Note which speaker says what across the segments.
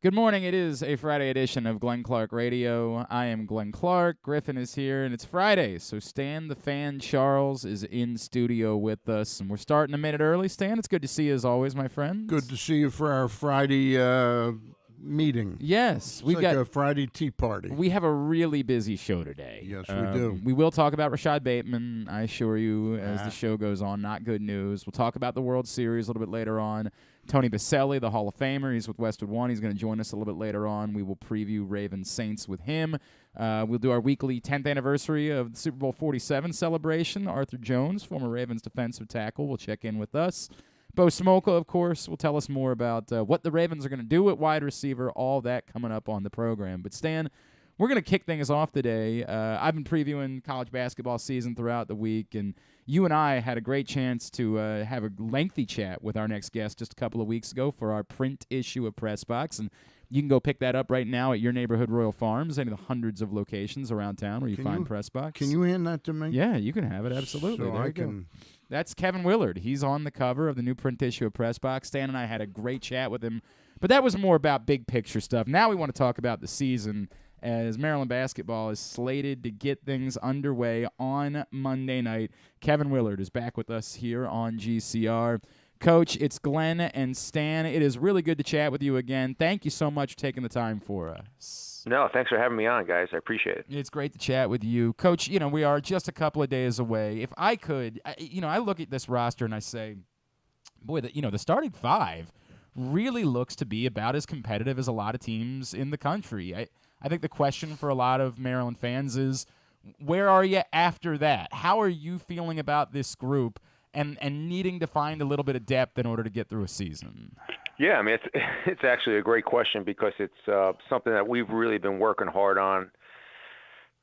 Speaker 1: Good morning. It is a Friday edition of Glenn Clark Radio. I am Glenn Clark. Griffin is here, and it's Friday, so Stan the Fan Charles is in studio with us, and we're starting a minute early. Stan, it's good to see you as always, my friend.
Speaker 2: Good to see you for our Friday meeting.
Speaker 1: Yes.
Speaker 2: It's like a Friday tea party.
Speaker 1: We have a really busy show today.
Speaker 2: Yes, we do.
Speaker 1: We will talk about Rashad Bateman, I assure you, as the show goes on. Not good news. We'll talk about the World Series a little bit later on. Tony Boselli, the Hall of Famer, he's with Westwood One. He's going to join us a little bit later on. We will preview Ravens Saints with him. We'll do our weekly 10th anniversary of the Super Bowl 47 celebration. Arthur Jones, former Ravens defensive tackle, will check in with us. Bo Smolka, of course, will tell us more about what the Ravens are going to do at wide receiver, all that coming up on the program. But, Stan, we're going to kick things off today. I've been previewing college basketball season throughout the week, and you and I had a great chance to have a lengthy chat with our next guest just a couple of weeks ago for our print issue of PressBox, and you can go pick that up right now at your neighborhood Royal Farms, any of the hundreds of locations around town where you find PressBox.
Speaker 2: Can you hand that to me?
Speaker 1: Yeah, you can have it, absolutely.
Speaker 2: So
Speaker 1: there
Speaker 2: I can.
Speaker 1: That's Kevin Willard. He's on the cover of the new print issue of PressBox. Stan and I had a great chat with him, but that was more about big picture stuff. Now we want to talk about the season, as Maryland basketball is slated to get things underway on Monday night. Kevin Willard is back with us here on GCR. Coach, it's Glenn and Stan. It is really good to chat with you again. Thank you so much for taking the time for us.
Speaker 3: No, thanks for having me on, guys. I appreciate it.
Speaker 1: It's great to chat with you. Coach, we are just a couple of days away. If I could, I look at this roster and I say, boy, the starting five really looks to be about as competitive as a lot of teams in the country. I think the question for a lot of Maryland fans is, where are you after that? How are you feeling about this group and needing to find a little bit of depth in order to get through a season?
Speaker 3: Yeah, I mean, it's actually a great question because it's something that we've really been working hard on,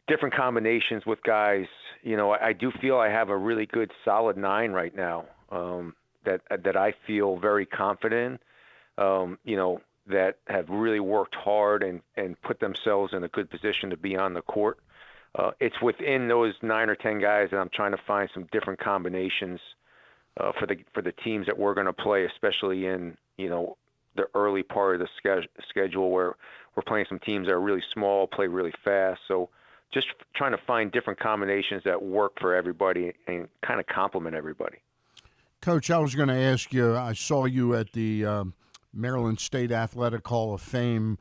Speaker 3: different combinations with guys. I do feel I have a really good solid 9 right now that I feel very confident in. That have really worked hard and put themselves in a good position to be on the court. It's within those 9 or 10 guys that I'm trying to find some different combinations for the teams that we're going to play, especially in the early part of the schedule where we're playing some teams that are really small, play really fast. So just trying to find different combinations that work for everybody and kind of complement everybody.
Speaker 2: Coach, I was going to ask you, I saw you at the Maryland State Athletic Hall of Fame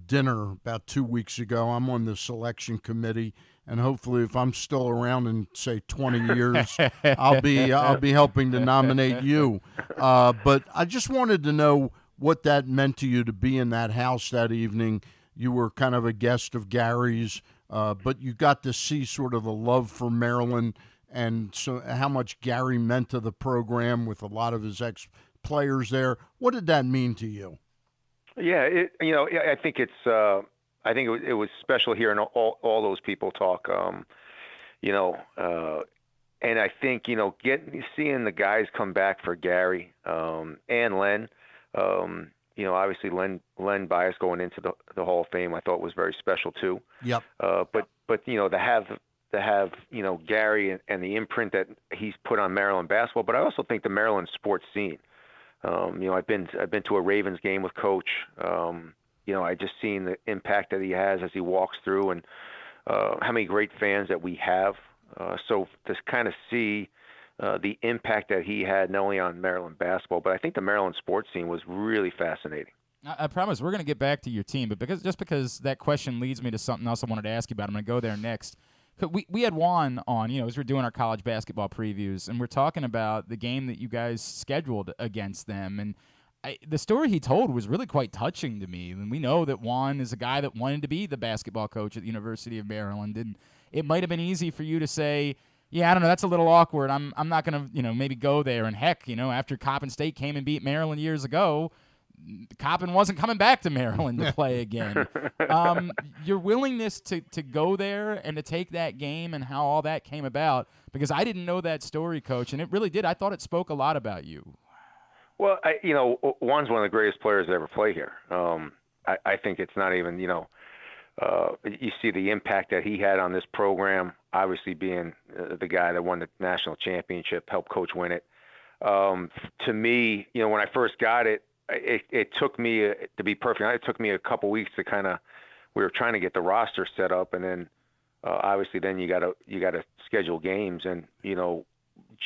Speaker 2: dinner about 2 weeks ago. I'm on the selection committee, and hopefully, if I'm still around in say 20 years, I'll be helping to nominate you. But I just wanted to know what that meant to you to be in that house that evening. You were kind of a guest of Gary's, but you got to see sort of the love for Maryland and so how much Gary meant to the program with a lot of his players there. What did that mean to you?
Speaker 3: Yeah, I think it was special hearing all those people talk. And I think seeing the guys come back for Gary and Len. Obviously Len Bias going into the Hall of Fame, I thought was very special too.
Speaker 2: Yep.
Speaker 3: But to have Gary and the imprint that he's put on Maryland basketball, but I also think the Maryland sports scene. I've been to a Ravens game with Coach. I just seen the impact that he has as he walks through, and how many great fans that we have. So to kind of see the impact that he had not only on Maryland basketball, but I think the Maryland sports scene was really fascinating.
Speaker 1: I promise we're going to get back to your team, but because that question leads me to something else I wanted to ask you about, I'm going to go there next. We had Juan on, as we're doing our college basketball previews, and we're talking about the game that you guys scheduled against them. And the story he told was really quite touching to me. And we know that Juan is a guy that wanted to be the basketball coach at the University of Maryland. And it might have been easy for you to say, yeah, I don't know, that's a little awkward. I'm not going to, maybe go there. And heck, after Coppin State came and beat Maryland years ago, Coppin wasn't coming back to Maryland to play again. Your willingness to go there and to take that game and how all that came about, because I didn't know that story, Coach, and it really did. I thought it spoke a lot about you.
Speaker 3: Well, Juan's one of the greatest players that ever play here. I think it's not even, you see the impact that he had on this program, obviously being the guy that won the national championship, helped Coach win it. To me, when I first got it, it took me, to be perfect, it took me a couple weeks to we were trying to get the roster set up, and then obviously then you gotta schedule games, and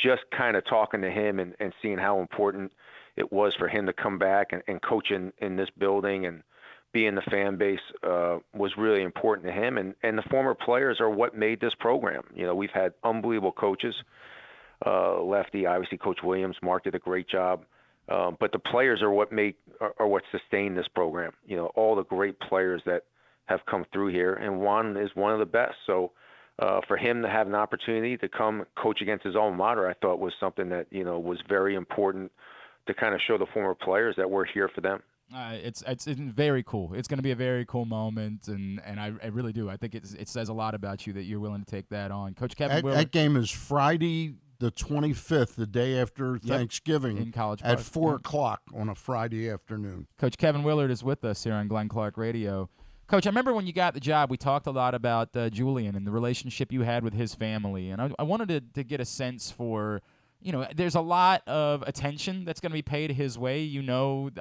Speaker 3: just kind of talking to him and seeing how important it was for him to come back and coach in this building and be in the fan base was really important to him. And the former players are what made this program. We've had unbelievable coaches. Lefty, obviously, Coach Williams. Mark did a great job. But the players are what sustain this program. All the great players that have come through here, and Juan is one of the best. So for him to have an opportunity to come coach against his alma mater, I thought was something that was very important to kind of show the former players that we're here for them.
Speaker 1: It's very cool. It's going to be a very cool moment, and I really do. I think it says a lot about you that you're willing to take that on. Coach Kevin Willard.
Speaker 2: That game is Friday the 25th, the day after Thanksgiving,
Speaker 1: in College Park,
Speaker 2: at 4 o'clock on a Friday afternoon.
Speaker 1: Coach Kevin Willard is with us here on Glenn Clark Radio. Coach, I remember when you got the job, we talked a lot about Julian and the relationship you had with his family, and I wanted to get a sense for, there's a lot of attention that's going to be paid his way.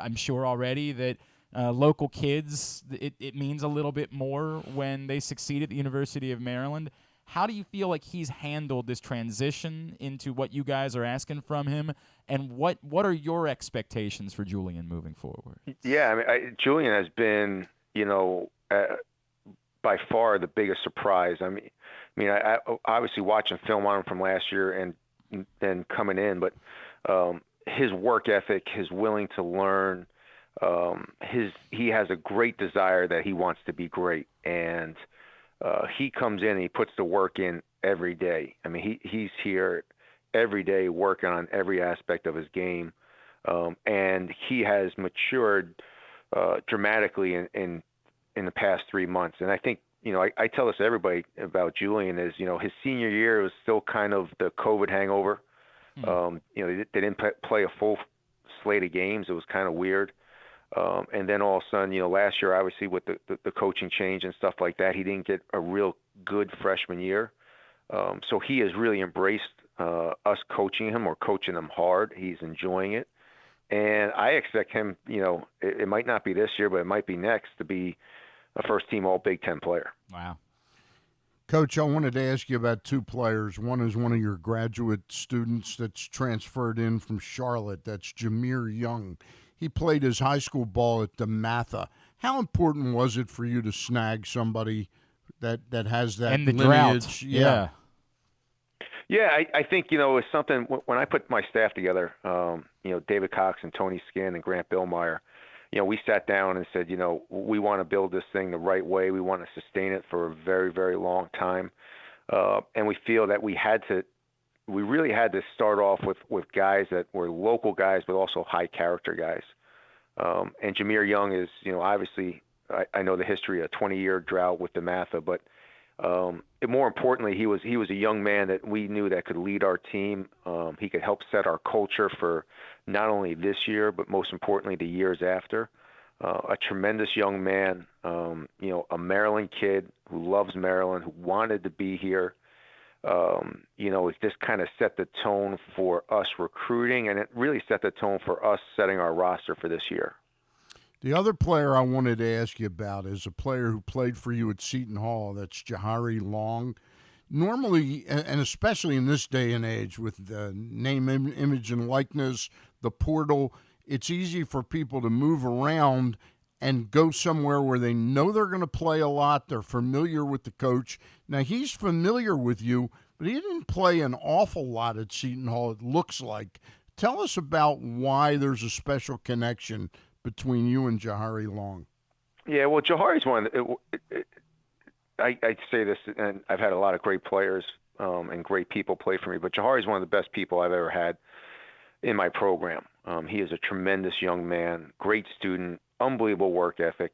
Speaker 1: I'm sure already that local kids, it means a little bit more when they succeed at the University of Maryland. How do you feel like he's handled this transition into what you guys are asking from him, and what are your expectations for Julian moving forward?
Speaker 3: Yeah, Julian has been, by far the biggest surprise. I obviously watching film on him from last year and then coming in, but his work ethic, his willing to learn, he has a great desire that he wants to be great, and he comes in and he puts the work in every day. He's here every day working on every aspect of his game, and he has matured dramatically in the past 3 months. And I think, I tell this to everybody about Julian is, his senior year was still kind of the COVID hangover. They didn't play a full slate of games. It was kind of weird. And then all of a sudden, last year, obviously with the coaching change and stuff like that, he didn't get a real good freshman year. So he has really embraced us coaching him or coaching him hard. He's enjoying it. And I expect him, it might not be this year, but it might be next, to be a first-team All-Big Ten player.
Speaker 1: Wow.
Speaker 2: Coach, I wanted to ask you about two players. One is one of your graduate students that's transferred in from Charlotte. That's Jahmir Young. He played his high school ball at DeMatha. How important was it for you to snag somebody that has that
Speaker 1: and the
Speaker 2: lineage?
Speaker 1: Drought. Yeah.
Speaker 3: Yeah, I think, it's something, when I put my staff together, David Cox and Tony Skinn and Grant Billmeyer, we sat down and said, we want to build this thing the right way. We want to sustain it for a very, very long time. And we feel that we really had to start off with guys that were local guys, but also high character guys. And Jahmir Young is, obviously, I know the history, a 20-year drought with DeMatha, but more importantly, he was a young man that we knew that could lead our team. He could help set our culture for not only this year, but most importantly, the years after. A tremendous young man, a Maryland kid who loves Maryland, who wanted to be here. It just kind of set the tone for us recruiting, and it really set the tone for us setting our roster for this year.
Speaker 2: The other player I wanted to ask you about is a player who played for you at Seton Hall. That's Jahari Long. Normally, and especially in this day and age with the name, image, and likeness, the portal, it's easy for people to move around and go somewhere where they know they're going to play a lot. They're familiar with the coach. Now, he's familiar with you, but he didn't play an awful lot at Seton Hall, it looks like. Tell us about why there's a special connection between you and Jahari Long.
Speaker 3: Yeah, well, Jahari's one. I say this, and I've had a lot of great players and great people play for me, but Jahari's one of the best people I've ever had in my program. He is a tremendous young man, great student, unbelievable work ethic.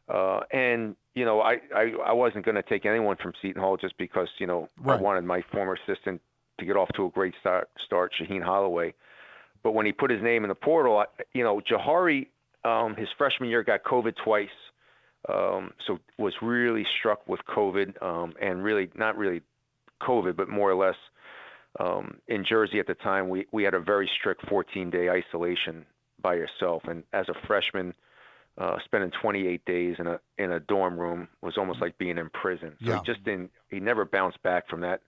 Speaker 3: And, I wasn't going to take anyone from Seton Hall just because,
Speaker 2: Right.
Speaker 3: I wanted my former assistant to get off to a great start, Shaheen Holloway. But when he put his name in the portal, Jahari, his freshman year got COVID twice. So was really struck with COVID, and really not really COVID, but more or less in Jersey at the time, we had a very strict 14-day isolation by yourself. And as a freshman, spending 28 days in a dorm room was almost like being in prison. So he never bounced back from that.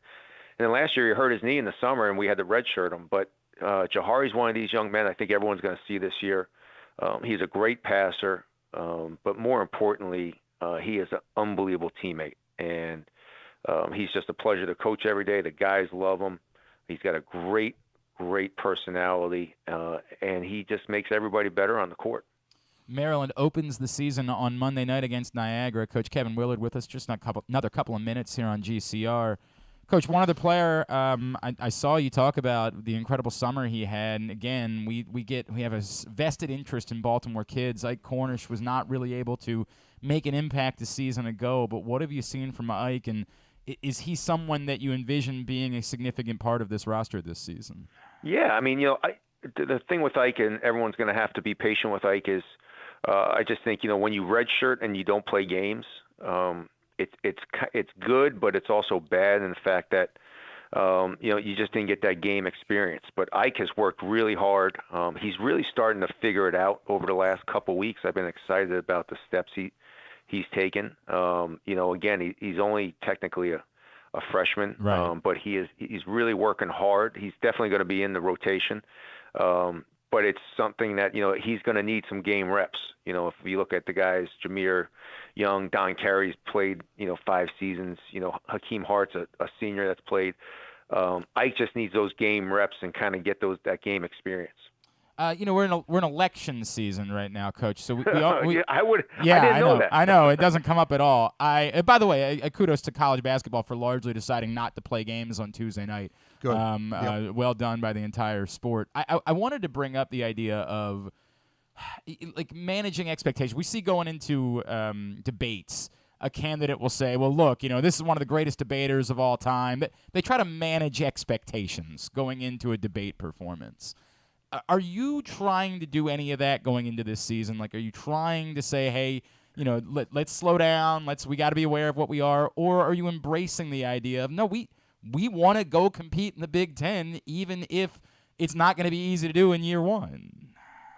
Speaker 3: And then last year he hurt his knee in the summer, and we had to redshirt him. But Jahari's one of these young men I think everyone's going to see this year. He's a great passer, but more importantly, he is an unbelievable teammate. And he's just a pleasure to coach every day. The guys love him. He's got a great personality, and he just makes everybody better on the court.
Speaker 1: Maryland opens the season on Monday night against Niagara. Coach Kevin Willard with us, just another couple of minutes here on GCR. Coach, one other player, I saw you talk about the incredible summer he had. And again, we have a vested interest in Baltimore kids. Ike Cornish was not really able to make an impact a season ago, but what have you seen from Ike, and is he someone that you envision being a significant part of this roster this season? Yeah,
Speaker 3: I mean, the thing with Ike, and everyone's going to have to be patient with Ike, is I just think, when you redshirt and you don't play games, it's good, but it's also bad in the fact that you just didn't get that game experience. But Ike has worked really hard. He's really starting to figure it out over the last couple weeks. I've been excited about the steps he's taken. Again, he's only technically a freshman,
Speaker 1: right.
Speaker 3: But he's really working hard. He's definitely going to be in the rotation. But it's something that, he's going to need some game reps. If you look at the guys, Jameer Young, Don Carey's played, 5 seasons. Hakeem Hart's a senior that's played. Ike just needs those game reps and kind of get that game experience.
Speaker 1: We're in election season right now, Coach. So we
Speaker 3: I
Speaker 1: didn't
Speaker 3: know that.
Speaker 1: I know it doesn't come up at all. By the way, kudos to college basketball for largely deciding not to play games on Tuesday night.
Speaker 2: Good.
Speaker 1: Well done by the entire sport. I wanted to bring up the idea of like managing expectations. We see going into debates, a candidate will say, well, look, this is one of the greatest debaters of all time. They try to manage expectations going into a debate performance. Are you trying to do any of that going into this season? Like, are you trying to say, hey, let's slow down, we got to be aware of what we are, or are you embracing the idea of, no, we want to go compete in the Big Ten, even if it's not going to be easy to do in year one?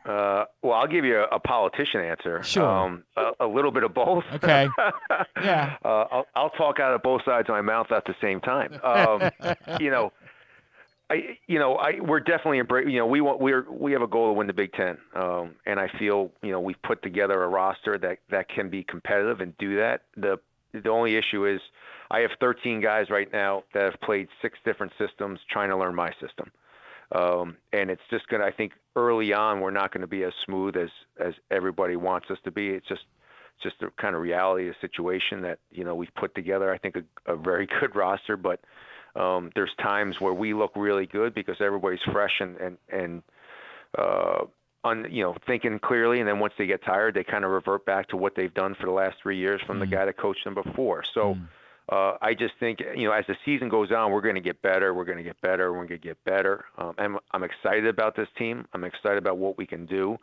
Speaker 3: Well, I'll give you a politician answer.
Speaker 1: Sure.
Speaker 3: A little bit of both.
Speaker 1: Okay. Yeah.
Speaker 3: I'll talk out of both sides of my mouth at the same time. We're definitely we have a goal to win the Big Ten, and I feel we've put together a roster that can be competitive and do that. The only issue is I have 13 guys right now that have played 6 different systems trying to learn my system, and it's just I think early on we're not going to be as smooth as everybody wants us to be. It's just the kind of reality of the situation that we've put together. I think a very good roster, but. There's times where we look really good because everybody's fresh and thinking clearly, and then once they get tired, they kind of revert back to what they've done for the last 3 years from the guy that coached them before. So I just think as the season goes on, we're going to get better. We're going to get better. We're going to get better. And I'm excited about this team. I'm excited about what we can do.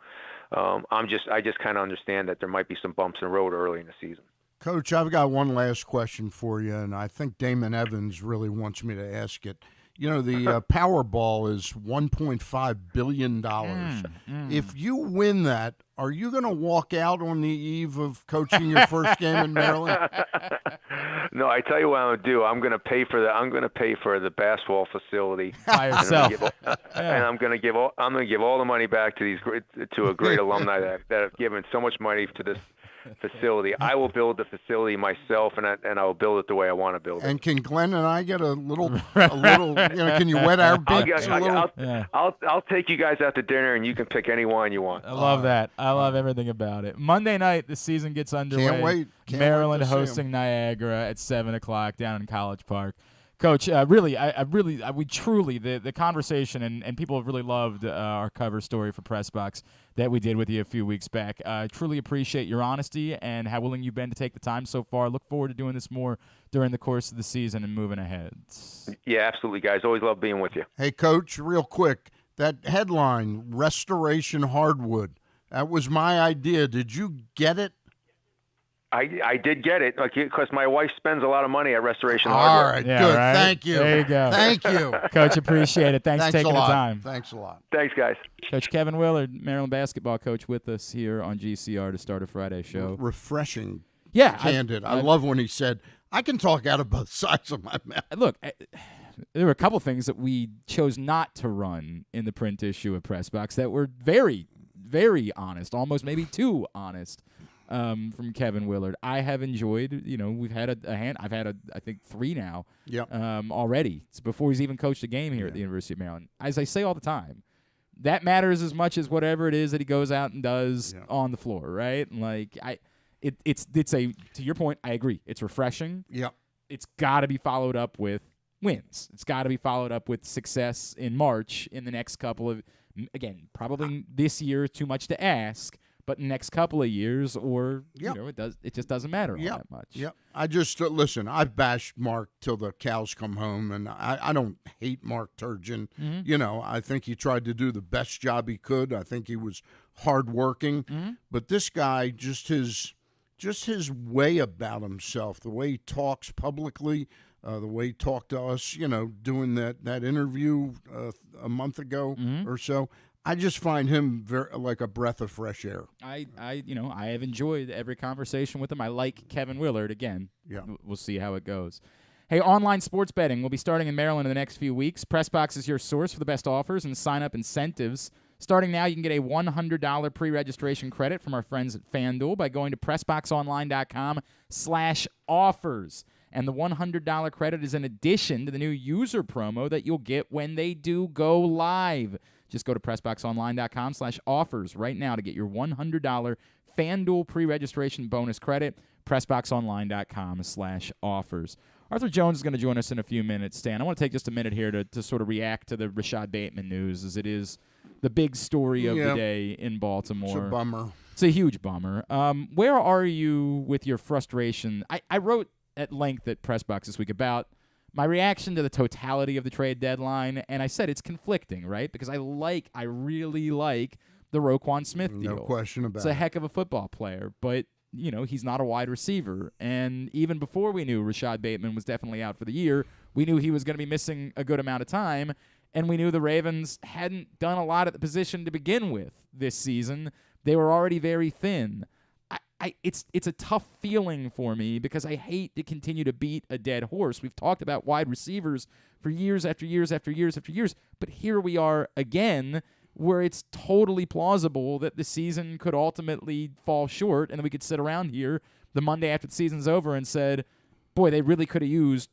Speaker 3: I just kind of understand that there might be some bumps in the road early in the season.
Speaker 2: Coach, I've got one last question for you, and I think Damon Evans really wants me to ask it. The Powerball is $1.5 billion. If you win that, are you going to walk out on the eve of coaching your first game in Maryland?
Speaker 3: No, I tell you what I'm going to do. I'm going to pay for the basketball facility
Speaker 1: by yourself,
Speaker 3: and I'm going to give all the money back to a great alumni that have given so much money to this facility. I will build the facility myself, and I will build it the way I want to build it.
Speaker 2: And can Glenn and I get a little? Can you wet our beaks a little?
Speaker 3: I'll take you guys out to dinner, and you can pick any wine you want.
Speaker 1: I love that. I love everything about it. Monday night, the season gets underway.
Speaker 2: Can't wait.
Speaker 1: Maryland hosting Niagara at 7:00 down in College Park. Coach, we truly, the conversation, and people have really loved our cover story for PressBox that we did with you a few weeks back. Truly appreciate your honesty and how willing you've been to take the time so far. Look forward to doing this more during the course of the season and moving ahead.
Speaker 3: Yeah, absolutely, guys. Always love being with you.
Speaker 2: Hey, Coach, real quick, that headline, Restoration Hardwood, that was my idea. Did you get it?
Speaker 3: I did get it because my wife spends a lot of money at Restoration
Speaker 2: All
Speaker 3: Hardware.
Speaker 2: right,
Speaker 1: Yeah,
Speaker 2: good.
Speaker 1: right?
Speaker 2: Thank you.
Speaker 1: There you go.
Speaker 2: Thank you.
Speaker 1: Coach, appreciate it. Thanks for taking
Speaker 2: a
Speaker 1: the
Speaker 2: lot.
Speaker 1: time.
Speaker 2: Thanks a lot.
Speaker 3: Thanks, guys.
Speaker 1: Coach Kevin Willard, Maryland basketball coach, with us here on GCR to start a Friday show.
Speaker 2: Refreshing.
Speaker 1: Yeah.
Speaker 2: Candid. I love when he said, I can talk out of both sides of my mouth.
Speaker 1: Look, there were a couple things that we chose not to run in the print issue of PressBox that were very, very honest, almost maybe too honest. From Kevin Willard, I have enjoyed. We've had a hand. I've had I think 3 now.
Speaker 2: Yep.
Speaker 1: Already. It's before he's even coached a game here at the University of Maryland. As I say all the time, that matters as much as whatever it is that he goes out and does on the floor, right? Like it's a, to your point, I agree. It's refreshing.
Speaker 2: Yep.
Speaker 1: It's got to be followed up with wins. It's got to be followed up with success in March in the next couple of, again, probably this year, too much to ask. But next couple of years, or it just doesn't matter all that much.
Speaker 2: Yep. I just listen. I've bashed Mark till the cows come home, and I don't hate Mark Turgeon.
Speaker 1: Mm-hmm.
Speaker 2: I think he tried to do the best job he could. I think he was hardworking.
Speaker 1: Mm-hmm.
Speaker 2: But this guy, just his way about himself, the way he talks publicly, the way he talked to us, doing that interview a month ago or so. I just find him like a breath of fresh air.
Speaker 1: I have enjoyed every conversation with him. I like Kevin Willard again.
Speaker 2: Yeah.
Speaker 1: We'll see how it goes. Hey, online sports betting will be starting in Maryland in the next few weeks. PressBox is your source for the best offers and sign-up incentives. Starting now, you can get a $100 pre-registration credit from our friends at FanDuel by going to PressBoxOnline.com/offers. And the $100 credit is in addition to the new user promo that you'll get when they do go live. Just go to PressBoxOnline.com/offers right now to get your $100 FanDuel pre-registration bonus credit. PressBoxOnline.com/offers. Arthur Jones is going to join us in a few minutes, Stan. I want to take just a minute here to sort of react to the Rashad Bateman news, as it is the big story of the day in Baltimore.
Speaker 2: It's a bummer.
Speaker 1: It's a huge bummer. Where are you with your frustration? I wrote at length at PressBox this week about my reaction to the totality of the trade deadline, and I said it's conflicting, right? Because I really like the Roquan Smith deal.
Speaker 2: No question about it.
Speaker 1: It's a heck of a football player, but he's not a wide receiver. And even before we knew Rashad Bateman was definitely out for the year, we knew he was going to be missing a good amount of time, and we knew the Ravens hadn't done a lot at the position to begin with this season. They were already very thin. It's a tough feeling for me because I hate to continue to beat a dead horse. We've talked about wide receivers for years after years after years after years, but here we are again where it's totally plausible that the season could ultimately fall short, and then we could sit around here the Monday after the season's over and said, boy, they really could have used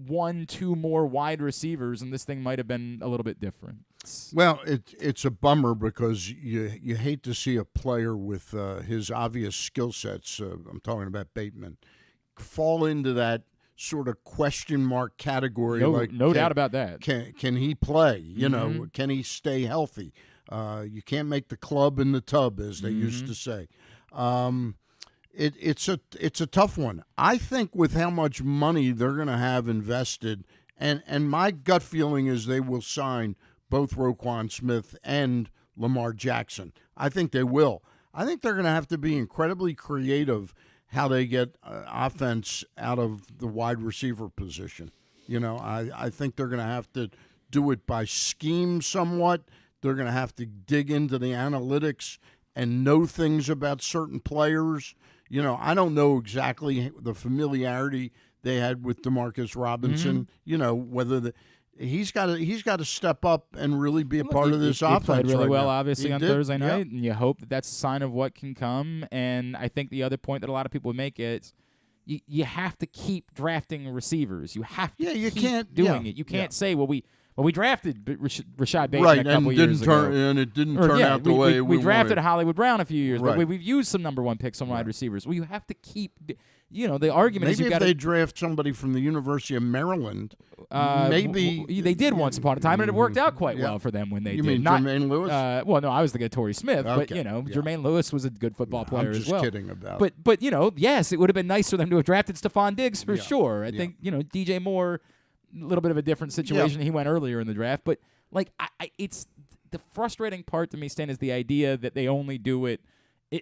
Speaker 1: 1-2 more wide receivers, and this thing might have been a little bit different.
Speaker 2: Well, it's a bummer because you hate to see a player with his obvious skill sets, I'm talking about Bateman, fall into that sort of question mark category.
Speaker 1: No doubt about that.
Speaker 2: Can he play? Can he stay healthy? You can't make the club in the tub, as they used to say. It's a tough one. I think with how much money they're going to have invested, and my gut feeling is they will sign both Roquan Smith and Lamar Jackson. I think they will. I think they're going to have to be incredibly creative how they get offense out of the wide receiver position. I think they're going to have to do it by scheme somewhat. They're going to have to dig into the analytics and know things about certain players. I don't know exactly the familiarity they had with DeMarcus Robinson. Whether he's got to step up and really be a part of this offense. He played
Speaker 1: really well,
Speaker 2: now.
Speaker 1: obviously, on Thursday night, and you hope that's a sign of what can come. And I think the other point that a lot of people make is you have to keep drafting receivers. You have to keep doing it. You can't say, well, we drafted Rashad Bateman a couple years ago.
Speaker 2: And it didn't turn out the way we
Speaker 1: drafted
Speaker 2: wanted.
Speaker 1: Hollywood Brown a few years
Speaker 2: right.
Speaker 1: ago. We've used some number 1 picks on wide receivers. Well, you have to keep, the argument is
Speaker 2: maybe
Speaker 1: you got
Speaker 2: if they draft somebody from the University of Maryland, maybe
Speaker 1: they did once upon a time, and it worked out quite well for them when they did.
Speaker 2: You mean Jermaine Lewis?
Speaker 1: Well, no, I was thinking of Torrey Smith, but
Speaker 2: Okay.
Speaker 1: Jermaine Lewis was a good football player
Speaker 2: I'm just
Speaker 1: as well.
Speaker 2: kidding about it.
Speaker 1: But yes, it would have been nice for them to have drafted Stephon Diggs for sure. I think DJ Moore, a little bit of a different situation. He went earlier in the draft, but it's the frustrating part to me, Stan, is the idea that they only do it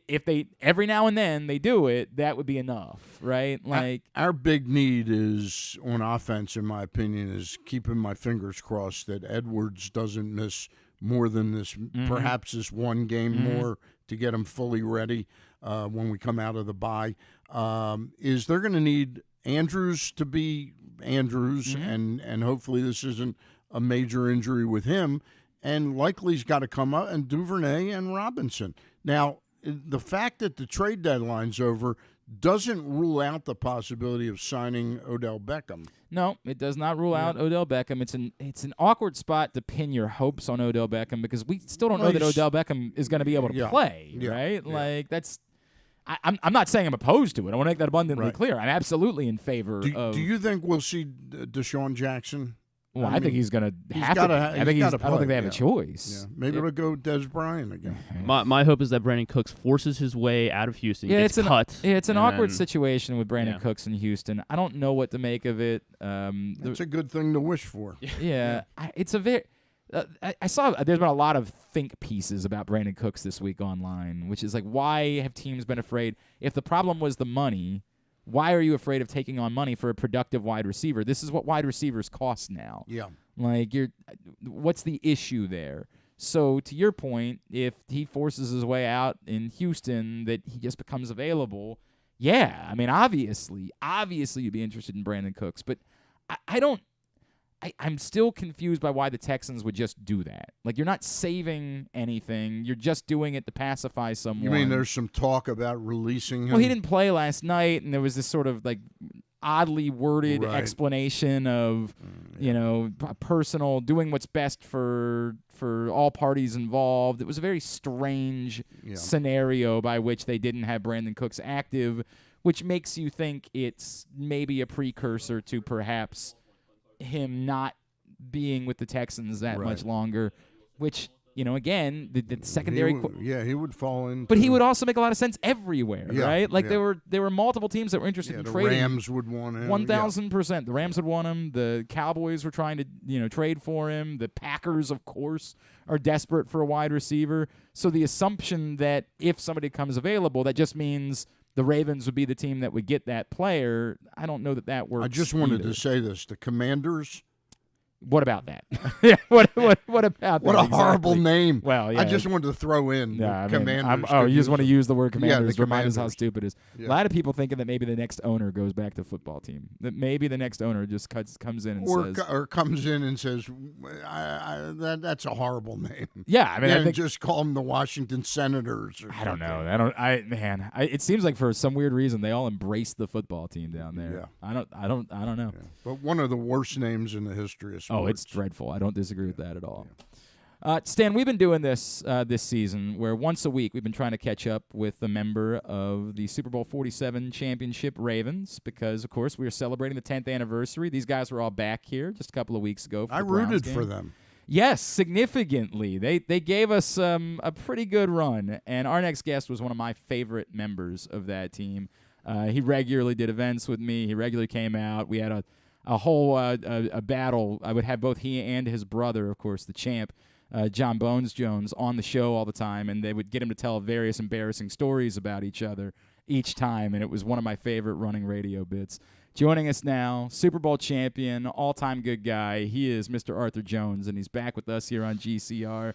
Speaker 1: if they every now and then they do it, that would be enough, right? Like
Speaker 2: our big need is on offense, in my opinion, is keeping my fingers crossed that Edwards doesn't miss more than this, perhaps this one game more to get him fully ready when we come out of the bye. Is they're going to need Andrews to be Andrews, and hopefully this isn't a major injury with him. And likely's got to come up, and Duvernay and Robinson. Now, the fact that the trade deadline's over doesn't rule out the possibility of signing Odell Beckham.
Speaker 1: No, it does not rule out Odell Beckham. It's an awkward spot to pin your hopes on Odell Beckham because we still don't know that Odell Beckham is going to be able to play, right? Yeah. Like that's. I'm not saying I'm opposed to it. I want to make that abundantly clear. I'm absolutely in favor of.
Speaker 2: Do you think we'll see Deshaun Jackson?
Speaker 1: Well, I think he's going to have to. I don't think they have a choice.
Speaker 2: Yeah. Maybe it'll go Des Bryant again.
Speaker 4: My hope is that Brandon Cooks forces his way out of Houston. It's
Speaker 1: an awkward situation with Brandon Cooks in Houston. I don't know what to make of it.
Speaker 2: It's a good thing to wish for.
Speaker 1: Yeah, it's a very. I saw there's been a lot of think pieces about Brandon Cooks this week online, which is like, why have teams been afraid? If the problem was the money, why are you afraid of taking on money for a productive wide receiver? This is what wide receivers cost now.
Speaker 2: Yeah.
Speaker 1: Like, what's the issue there? So, to your point, if he forces his way out in Houston, that he just becomes available, yeah. I mean, obviously you'd be interested in Brandon Cooks, but I'm still confused by why the Texans would just do that. Like, you're not saving anything. You're just doing it to pacify someone.
Speaker 2: You mean there's some talk about releasing him?
Speaker 1: Well, he didn't play last night, and there was this sort of, like, oddly worded explanation of, personal, doing what's best for all parties involved. It was a very strange scenario by which they didn't have Brandon Cooks active, which makes you think it's maybe a precursor to perhaps him not being with the Texans that much longer, which, again, the secondary.
Speaker 2: He would fall in.
Speaker 1: But he would also make a lot of sense everywhere, right? Like there were multiple teams that were interested in trading.
Speaker 2: The Rams would want him.
Speaker 1: 1,000%. The Rams would want him. The Cowboys were trying to, trade for him. The Packers, of course, are desperate for a wide receiver. So the assumption that if somebody comes available, that just means the Ravens would be the team that would get that player. I don't know that works.
Speaker 2: I just wanted to say this. The Commanders.
Speaker 1: What about that? Yeah, what about that?
Speaker 2: What a horrible name.
Speaker 1: Well, yeah.
Speaker 2: I just wanted to throw in Commanders.
Speaker 1: You just want to use the word Commanders to remind us how stupid it is. Yeah. A lot of people thinking that maybe the next owner goes back to football team. That maybe the next owner just comes in and says
Speaker 2: that's a horrible name.
Speaker 1: Yeah, I mean, I think
Speaker 2: just call them the Washington Senators.
Speaker 1: I don't know. It seems like for some weird reason they all embrace the football team down there. Yeah. I don't know.
Speaker 2: Yeah. But one of the worst names in the history of sports.
Speaker 1: Oh, it's dreadful. I don't disagree with that at all. Yeah. Stan, we've been doing this this season where once a week we've been trying to catch up with a member of the Super Bowl 47 championship Ravens because, of course, we were celebrating the 10th anniversary. These guys were all back here just a couple of weeks ago.
Speaker 2: I rooted for them.
Speaker 1: Yes, significantly. They gave us a pretty good run, and our next guest was one of my favorite members of that team. He regularly did events with me. He regularly came out. We had a whole a battle. I would have both he and his brother, of course, the champ, John Bones Jones, on the show all the time, and they would get him to tell various embarrassing stories about each other each time, and it was one of my favorite running radio bits. Joining us now, Super Bowl champion, all-time good guy, he is Mr. Arthur Jones, and he's back with us here on GCR.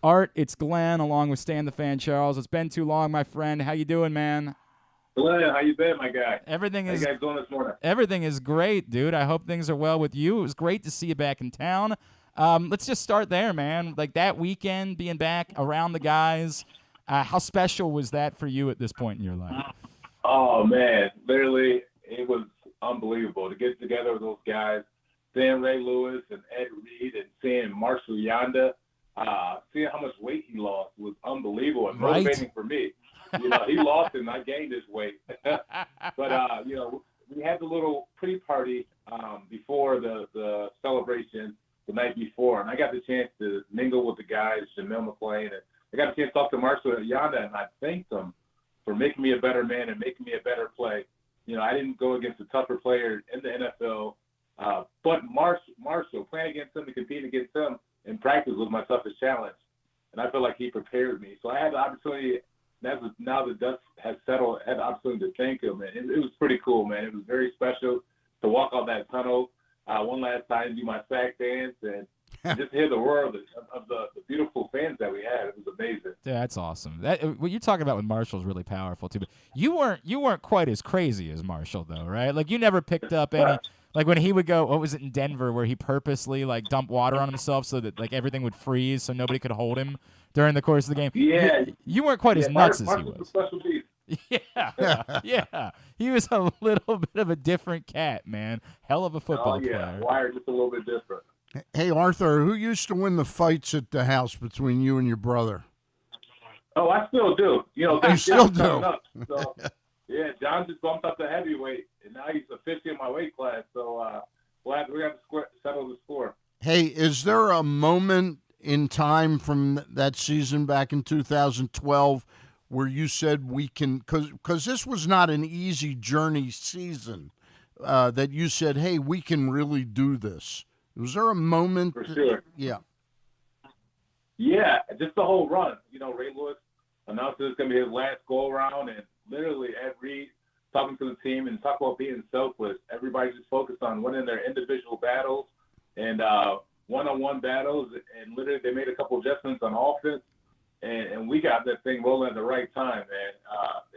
Speaker 1: Art, it's Glenn, along with Stan the Fan Charles. It's been too long, my friend. How you doing, man?
Speaker 5: Glenn, how you been, my guy?
Speaker 1: How you
Speaker 5: guys doing this morning?
Speaker 1: Everything is great, dude. I hope things are well with you. It was great to see you back in town. Let's just start there, man. Like that weekend, being back around the guys, how special was that for you at this point in your life?
Speaker 5: Oh, man. Literally, it was unbelievable to get together with those guys, seeing Ray Lewis and Ed Reed and seeing Marshall Yonda, seeing how much weight he lost was unbelievable and motivating for me. He lost and I gained his weight. But, we had the little pre-party before the celebration the night before, and I got the chance to mingle with the guys, Jamil McClain, and I got a chance to talk to Marshall Yonda, and I thanked him for making me a better man and making me a better play. I didn't go against a tougher player in the NFL, but Marshall, playing against him and competing against him in practice was my toughest challenge, and I feel like he prepared me. So I had the opportunity now the dust has settled, I had the opportunity to thank him, and it was pretty cool, man. It was very special to walk out that tunnel one last time, do my sack dance, and just hear the roar of the beautiful fans that we had. It was amazing.
Speaker 1: Yeah, that's awesome. What you're talking about with Marshall is really powerful too. But you weren't quite as crazy as Marshall though, right? Like you never picked up any. Like when he would go, what was it in Denver, where he purposely like dumped water on himself so that like everything would freeze, so nobody could hold him during the course of the game.
Speaker 5: Yeah,
Speaker 1: you weren't quite as nuts as he was.
Speaker 5: A special beast.
Speaker 1: Yeah. He was a little bit of a different cat, man. Hell of a football player.
Speaker 5: Wired just a little bit different.
Speaker 2: Hey, Arthur, who used to win the fights at the house between you and your brother?
Speaker 5: Oh, I still do. You
Speaker 2: still do.
Speaker 5: So, yeah, John just bumped up to heavyweight, and now he's officially in my weight class. So we have to settle the score.
Speaker 2: Hey, is there a moment in time from that season back in 2012 where you said we can, because this was not an easy journey season, that you said, hey, we can really do this? Was there a moment?
Speaker 5: For sure.
Speaker 2: Yeah.
Speaker 5: Yeah, just the whole run. Ray Lewis announced it's going to be his last go-around, and literally Ed Reed talking to the team and talk about being selfless. Everybody just focused on winning their individual battles and one-on-one battles, and literally they made a couple adjustments on offense, and we got that thing rolling at the right time, man.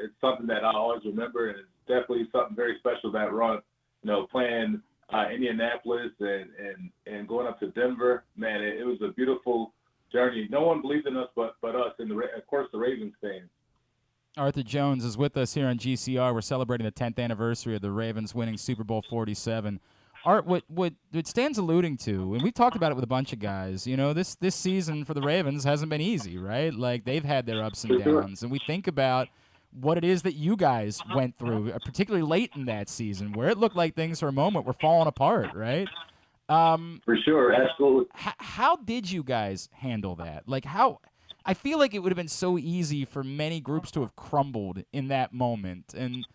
Speaker 5: It's something that I always remember, and it's definitely something very special, that run, playing Indianapolis and going up to Denver. Man, it was a beautiful journey. No one believed in us but us, and of course the Ravens fans.
Speaker 1: Arthur Jones is with us here on GCR. We're celebrating the 10th anniversary of the Ravens winning Super Bowl 47. Art, what Stan's alluding to, and we talked about it with a bunch of guys, this season for the Ravens hasn't been easy, right? Like, they've had their ups and downs, and we think about what it is that you guys went through, particularly late in that season, where it looked like things for a moment were falling apart, right?
Speaker 5: For sure, absolutely.
Speaker 1: How did you guys handle that? Like, I feel like it would have been so easy for many groups to have crumbled in that moment. And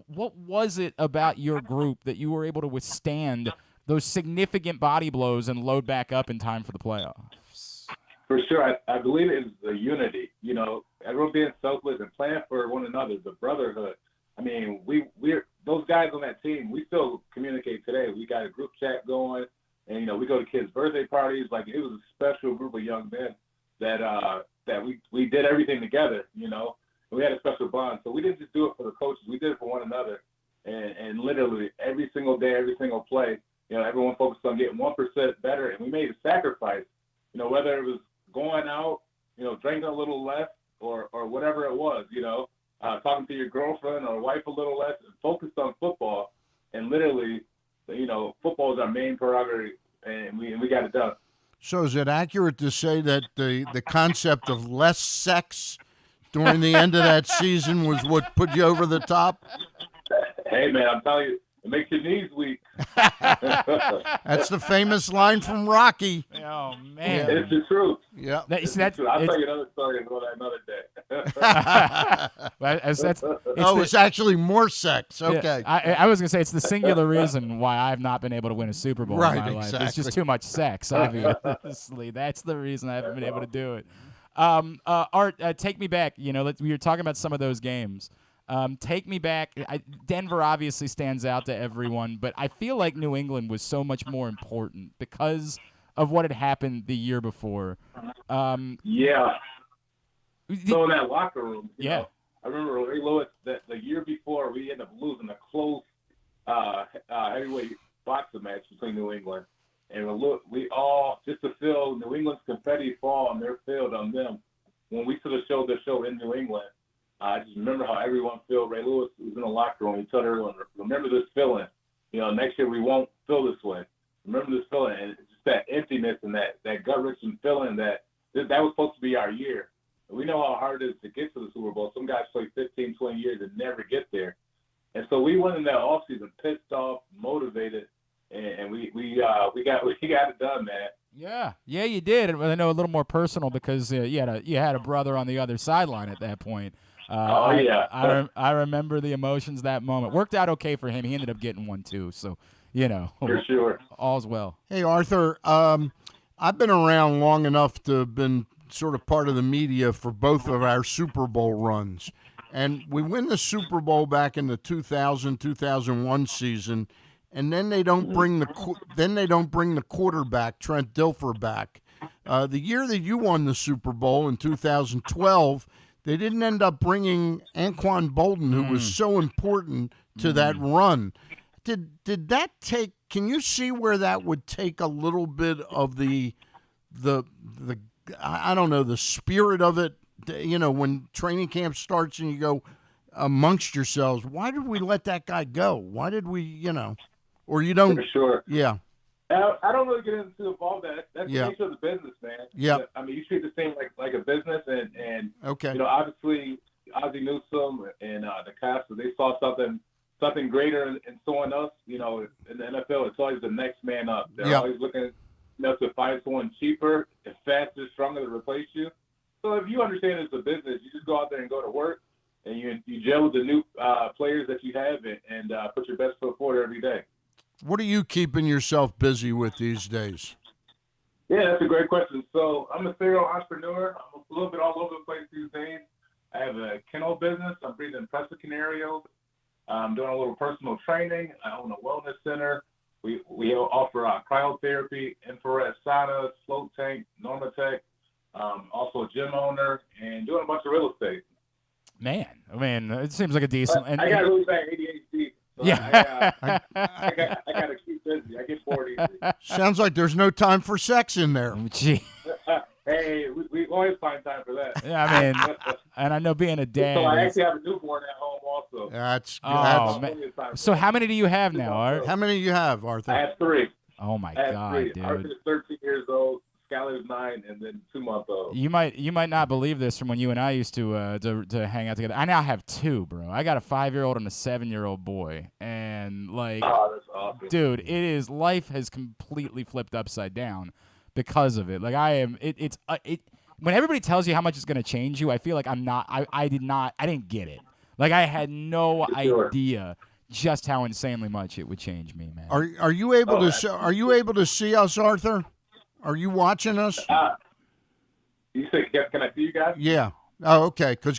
Speaker 1: what was it about your group that you were able to withstand those significant body blows and load back up in time for the playoffs?
Speaker 5: For sure. I believe it was the unity, everyone being selfless and playing for one another, the brotherhood. I mean, we're those guys on that team, we still communicate today. We got a group chat going, and, we go to kids' birthday parties. Like, it was a special group of young men that we did everything together, we had a special bond. So we didn't just do it for the coaches, we did it for one another. And literally every single day, every single play, everyone focused on getting 1% better, and we made a sacrifice, whether it was going out, drinking a little less or whatever it was, talking to your girlfriend or wife a little less, and focused on football. And literally, football is our main prerogative, and we got it done.
Speaker 2: So is it accurate to say that the concept of less sex during the end of that season was what put you over the top?
Speaker 5: Hey, man, I'm telling you, it makes your knees weak.
Speaker 2: That's the famous line from Rocky.
Speaker 1: Oh, man.
Speaker 5: It's the truth.
Speaker 2: Yeah.
Speaker 5: I'll tell you another story another day.
Speaker 2: It's actually more sex. Okay.
Speaker 1: Yeah, I was going to say it's the singular reason why I've not been able to win a Super Bowl
Speaker 2: right,
Speaker 1: in my
Speaker 2: exactly.
Speaker 1: life. It's just too much sex, obviously. That's the reason I haven't been able to do it. Art, take me back. We were talking about some of those games. Take me back. Denver obviously stands out to everyone, but I feel like New England was so much more important because of what had happened the year before.
Speaker 5: Yeah. So in that locker room,
Speaker 1: I
Speaker 5: remember Ray Lewis that the year before we ended up losing a close heavyweight boxing match between New England, and we all just to feel New England's confetti fall on their field on them when we sort of showed their show in New England. I just remember how everyone felt. Ray Lewis was in the locker room. He told everyone, remember this feeling. Next year we won't feel this way. Remember this feeling. And it's just that emptiness and that gut-wrenching feeling that was supposed to be our year. We know how hard it is to get to the Super Bowl. Some guys play 15, 20 years and never get there. And so we went in that offseason pissed off, motivated, and we got it done, man.
Speaker 1: Yeah, you did. And I know a little more personal because you had a brother on the other sideline at that point. I remember the emotions that moment. Worked out okay for him. He ended up getting one too. So,
Speaker 5: for sure,
Speaker 1: all's well.
Speaker 2: Hey, Arthur, I've been around long enough to have been sort of part of the media for both of our Super Bowl runs. And we win the Super Bowl back in the 2000-2001 season, and then they don't bring the quarterback Trent Dilfer back. The year that you won the Super Bowl in 2012, they didn't end up bringing Anquan Bolden, who was so important to that run. Did that take? Can you see where that would take a little bit of the I don't know, the spirit of it? You know, when training camp starts and you go amongst yourselves, why did we let that guy go? Why did we, you know, or you don't?
Speaker 5: For sure.
Speaker 2: Yeah.
Speaker 5: I don't really get into all that. That's the nature of the business, man.
Speaker 2: Yeah.
Speaker 5: I mean, you treat the thing like a business, and
Speaker 2: okay.
Speaker 5: You know, obviously, Ozzie Newsome and the Caps, they saw something greater in someone else. You know, in the NFL, it's always the next man up. They're always looking, to find someone cheaper, and faster, stronger to replace you. So if you understand it's a business, you just go out there and go to work, and you gel with the new players that you have, and put your best foot forward every day.
Speaker 2: What are you keeping yourself busy with these days?
Speaker 5: Yeah, that's a great question. So I'm a serial entrepreneur. I'm a little bit all over the place these days. I have a kennel business. I'm breeding Presa Canarios. I'm doing a little personal training. I own a wellness center. We offer cryotherapy, infrared saunas, float tank, Normatec. Also a gym owner, and doing a bunch of real estate.
Speaker 1: Man, I mean, it seems like a decent.
Speaker 5: I got really bad ADHD. So
Speaker 1: yeah.
Speaker 5: I got to keep busy. I get bored easily.
Speaker 2: Sounds like there's no time for sex in there.
Speaker 1: Gee.
Speaker 5: Hey, we always find time for that.
Speaker 1: Yeah, I mean, and I know being a dad.
Speaker 5: So I actually have a newborn at home also.
Speaker 2: That's
Speaker 1: man. So how many do you have now, Art?
Speaker 2: How many do you have, Arthur?
Speaker 5: I have 3.
Speaker 1: Oh my God, dude.
Speaker 5: Arthur's 13 years old. Skylar's 9, and then 2-month-old.
Speaker 1: You might not believe this from when you and I used to hang out together. I now have 2, bro. I got a 5-year-old and a 7-year-old boy, and like,
Speaker 5: oh, that's awesome,
Speaker 1: dude. Life has completely flipped upside down because of it. Like I am, it's when everybody tells you how much it's gonna change you, I feel like I didn't get it. Like I had no idea just how insanely much it would change me, man.
Speaker 2: Are you able to see us, Arthur? Are you watching us?
Speaker 5: You say, can I see you guys?
Speaker 2: Yeah. Oh, okay. Because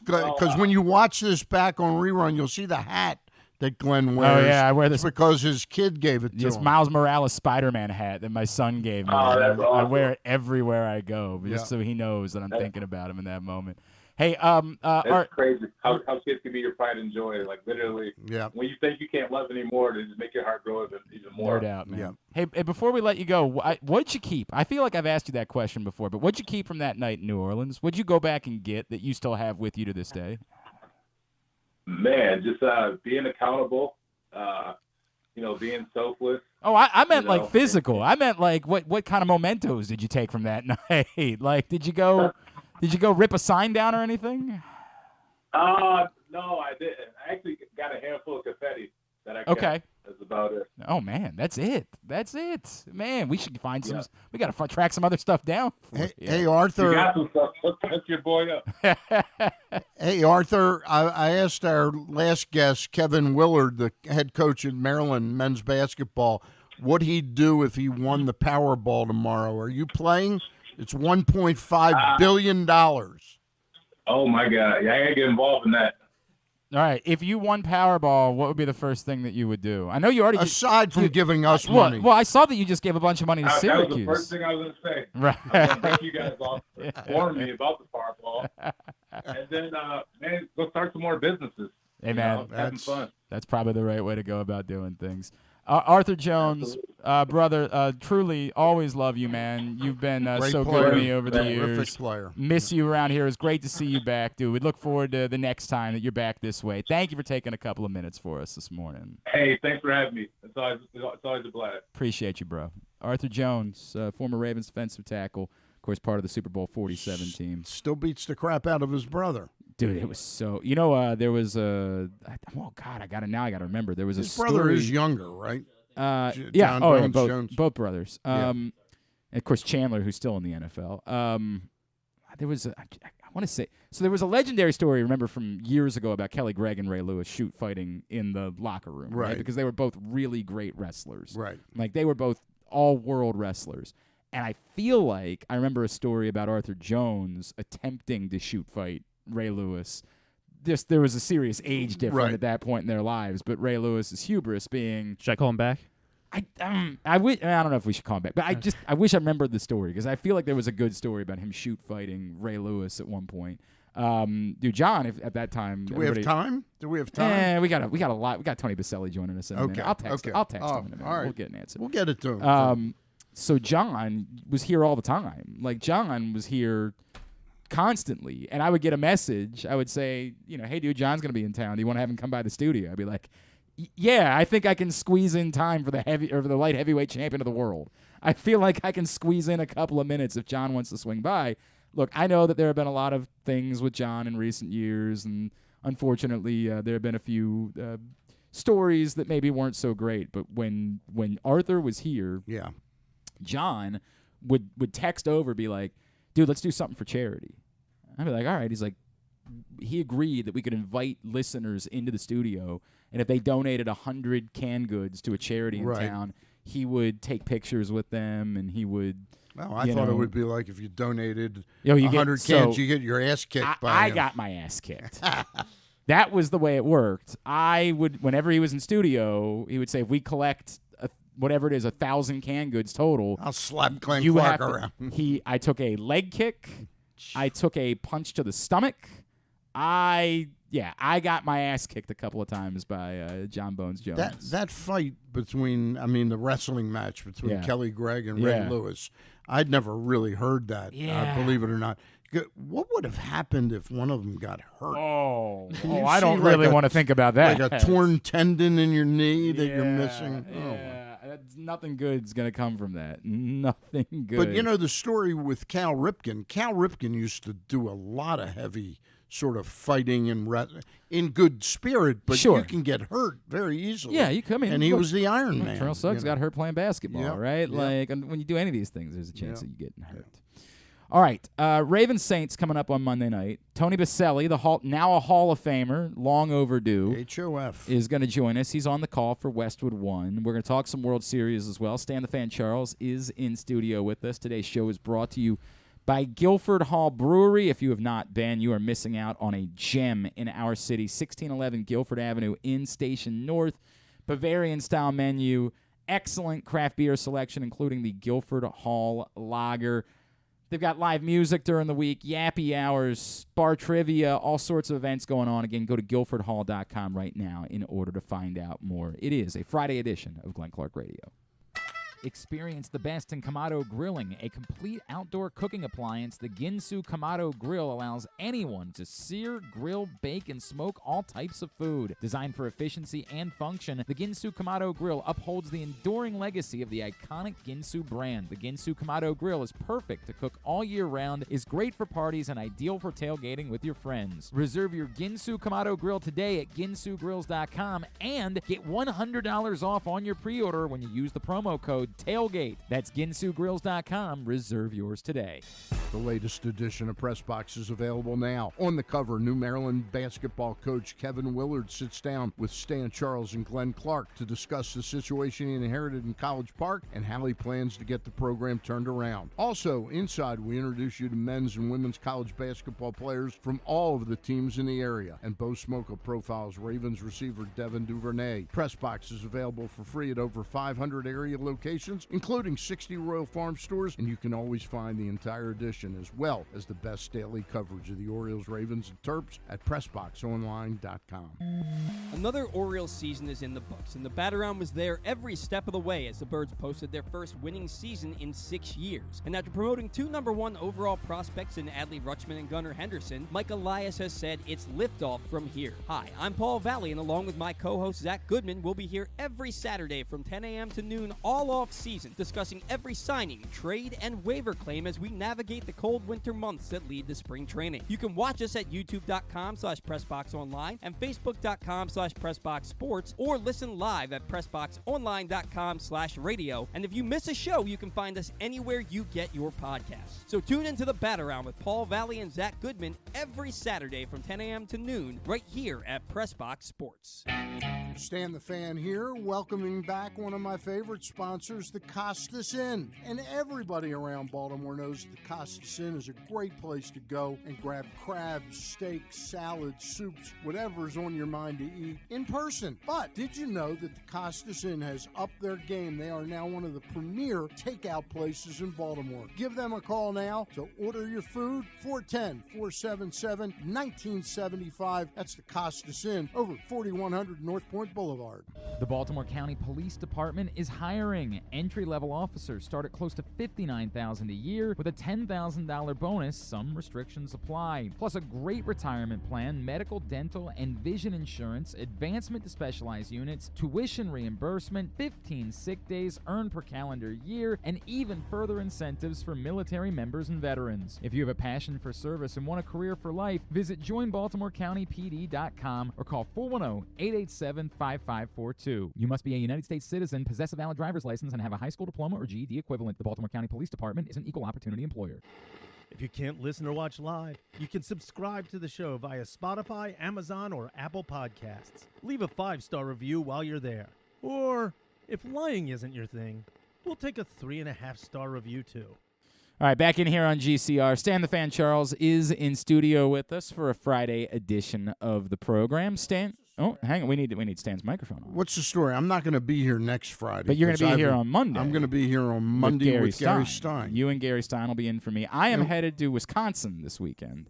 Speaker 2: when you watch this back on rerun, you'll see the hat that Glenn wears.
Speaker 1: Oh, yeah. I wear this
Speaker 2: because his kid gave it to him.
Speaker 1: This Miles Morales Spider-Man hat that my son gave me.
Speaker 5: Oh, that's awesome.
Speaker 1: I wear it everywhere I go, just so he knows that I'm thinking about him in that moment. Hey,
Speaker 5: that's crazy. How kids can be your pride and joy. Like literally, when you think you can't love anymore, they just make your heart grow even more.
Speaker 1: No doubt, man. Yeah. Hey, before we let you go, what'd you keep? I feel like I've asked you that question before, but what'd you keep from that night in New Orleans? What'd you go back and get that you still have with you to this day?
Speaker 5: Man, just being accountable. Being selfless.
Speaker 1: Oh, I meant like physical. I meant like what kind of mementos did you take from that night? Like, did you go rip a sign down or anything?
Speaker 5: No, I didn't. I actually got a handful of confetti that I kept.
Speaker 1: Okay.
Speaker 5: That's about it.
Speaker 1: Oh, man, that's it. Man, we should find some. We got to track some other stuff down.
Speaker 2: Hey, Arthur.
Speaker 5: You got some stuff. Let's hook your boy up.
Speaker 2: Hey, Arthur, I asked our last guest, Kevin Willard, the head coach at Maryland men's basketball, what he'd do if he won the Powerball tomorrow. Are you playing? It's $1.5 billion.
Speaker 5: Oh, my God. Yeah, I got to get involved in that.
Speaker 1: All right. If you won Powerball, what would be the first thing that you would do? I know you already...
Speaker 2: Aside from giving us money.
Speaker 1: Well, I saw that you just gave a bunch of money to Syracuse.
Speaker 5: That was the first thing I was going to say.
Speaker 1: Right.
Speaker 5: I want to thank you guys all for warning me about the Powerball. And then, man, go start some more businesses.
Speaker 1: Hey, man.
Speaker 5: Having fun.
Speaker 1: That's probably the right way to go about doing things. Arthur Jones, brother, truly always love you, man. You've been so good to me over the years.
Speaker 2: Terrific player.
Speaker 1: Miss you around here. It's great to see you back, dude. We look forward to the next time that you're back this way. Thank you for taking a couple of minutes for us this morning.
Speaker 5: Hey, thanks for having me. It's always a blast.
Speaker 1: Appreciate you, bro. Arthur Jones, former Ravens defensive tackle, of course, part of the Super Bowl 47 team.
Speaker 2: Still beats the crap out of his brother.
Speaker 1: Dude, it was so. There was a. Oh God, I got to remember. There was
Speaker 2: his
Speaker 1: story.
Speaker 2: brother is younger, right?
Speaker 1: Yeah.
Speaker 2: Jones.
Speaker 1: Both brothers. And of course Chandler, who's still in the NFL. There was I want to say. So there was a legendary story. Remember from years ago about Kelly Gregg and Ray Lewis fighting in the locker room, right? Because they were both really great wrestlers,
Speaker 2: right?
Speaker 1: Like they were both all-world wrestlers. And I feel like I remember a story about Arthur Jones attempting to shoot fight Ray Lewis. There was a serious age difference at that point in their lives, but Ray Lewis's hubris being...
Speaker 4: Should I call him back?
Speaker 1: I don't know if we should call him back, but I wish I remembered the story because I feel like there was a good story about him shoot fighting Ray Lewis at one point. Dude, John, at that time...
Speaker 2: Do we have time?
Speaker 1: Yeah, we got a lot. We got Tony Boselli joining us in a minute. I'll text him in a minute.
Speaker 2: All right.
Speaker 1: We'll get an answer.
Speaker 2: We'll get it to him.
Speaker 1: So John was here all the time. Like, John was here constantly, and I would get a message. I would say, hey, dude, John's going to be in town. Do you want to have him come by the studio? I'd be like, yeah, I think I can squeeze in time for the light heavyweight champion of the world. I feel like I can squeeze in a couple of minutes if John wants to swing by. Look, I know that there have been a lot of things with John in recent years, and unfortunately, there have been a few stories that maybe weren't so great. But when Arthur was here, John would text over, be like, dude, let's do something for charity. I'd be like, all right. He's like, he agreed that we could invite listeners into the studio, and if they donated 100 canned goods to a charity in town, he would take pictures with them, and he would...
Speaker 2: Well, I thought it would be like if you donated 100 cans, you get your ass kicked by him.
Speaker 1: I got my ass kicked. That was the way it worked. I would, whenever he was in studio, he would say, if we collect... whatever it is, 1,000 canned goods total.
Speaker 2: I'll slap Glenn Clark around.
Speaker 1: I took a leg kick. I took a punch to the stomach. I got my ass kicked a couple of times by John Bones Jones.
Speaker 2: That fight between, the wrestling match between Kelly Gregg and Ray Lewis, I'd never really heard that, believe it or not. What would have happened if one of them got hurt?
Speaker 1: I don't really want to think about that.
Speaker 2: Like a torn tendon in your knee that you're missing.
Speaker 1: Nothing good's going to come from that. Nothing good.
Speaker 2: But, the story with Cal Ripken used to do a lot of heavy sort of fighting and in good spirit, but you can get hurt very easily.
Speaker 1: Yeah, you come in.
Speaker 2: And he was the Iron Man.
Speaker 1: Terrell Suggs got hurt playing basketball, right? Like, when you do any of these things, there's a chance of you getting hurt. All right, Ravens Saints coming up on Monday night. Tony Boselli, now a Hall of Famer, long overdue,
Speaker 2: HOF,
Speaker 1: is going to join us. He's on the call for Westwood One. We're going to talk some World Series as well. Stan the Fan Charles is in studio with us. Today's show is brought to you by Guilford Hall Brewery. If you have not been, you are missing out on a gem in our city. 1611 Guilford Avenue in Station North. Bavarian-style menu. Excellent craft beer selection, including the Guilford Hall Lager. They've got live music during the week, yappy hours, bar trivia, all sorts of events going on. Again, go to guilfordhall.com right now in order to find out more. It is a Friday edition of Glenn Clark Radio. Experience the best in Kamado Grilling, a complete outdoor cooking appliance. The Ginsu Kamado Grill allows anyone to sear, grill, bake, and smoke all types of food. Designed for efficiency and function, the Ginsu Kamado Grill upholds the enduring legacy of the iconic Ginsu brand. The Ginsu Kamado Grill is perfect to cook all year round, is great for parties, and ideal for tailgating with your friends. Reserve your Ginsu Kamado Grill today at ginsugrills.com and get $100 off on your pre-order when you use the promo code TAILGATE. That's ginsugrills.com. Reserve yours today.
Speaker 2: The latest edition of PressBox is available now. On the cover, New Maryland basketball coach Kevin Willard sits down with Stan Charles and Glenn Clark to discuss the situation he inherited in College Park and how he plans to get the program turned around. Also, inside, we introduce you to men's and women's college basketball players from all of the teams in the area. And Bo Smolka profiles Ravens receiver Devin Duvernay. PressBox is available for free at over 500 area locations, including 60 Royal Farm stores, and you can always find the entire edition as well as the best daily coverage of the Orioles, Ravens, and Terps at PressBoxOnline.com.
Speaker 6: Another Orioles season is in the books, and the Bat-Around was there every step of the way as the Birds posted their first winning season in 6 years. And after promoting 2 #1 overall prospects in Adley Rutschman and Gunnar Henderson, Mike Elias has said it's liftoff from here. Hi, I'm Paul Valley, and along with my co-host Zach Goodman, we'll be here every Saturday from 10 a.m. to noon all off season, discussing every signing, trade, and waiver claim as we navigate the cold winter months that lead to spring training. You can watch us at youtube.com/PressBoxOnline and Facebook.com/PressBoxSports, or listen live at PressBoxOnline.com/radio. And if you miss a show, you can find us anywhere you get your podcasts. So tune into the Bat-Around with Paul Valley and Zach Goodman every Saturday from 10 a.m. to noon right here at PressBox Sports.
Speaker 2: Stan the Fan here, welcoming back one of my favorite sponsors, there's the Costas Inn. And everybody around Baltimore knows that the Costas Inn is a great place to go and grab crabs, steaks, salads, soups, whatever's on your mind to eat in person. But did you know that the Costas Inn has upped their game? They are now one of the premier takeout places in Baltimore. Give them a call now to order your food. 410-477-1975. That's the Costas Inn over 4100 North Point Boulevard.
Speaker 1: The Baltimore County Police Department is hiring. Entry-level officers start at close to $59,000 a year with a $10,000 bonus. Some restrictions apply. Plus a great retirement plan, medical, dental, and vision insurance, advancement to specialized units, tuition reimbursement, 15 sick days earned per calendar year, and even further incentives for military members and veterans. If you have a passion for service and want a career for life, visit joinbaltimorecountypd.com or call 410-887-5542. You must be a United States citizen, possess a valid driver's license, and have a high school diploma or GED equivalent. The Baltimore County Police Department is an equal opportunity employer.
Speaker 7: If you can't listen or watch live, you can subscribe to the show via Spotify, Amazon, or Apple Podcasts. Leave a 5-star review while you're there. Or, if lying isn't your thing, we'll take a 3.5-star review too.
Speaker 1: All right, back in here on GCR. Stan the Fan Charles is in studio with us for a Friday edition of the program. Stan, hang on, we need Stan's microphone on.
Speaker 2: What's the story? I'm not going to be here next Friday.
Speaker 1: But you're going to be here on Monday.
Speaker 2: I'm going to be here on Monday with Gary Stein.
Speaker 1: You and Gary Stein will be in for me. I am headed to Wisconsin this weekend.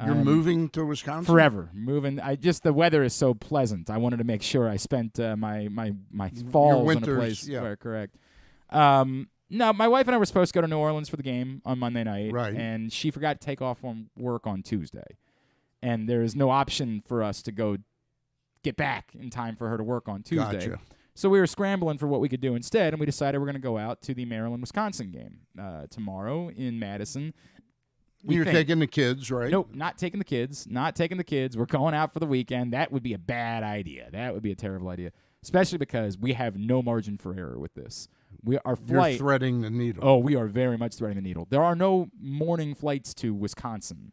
Speaker 2: You're moving to Wisconsin?
Speaker 1: Forever. Moving. The weather is so pleasant. I wanted to make sure I spent my falls in a place where correct. No, my wife and I were supposed to go to New Orleans for the game on Monday night,
Speaker 2: right?
Speaker 1: And she forgot to take off from work on Tuesday, and there is no option for us to go get back in time for her to work on Tuesday.
Speaker 2: Gotcha.
Speaker 1: So we were scrambling for what we could do instead, and we decided we're going to go out to the Maryland-Wisconsin game tomorrow in Madison.
Speaker 2: You're taking the kids, right?
Speaker 1: Nope, not taking the kids. Not taking the kids. We're going out for the weekend. That would be a bad idea. That would be a terrible idea, especially because we have no margin for error with this. Our flight.
Speaker 2: You're threading the needle.
Speaker 1: Oh, we are very much threading the needle. There are no morning flights to Wisconsin.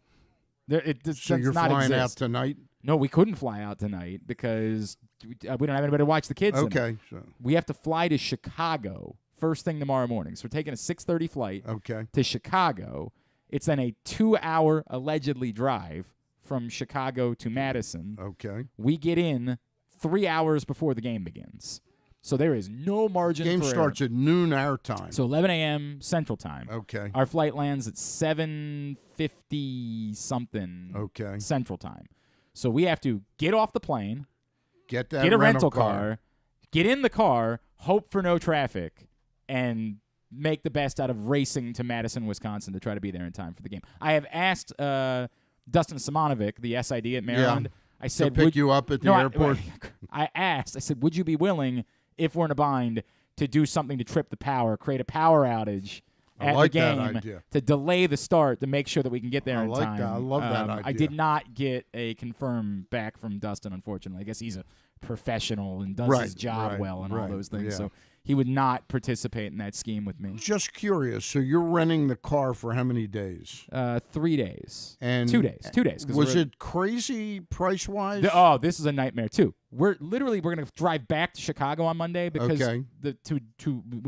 Speaker 2: So you're flying out tonight?
Speaker 1: No, we couldn't fly out tonight because we don't have anybody to watch the kids.
Speaker 2: Okay.
Speaker 1: So we have to fly to Chicago first thing tomorrow morning. So we're taking a 6:30 flight to Chicago. It's then a 2-hour allegedly drive from Chicago to Madison.
Speaker 2: Okay.
Speaker 1: We get in 3 hours before the game begins. So there is no margin for error.
Speaker 2: Game starts at noon our time.
Speaker 1: So 11 a.m. Central Time.
Speaker 2: Okay.
Speaker 1: Our flight lands at 7:50-something Central Time. So we have to get off the plane,
Speaker 2: get a
Speaker 1: rental car, get in the car, hope for no traffic, and make the best out of racing to Madison, Wisconsin to try to be there in time for the game. I have asked Dustin Simonovic, the SID at Maryland. I said,
Speaker 2: to pick you up at the airport?
Speaker 1: I said, would you be willing, if we're in a bind, to do something to trip the power, create a power outage at the game to delay the start to make sure that we can get there in time.
Speaker 2: I love that idea.
Speaker 1: I did not get a confirm back from Dustin, unfortunately. I guess he's a professional and does his job well and all those things. So he would not participate in that scheme with me.
Speaker 2: Just curious. So you're renting the car for how many days?
Speaker 1: 3 days.
Speaker 2: And
Speaker 1: 2 days. 2 days.
Speaker 2: Was it crazy price-wise?
Speaker 1: This is a nightmare, too. We're going to drive back to Chicago on Monday because we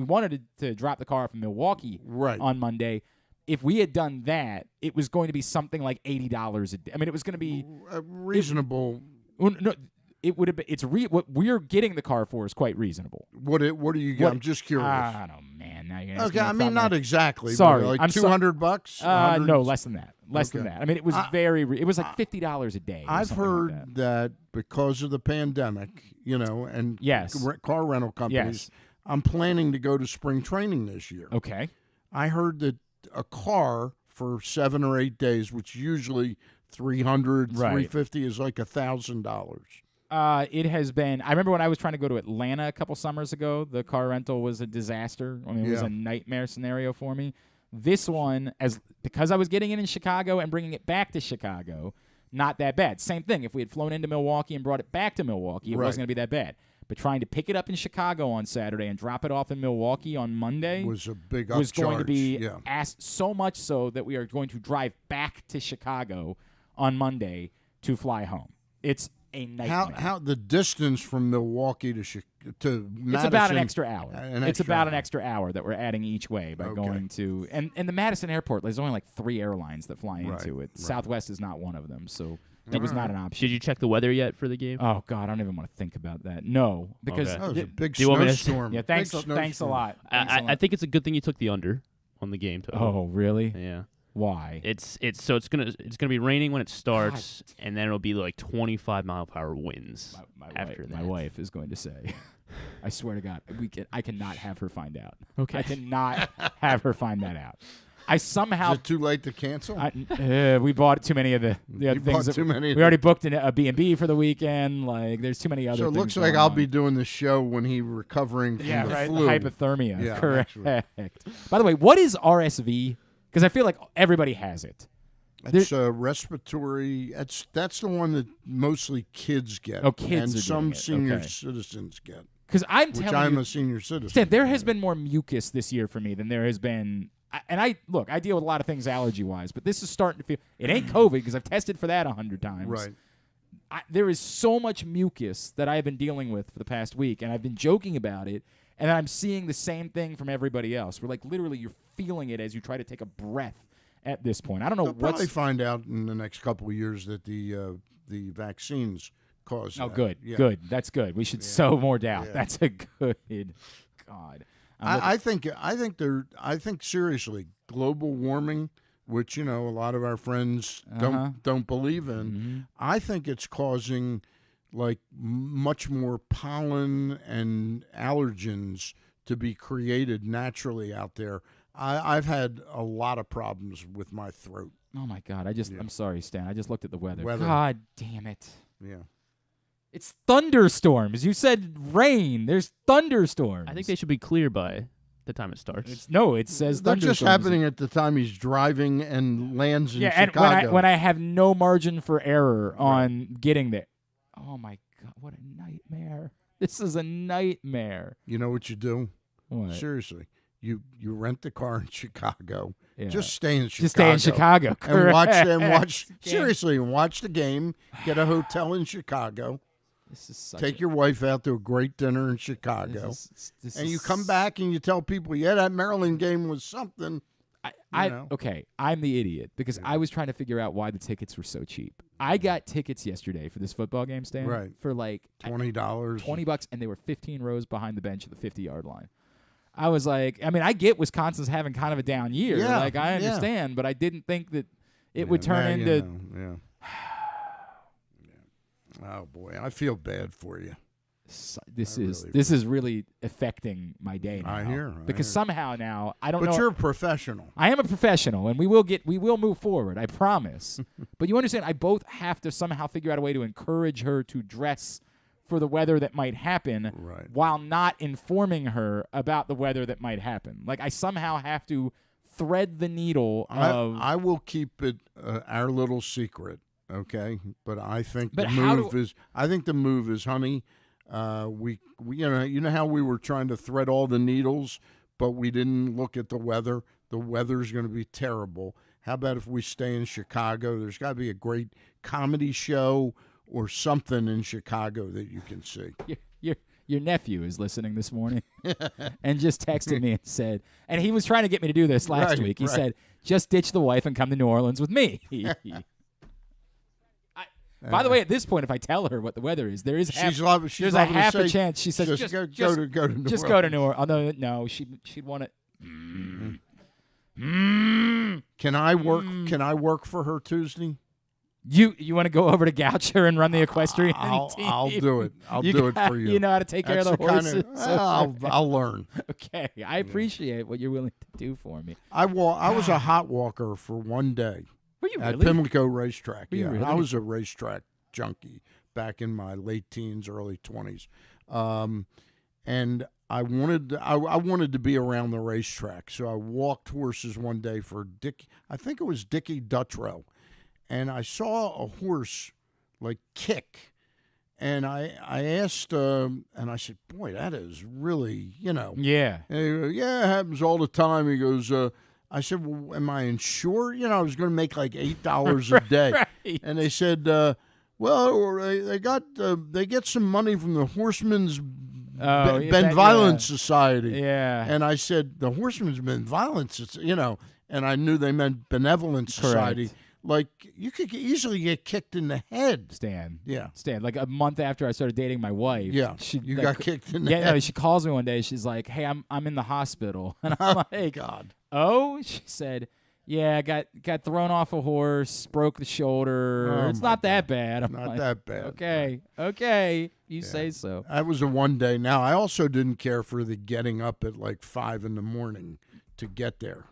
Speaker 1: wanted to drop the car off in Milwaukee on Monday. If we had done that, it was going to be something like $80 a day. I mean, it was going to be
Speaker 2: reasonable.
Speaker 1: No, it would have been. What we're getting the car for is quite reasonable.
Speaker 2: What do you get? I'm just curious.
Speaker 1: I don't know, man. Now you're
Speaker 2: okay. I mean, not exactly.
Speaker 1: Sorry,
Speaker 2: like $200.
Speaker 1: No, less than that. Less than that. I mean, it was it was like $50 a day.
Speaker 2: I've heard that because of the pandemic, and car rental companies. I'm planning to go to spring training this year.
Speaker 1: Okay.
Speaker 2: I heard that a car for 7 or 8 days, which usually $300, $350, is like $1,000.
Speaker 1: It has been. I remember when I was trying to go to Atlanta a couple summers ago, the car rental was a disaster. I mean, it was a nightmare scenario for me. This one, because I was getting it in Chicago and bringing it back to Chicago, not that bad. Same thing. If we had flown into Milwaukee and brought it back to Milwaukee, it wasn't going to be that bad. But trying to pick it up in Chicago on Saturday and drop it off in Milwaukee on Monday
Speaker 2: was a big upcharge.
Speaker 1: Was going to be asked so much so that we are going to drive back to Chicago on Monday to fly home. It's a nightmare.
Speaker 2: How the distance from Milwaukee to Madison?
Speaker 1: It's about an extra hour.
Speaker 2: It's
Speaker 1: about an extra hour that we're adding each way by
Speaker 2: Okay.
Speaker 1: going to and the Madison airport. There's only like 3 airlines that fly into it.
Speaker 2: Right.
Speaker 1: Southwest is not one of them, so that was not an option.
Speaker 4: Did you check the weather yet for the game?
Speaker 1: Oh God, I don't even want to think about that. No, because
Speaker 4: Okay.
Speaker 2: That was a big
Speaker 4: Do you want me to-
Speaker 2: snowstorm.
Speaker 1: yeah, thanks
Speaker 2: Big
Speaker 1: a lot. Thanks a
Speaker 4: I
Speaker 1: lot.
Speaker 4: think it's a good thing you took the under on the game total.
Speaker 1: Oh, really?
Speaker 4: Yeah.
Speaker 1: Why?
Speaker 4: It's gonna be raining when it starts, and then it'll be like 25-mile-per-hour winds after that.
Speaker 1: My wife is going to say, I swear to God, I cannot have her find out.
Speaker 4: Okay.
Speaker 1: I cannot have her find that out. I somehow
Speaker 2: Is it too late to cancel?
Speaker 1: we bought too many of the
Speaker 2: You
Speaker 1: other
Speaker 2: bought
Speaker 1: things.
Speaker 2: too many of
Speaker 1: We already booked a B&B for the weekend. Like, there's too many other
Speaker 2: so it
Speaker 1: things
Speaker 2: looks like
Speaker 1: going
Speaker 2: I'll
Speaker 1: on.
Speaker 2: be doing the show when he's recovering from
Speaker 1: Yeah,
Speaker 2: the
Speaker 1: right.
Speaker 2: flu.
Speaker 1: Hypothermia.
Speaker 2: Yeah,
Speaker 1: correct.
Speaker 2: actually.
Speaker 1: By the way, what is RSV? Because I feel like everybody has it.
Speaker 2: That's respiratory. That's the one that mostly kids get.
Speaker 1: Oh, kids
Speaker 2: and
Speaker 1: are
Speaker 2: some
Speaker 1: doing it.
Speaker 2: senior
Speaker 1: Okay.
Speaker 2: citizens get.
Speaker 1: Because I'm
Speaker 2: Which
Speaker 1: telling
Speaker 2: I'm
Speaker 1: you,
Speaker 2: a senior citizen.
Speaker 1: Stan, there has been more mucus this year for me than there has been. And I deal with a lot of things allergy-wise, but this is starting to feel. It ain't COVID because I've tested for that 100 times.
Speaker 2: Right.
Speaker 1: There is so much mucus that I've been dealing with for the past week, and I've been joking about it, and I'm seeing the same thing from everybody else. Where, like, literally you're feeling it as you try to take a breath at this point. I don't know
Speaker 2: They'll probably
Speaker 1: what's.
Speaker 2: find out in the next couple of years that the vaccines cause.
Speaker 1: Oh,
Speaker 2: that.
Speaker 1: good,
Speaker 2: Yeah.
Speaker 1: good. That's good. We should sow more doubt.
Speaker 2: Yeah.
Speaker 1: That's a good. God.
Speaker 2: I think seriously, global warming, which a lot of our friends don't believe in.
Speaker 1: Mm-hmm.
Speaker 2: I think it's causing like much more pollen and allergens to be created naturally out there. I've had a lot of problems with my throat.
Speaker 1: Oh my God! I'm sorry, Stan. I just looked at the weather.
Speaker 2: Weather.
Speaker 1: God damn it!
Speaker 2: Yeah.
Speaker 1: It's thunderstorms. You said rain. There's thunderstorms.
Speaker 4: I think they should be clear by the time it starts.
Speaker 1: It says
Speaker 2: That's
Speaker 1: thunderstorms.
Speaker 2: just happening at the time he's driving and lands in
Speaker 1: Chicago. And when I have no margin for error on getting there. Oh my God! What a nightmare! This is a nightmare.
Speaker 2: You know what you do?
Speaker 1: What?
Speaker 2: Seriously. You rent the car in Chicago.
Speaker 1: Yeah.
Speaker 2: Just stay in Chicago.
Speaker 1: Just stay in Chicago.
Speaker 2: And watch
Speaker 1: Correct.
Speaker 2: seriously, watch the game. Get a hotel in Chicago.
Speaker 1: This is such
Speaker 2: Take your wife out to a great dinner in Chicago. And you come back and you tell people, yeah, that Maryland game was something.
Speaker 1: Okay, I'm the idiot because I was trying to figure out why the tickets were so cheap. I got tickets yesterday for this football game, Stan,
Speaker 2: Right.
Speaker 1: for like
Speaker 2: $20.
Speaker 1: $20, and they were 15 rows behind the bench at the 50-yard line. I was like, I mean, I get Wisconsin's having kind of a down year.
Speaker 2: Yeah,
Speaker 1: like, I understand, but I didn't think that it would turn into.
Speaker 2: Yeah. Oh boy, I feel bad for you.
Speaker 1: This is really affecting my day now.
Speaker 2: I hear.
Speaker 1: Because somehow now I don't know.
Speaker 2: But you're a professional.
Speaker 1: I am a professional, and we will move forward. I promise. But you understand, I both have to somehow figure out a way to encourage her to dress for the weather that might happen, while not informing her about the weather that might happen. Like, I somehow have to thread the needle of.
Speaker 2: I will keep it our little secret, okay? But I think
Speaker 1: But
Speaker 2: the move is, honey. We you know how we were trying to thread all the needles, but we didn't look at the weather. The weather's going to be terrible. How about if we stay in Chicago? There's got to be a great comedy show or something in Chicago that you can see.
Speaker 1: Your nephew is listening this morning and just texted me and said, and he was trying to get me to do this last week. He said, just ditch the wife and come to New Orleans with me. By the way, at this point, if I tell her what the weather is, there's a half a chance. She says,
Speaker 2: just go to New Orleans.
Speaker 1: Just go to New Orleans. Although, no, she'd want to.
Speaker 2: Can I work? Can I work for her Tuesday?
Speaker 1: You want to go over to Goucher her and run the equestrian team?
Speaker 2: I'll do it. I'll do it for you.
Speaker 1: You know how to take care of the horses.
Speaker 2: I'll learn.
Speaker 1: Okay, I appreciate what you're willing to do for me.
Speaker 2: I was a hot walker for one day.
Speaker 1: Were you
Speaker 2: at
Speaker 1: really?
Speaker 2: Pimlico Racetrack?
Speaker 1: Were you really?
Speaker 2: I was a racetrack junkie back in my late teens, early 20s, and I wanted to be around the racetrack, so I walked horses one day for I think it was Dickie Dutrow. And I saw a horse, like, kick. And I asked, and I said, boy, that is really,
Speaker 1: Yeah.
Speaker 2: And he goes, yeah, it happens all the time. He goes, I said, well, am I insured? I was going to make like $8 a day.
Speaker 1: Right.
Speaker 2: And they said, Well, or they get some money from the Horsemen's
Speaker 1: Benevolent
Speaker 2: Society.
Speaker 1: Yeah.
Speaker 2: And I said, the Horsemen's Benevolent, and I knew they meant Benevolent Society.
Speaker 1: Correct.
Speaker 2: Like, you could easily get kicked in the head.
Speaker 1: Stan.
Speaker 2: Yeah.
Speaker 1: Stan, like a month after I started dating my wife.
Speaker 2: Yeah. You got kicked in the head.
Speaker 1: Yeah, no, she calls me one day. She's like, hey, I'm in the hospital. And I'm like,
Speaker 2: God.
Speaker 1: Oh? She said, yeah, got thrown off a horse, broke the shoulder.
Speaker 2: Oh,
Speaker 1: it's
Speaker 2: my
Speaker 1: not that
Speaker 2: God.
Speaker 1: bad. I'm
Speaker 2: Not
Speaker 1: like,
Speaker 2: that bad.
Speaker 1: Okay. You say so.
Speaker 2: That was a one day. Now, I also didn't care for the getting up at like 5 in the morning to get there,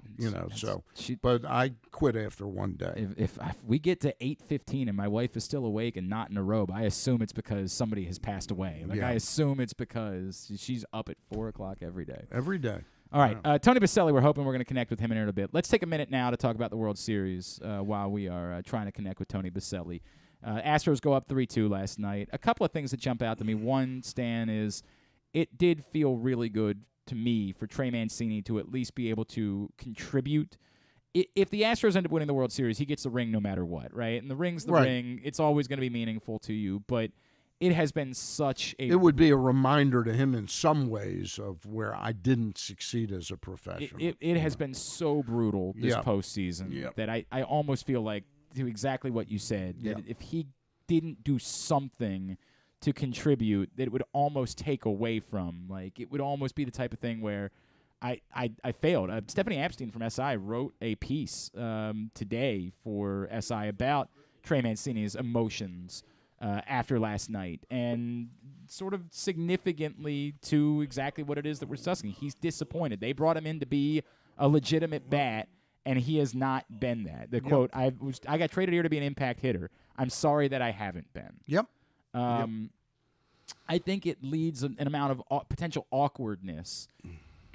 Speaker 2: but I quit after one day.
Speaker 1: If we get to 8:15 and my wife is still awake and not in a robe, I assume it's because somebody has passed away. I assume it's because she's up at 4 o'clock every day.
Speaker 2: Every day.
Speaker 1: All right, Tony Boselli, we're hoping we're going to connect with him in a bit. Let's take a minute now to talk about the World Series while we are trying to connect with Tony Boselli. Astros go up 3-2 last night. A couple of things that jump out to me. One, Stan, is it did feel really good to me for Trey Mancini to at least be able to contribute. If the Astros end up winning the World Series, he gets the ring no matter what, right? And the ring's the ring. It's always going to be meaningful to you, but it has been such a...
Speaker 2: It would be a reminder to him in some ways of where I didn't succeed as a professional.
Speaker 1: It has been so brutal this postseason that I almost feel like, to exactly what you said, that if he didn't do something to contribute, that it would almost take away from. Like, it would almost be the type of thing where I failed. Stephanie Epstein from SI wrote a piece today for SI about Trey Mancini's emotions after last night, and sort of significantly to exactly what it is that we're discussing. He's disappointed. They brought him in to be a legitimate bat, and he has not been that. The quote, I got traded here to be an impact hitter. I'm sorry that I haven't been.
Speaker 2: Yep.
Speaker 1: I think it leads an amount of potential awkwardness.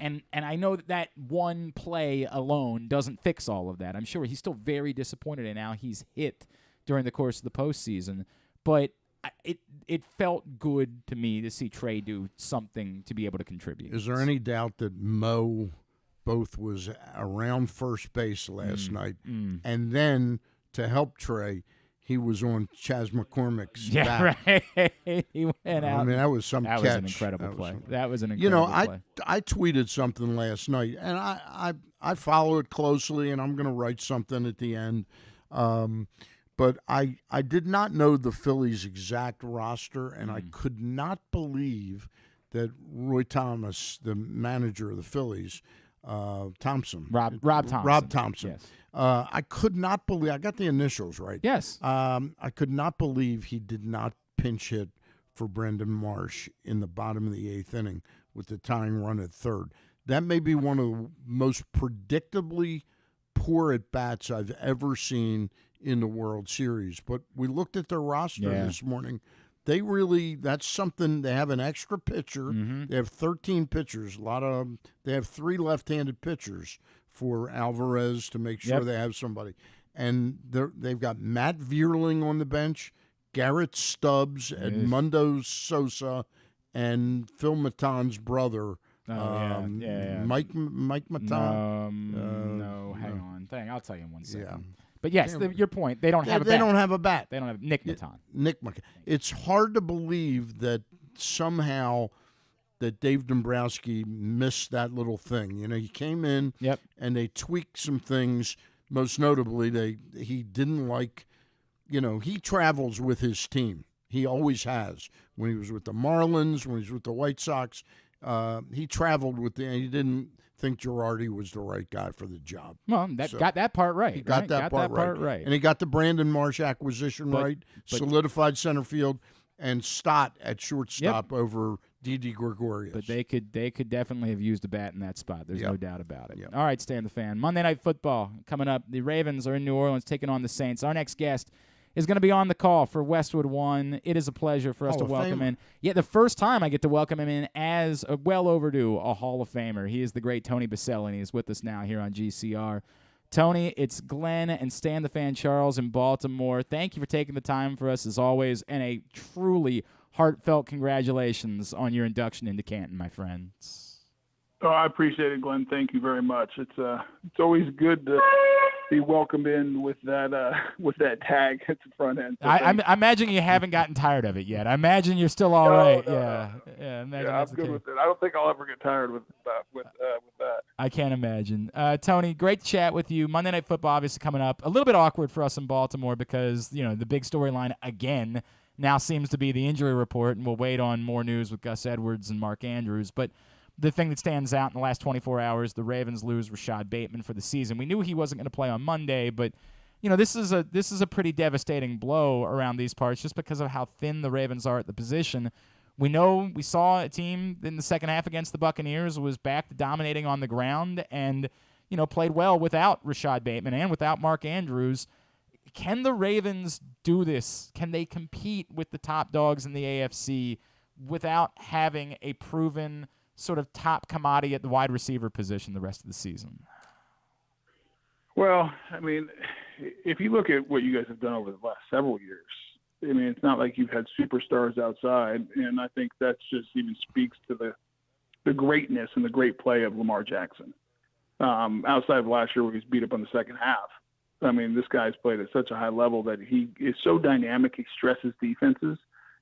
Speaker 1: And I know that one play alone doesn't fix all of that. I'm sure he's still very disappointed in how he's hit during the course of the postseason. But it felt good to me to see Trey do something to be able to contribute.
Speaker 2: Is there any doubt that Mo both was around first base last night, and then to help Trey, he was on Chas McCormick's back.
Speaker 1: Right. He went out.
Speaker 2: I mean, that was some
Speaker 1: catch.
Speaker 2: That
Speaker 1: was an incredible play. That was an incredible play.
Speaker 2: I tweeted something last night, and I follow it closely, and I'm going to write something at the end. But I did not know the Phillies' exact roster, and I could not believe that Roy Thomas, the manager of the Phillies, Thompson.
Speaker 1: Rob Thompson.
Speaker 2: Rob Thompson.
Speaker 1: Yes.
Speaker 2: I could not believe, I got the initials right.
Speaker 1: Yes.
Speaker 2: I could not believe he did not pinch hit for Brendan Marsh in the bottom of the 8th inning with the tying run at third. That may be one of the most predictably poor at-bats I've ever seen in the World Series. But we looked at their roster this morning. That's something. They have an extra pitcher. They have 13 pitchers. They have 3 left-handed pitchers for Alvarez to make sure they have somebody. And they've got Matt Vierling on the bench, Garrett Stubbs, Edmundo Sosa, and Phil Maton's brother, Mike Maton.
Speaker 1: No, hang on. I'll tell you in 1 second. Yeah. But yes, your point. They don't have a bat.
Speaker 2: They don't have a bat.
Speaker 1: They don't have Nick Maton.
Speaker 2: Nick Maton. It's hard to believe that somehow that Dave Dombrowski missed that little thing. You know, he came in and they tweaked some things. Most notably, he didn't like, he travels with his team. He always has. When he was with the Marlins, when he was with the White Sox, he traveled with he didn't think Girardi was the right guy for the job.
Speaker 1: Well, got that part right.
Speaker 2: He got that part right. And he got the Brandon Marsh acquisition right, solidified center field, and Stott at shortstop over Didi Gregorius.
Speaker 1: But they could definitely have used a bat in that spot. There's no doubt about it. All right, Stan the Fan. Monday Night Football coming up. The Ravens are in New Orleans taking on the Saints. Our next guest is going to be on the call for Westwood One. It is a pleasure for us to welcome in. Yeah, the first time I get to welcome him in as a well overdue, a Hall of Famer. He is the great Tony Boselli, and he is with us now here on GCR. Tony, it's Glenn and Stan the Fan Charles in Baltimore. Thank you for taking the time for us as always, and a truly heartfelt congratulations on your induction into Canton, my friends.
Speaker 8: Oh, I appreciate it, Glenn. Thank you very much. It's always good to be welcomed in with that tag at the front end. So
Speaker 1: I imagine you haven't gotten tired of it yet. I imagine you're still all right. Yeah. Imagine
Speaker 8: I'm good with it. I don't think I'll ever get tired with that.
Speaker 1: I can't imagine. Tony, great to chat with you. Monday Night Football obviously coming up. A little bit awkward for us in Baltimore because the big storyline again now seems to be the injury report, and we'll wait on more news with Gus Edwards and Mark Andrews. But the thing that stands out in the last 24 hours, the Ravens lose Rashad Bateman for the season. We knew he wasn't going to play on Monday, but this is a pretty devastating blow around these parts just because of how thin the Ravens are at the position. We saw a team in the second half against the Buccaneers was back to dominating on the ground and played well without Rashad Bateman and without Mark Andrews. Can the Ravens do this? Can they compete with the top dogs in the AFC without having a proven sort of top commodity at the wide receiver position the rest of the season?
Speaker 8: Well, I mean, if you look at what you guys have done over the last several years, I mean, it's not like you've had superstars outside, and I think that just even speaks to the greatness and the great play of Lamar Jackson. Outside of last year where he was beat up on the second half, I mean, this guy's played at such a high level that he is so dynamic, he stresses defenses.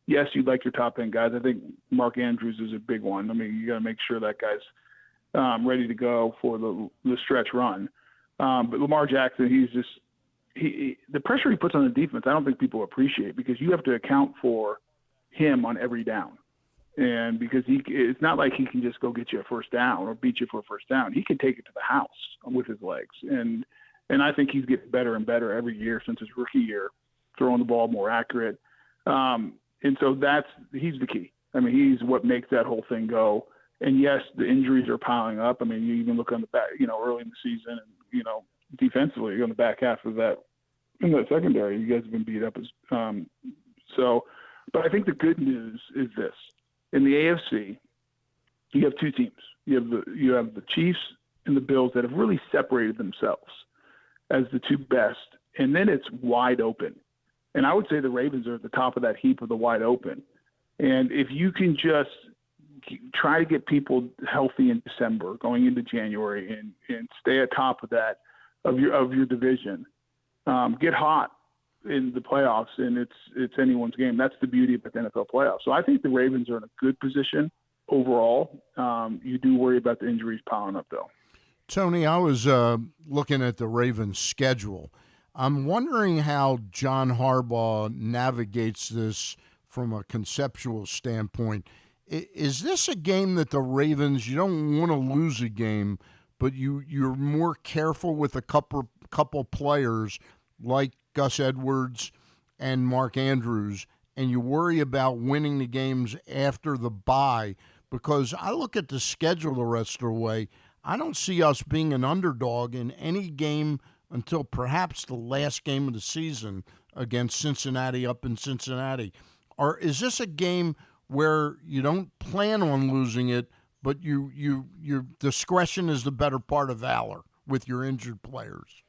Speaker 8: Yes, you'd like your top-end guys. I think Mark Andrews is a big one. I mean, you got to make sure that guy's ready to go for the stretch run. But Lamar Jackson, the pressure he puts on the defense, I don't think people appreciate because you have to account for him on every down. And because it's not like he can just go get you a first down or beat you for a first down. He can take it to the house with his legs. And I think he's getting better and better every year since his rookie year, throwing the ball more accurate. And so he's the key. I mean, he's what makes that whole thing go. And yes, the injuries are piling up. I mean, you even look on the back, early in the season and, defensively on the back half of that, in that secondary, you guys have been beat up but I think the good news is this. In the AFC, you have two teams. You have the Chiefs and the Bills that have really separated themselves as the two best. And then it's wide open. And I would say the Ravens are at the top of that heap of the wide open. And if you can just try to get people healthy in December, going into January, and stay at top of that, of your division, get hot in the playoffs, and it's anyone's game. That's the beauty of the NFL playoffs. So I think the Ravens are in a good position overall. You do worry about the injuries piling up, though.
Speaker 2: Tony, I was looking at the Ravens' schedule. I'm wondering how John Harbaugh navigates this from a conceptual standpoint. Is this a game that the Ravens, you don't want to lose a game, but you're more careful with a couple players like Gus Edwards and Mark Andrews, and you worry about winning the games after the bye? Because I look at the schedule the rest of the way, I don't see us being an underdog in any game until perhaps the last game of the season against Cincinnati up in Cincinnati. Or is this a game where you don't plan on losing it, but your discretion is the better part of valor with your injured players?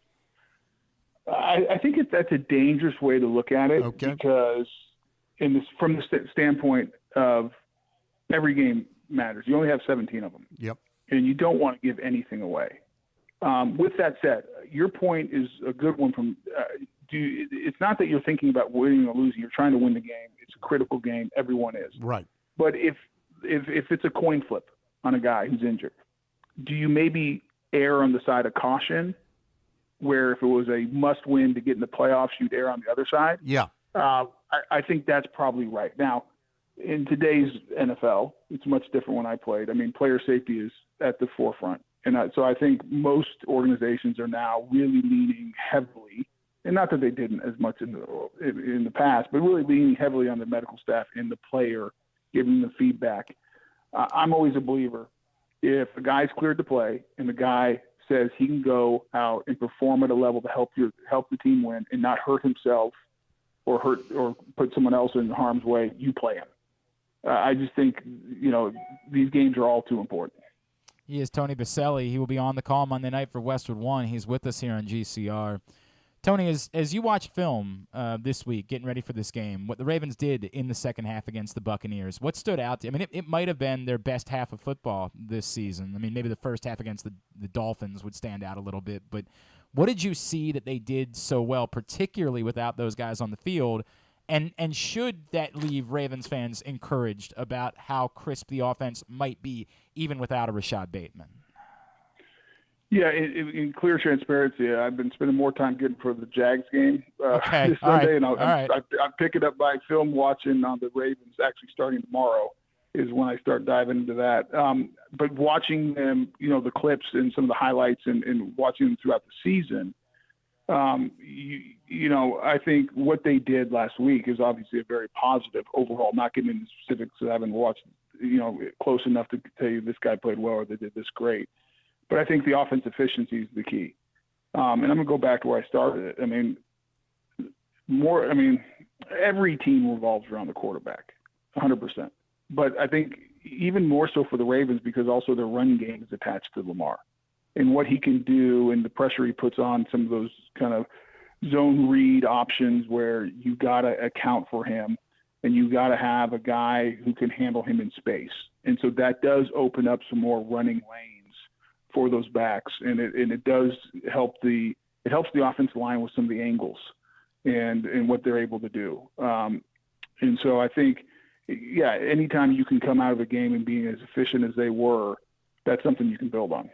Speaker 8: I think that's a dangerous way to look at it, okay, because from the standpoint of every game matters. You only have 17 of them.
Speaker 2: Yep.
Speaker 8: And you don't want to give anything away. With that said, your point is a good one. It's not that you're thinking about winning or losing. You're trying to win the game. It's a critical game. Everyone is.
Speaker 2: Right.
Speaker 8: But if it's a coin flip on a guy who's injured, do you maybe err on the side of caution, where if it was a must-win to get in the playoffs, you'd err on the other side?
Speaker 2: Yeah.
Speaker 8: I think that's probably right. Now, in today's NFL, it's much different when I played. I mean, player safety is at the forefront. And so I think most organizations are now really leaning heavily, and not that they didn't as much in the past, but really leaning heavily on the medical staff and the player, giving them feedback. I'm always a believer. If a guy's cleared to play and the guy says he can go out and perform at a level to help the team win and not hurt himself or put someone else in harm's way, you play him. I just think, these games are all too important.
Speaker 1: He is Tony Boselli. He will be on the call Monday night for Westwood One. He's with us here on GCR. Tony, as you watch film this week, getting ready for this game, what the Ravens did in the second half against the Buccaneers, what stood out to you? I mean, it might have been their best half of football this season. I mean, maybe the first half against the Dolphins would stand out a little bit, but What did you see that they did so well, particularly without those guys on the field? And should that leave Ravens fans encouraged about how crisp the offense might be even without a Rashad Bateman?
Speaker 8: Yeah, in clear transparency, I've been spending more time getting for the Jags game this Sunday, and I'm picking up my film watching on the Ravens. Actually, starting tomorrow is when I start diving into that. But watching them, the clips and some of the highlights, and watching them throughout the season, I think what they did last week is obviously a very positive overall. Not getting into specifics, because I haven't watched, close enough to tell you this guy played well or they did this great. But I think the offense efficiency is the key. And I'm going to go back to where I started it. Every team revolves around the quarterback, 100%. But I think even more so for the Ravens, because also their run game is attached to Lamar. And what he can do and the pressure he puts on some of those kind of zone read options where you got to account for him and you got to have a guy who can handle him in space. And so that does open up some more running lanes for those backs, and it does help the offensive line with some of the angles and what they're able to do. And so I think, anytime you can come out of a game and being as efficient as they were, that's something you can build on.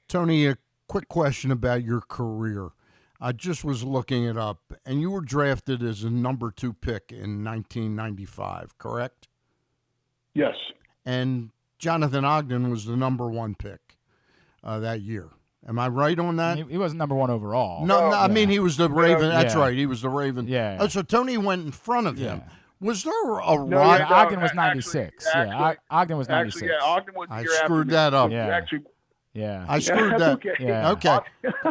Speaker 2: Tony, a quick question about your career. I just was looking it up, and you were drafted as a number 2 pick in 1995, correct?
Speaker 8: Yes.
Speaker 2: And Jonathan Ogden was the number 1 pick that year. Am I right on that?
Speaker 1: He wasn't number 1 overall.
Speaker 2: No, I mean, he was the Raven. That's right. He was the Raven.
Speaker 1: Yeah.
Speaker 2: Oh, so Tony went in front of him. Was there a
Speaker 1: Ogden was 96. Ogden was 96.
Speaker 8: Actually, Ogden was
Speaker 2: I screwed that up. I screwed that.
Speaker 8: Okay.
Speaker 2: Yeah. Okay.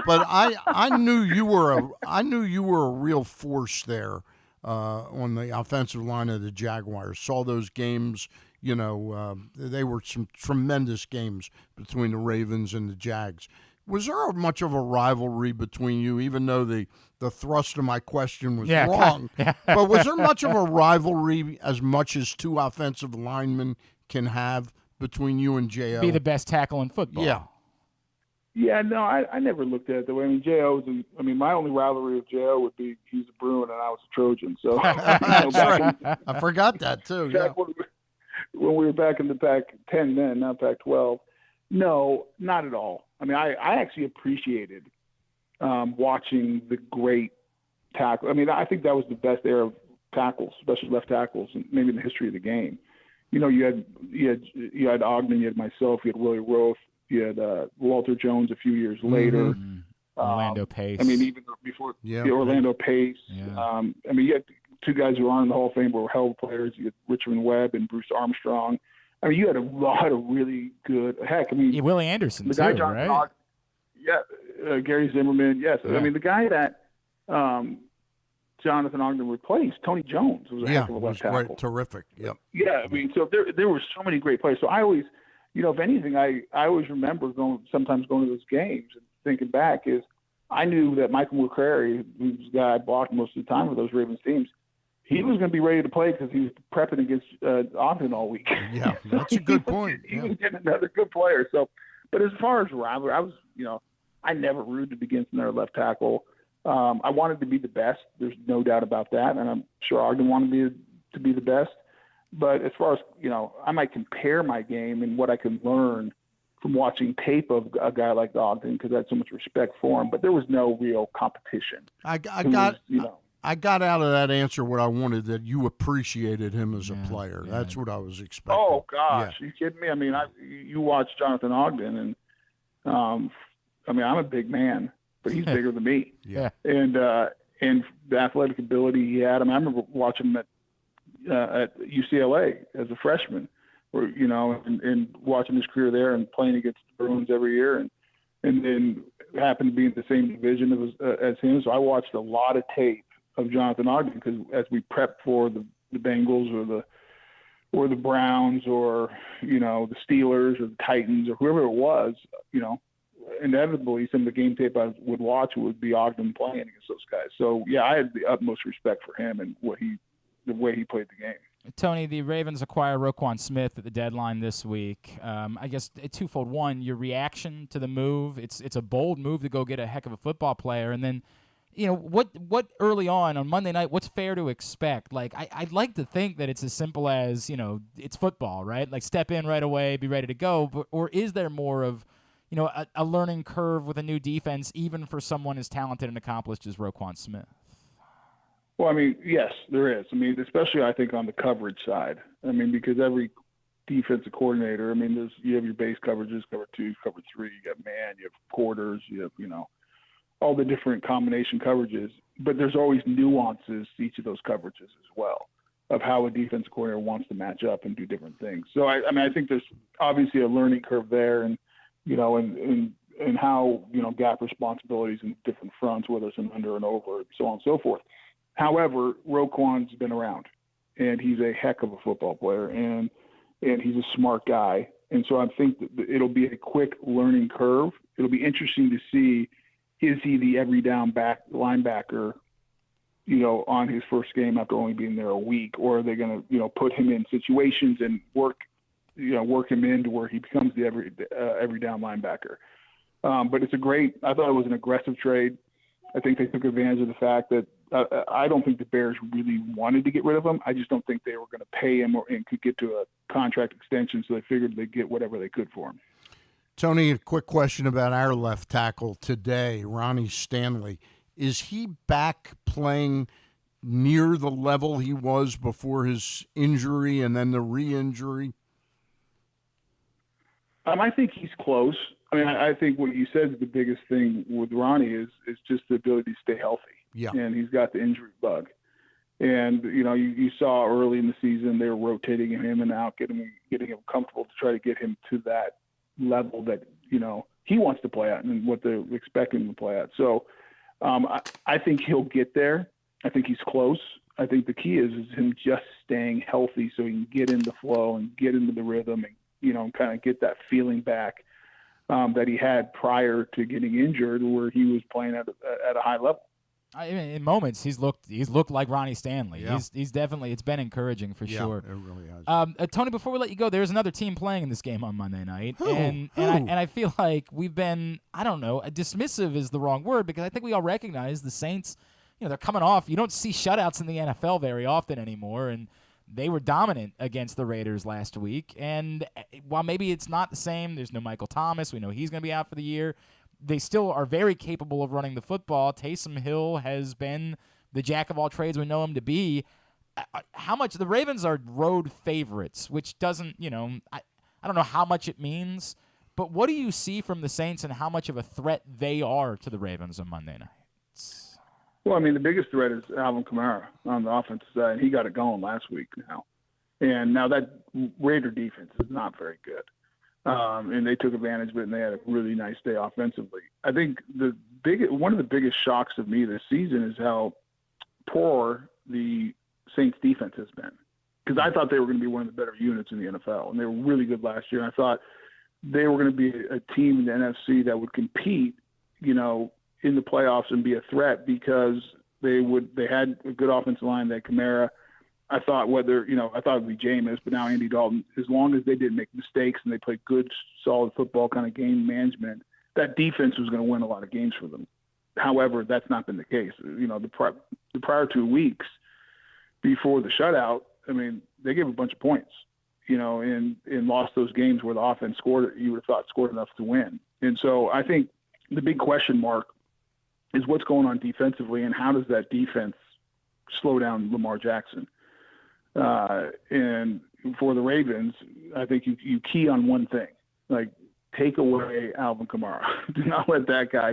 Speaker 2: But I knew you were a real force there on the offensive line of the Jaguars. Saw those games. They were some tremendous games between the Ravens and the Jags. Was there much of a rivalry between you, even though the thrust of my question was wrong? But was there much of a rivalry, as much as 2 offensive linemen can have, between you and J.O.?
Speaker 1: Be the best tackle in football.
Speaker 2: Yeah.
Speaker 8: Yeah, no, I never looked at it that way. J.O. my only rivalry with J.O. would be he's a Bruin and I was a Trojan. So
Speaker 2: that's right. I forgot that too. Yeah.
Speaker 8: When we were back in the Pac-10 then, not Pac-12. No, not at all. I actually appreciated watching the great tackle. I think that was the best era of tackles, especially left tackles, and maybe in the history of the game. You had Ogden, you had myself, you had Willie Roth, you had Walter Jones a few years later.
Speaker 1: Mm-hmm. Orlando Pace.
Speaker 8: Even before Orlando Pace.
Speaker 1: Yeah.
Speaker 8: You had 2 guys who are in the Hall of Fame were hell of players. You had Richmond Webb and Bruce Armstrong. You had a lot of really good.
Speaker 1: Willie Anderson,
Speaker 8: the guy
Speaker 1: too, right?
Speaker 8: Ogden, Gary Zimmerman, yes.
Speaker 1: Yeah.
Speaker 8: The guy that Jonathan Ogden replaced, Tony Jones, was a heck of a left tackle.
Speaker 2: Great, terrific. Yep.
Speaker 8: Yeah, so there were so many great players. So I always, if anything, I always remember sometimes going to those games and thinking back is I knew that Michael McCrary, who's the guy I blocked most of the time with those Ravens teams, he was going to be ready to play because he was prepping against Ogden all week.
Speaker 2: Yeah, that's a good point.
Speaker 8: He was getting another good player. So, but as far as rivalry, I was, I never rooted against another left tackle. I wanted to be the best. There's no doubt about that, and I'm sure Ogden wanted to be the best. But as far as I might compare my game and what I could learn from watching tape of a guy like Ogden because I had so much respect for him. But there was no real competition.
Speaker 2: I got out of that answer what I wanted, that you appreciated him as a player. Yeah. That's what I was expecting.
Speaker 8: Oh, gosh. Yeah. Are you kidding me? You watch Jonathan Ogden, and, I'm a big man, but he's bigger than me.
Speaker 2: Yeah.
Speaker 8: And the athletic ability he had. I remember watching him at UCLA as a freshman, and watching his career there and playing against the Bruins every year. And then happened to be in the same division as him. So I watched a lot of tape of Jonathan Ogden because as we prepped for the Bengals or the Browns or the Steelers or the Titans or whoever it was, inevitably some of the game tape I would watch would be Ogden playing against those guys. So yeah, I had the utmost respect for him and the way he played the game.
Speaker 1: Tony, the Ravens acquire Roquan Smith at the deadline this week. I guess twofold. One, your reaction to the move. It's a bold move to go get a heck of a football player. And then, what early on Monday night, what's fair to expect? Like, I'd like to think that it's as simple as, it's football, right? Like, step in right away, be ready to go. Or is there more of, a learning curve with a new defense, even for someone as talented and accomplished as Roquan Smith?
Speaker 8: Well, I mean, yes, there is. I mean, especially I think on the coverage side. I mean, because every defensive coordinator, I mean, you have your base coverages, cover 2, cover 3, you got man, you have quarters, you have, all the different combination coverages. But there's always nuances to each of those coverages as well of how a defensive coordinator wants to match up and do different things. So, I mean, I think there's obviously a learning curve there and, and how, gap responsibilities in different fronts, whether it's an under and over, so on and so forth. However, Roquan's been around, and he's a heck of a football player, and he's a smart guy. And so I think that it'll be a quick learning curve. It'll be interesting to see, is he the every down linebacker, on his first game after only being there a week, or are they going to, put him in situations and work him into where he becomes the every down linebacker. But I thought it was an aggressive trade. I think they took advantage of the fact that I don't think the Bears really wanted to get rid of him. I just don't think they were going to pay him and could get to a contract extension, so they figured they'd get whatever they could for him.
Speaker 2: Tony, a quick question about our left tackle today, Ronnie Stanley. Is he back playing near the level he was before his injury and then the re-injury?
Speaker 8: I think he's close. I mean, I think what you said is the biggest thing with Ronnie is just the ability to stay healthy.
Speaker 2: Yeah.
Speaker 8: And he's got the injury bug. And, you saw early in the season they were rotating him in and out, getting him comfortable to try to get him to that level that, he wants to play at and what they're expecting him to play at. So I think he'll get there. I think he's close. I think the key is him just staying healthy so he can get in the flow and get into the rhythm and, kind of get that feeling back that he had prior to getting injured where he was playing at a high level.
Speaker 1: I mean, in moments, he's looked like Ronnie Stanley.
Speaker 2: Yeah.
Speaker 1: He's definitely, it's been encouraging for sure.
Speaker 2: It really has.
Speaker 1: Tony, before we let you go, there's another team playing in this game on Monday night, and I feel like we've been, I don't know, dismissive is the wrong word because I think we all recognize the Saints. They're coming off. You don't see shutouts in the NFL very often anymore, and they were dominant against the Raiders last week. And while maybe it's not the same, there's no Michael Thomas. We know he's going to be out for the year. They still are very capable of running the football. Taysom Hill has been the jack of all trades we know him to be. How much the Ravens are road favorites, which doesn't, I don't know how much it means, but what do you see from the Saints and how much of a threat they are to the Ravens on Monday night?
Speaker 8: Well, I mean, the biggest threat is Alvin Kamara on the offensive side, and he got it going last week now. And now that Raider defense is not very good. And they took advantage of it, and they had a really nice day offensively. I think one of the biggest shocks of me this season is how poor the Saints defense has been. Because I thought they were going to be one of the better units in the NFL, and they were really good last year. And I thought they were going to be a team in the NFC that would compete, in the playoffs and be a threat because they had a good offensive line. They had Kamara. I thought it would be Jameis, but now Andy Dalton, as long as they didn't make mistakes and they played good, solid football kind of game management, that defense was going to win a lot of games for them. However, that's not been the case. The prior 2 weeks before the shutout, I mean, they gave a bunch of points, and lost those games where the offense you would have thought scored enough to win. And so I think the big question mark is what's going on defensively and how does that defense slow down Lamar Jackson? And for the Ravens, I think you key on one thing, like take away Alvin Kamara. Do not let that guy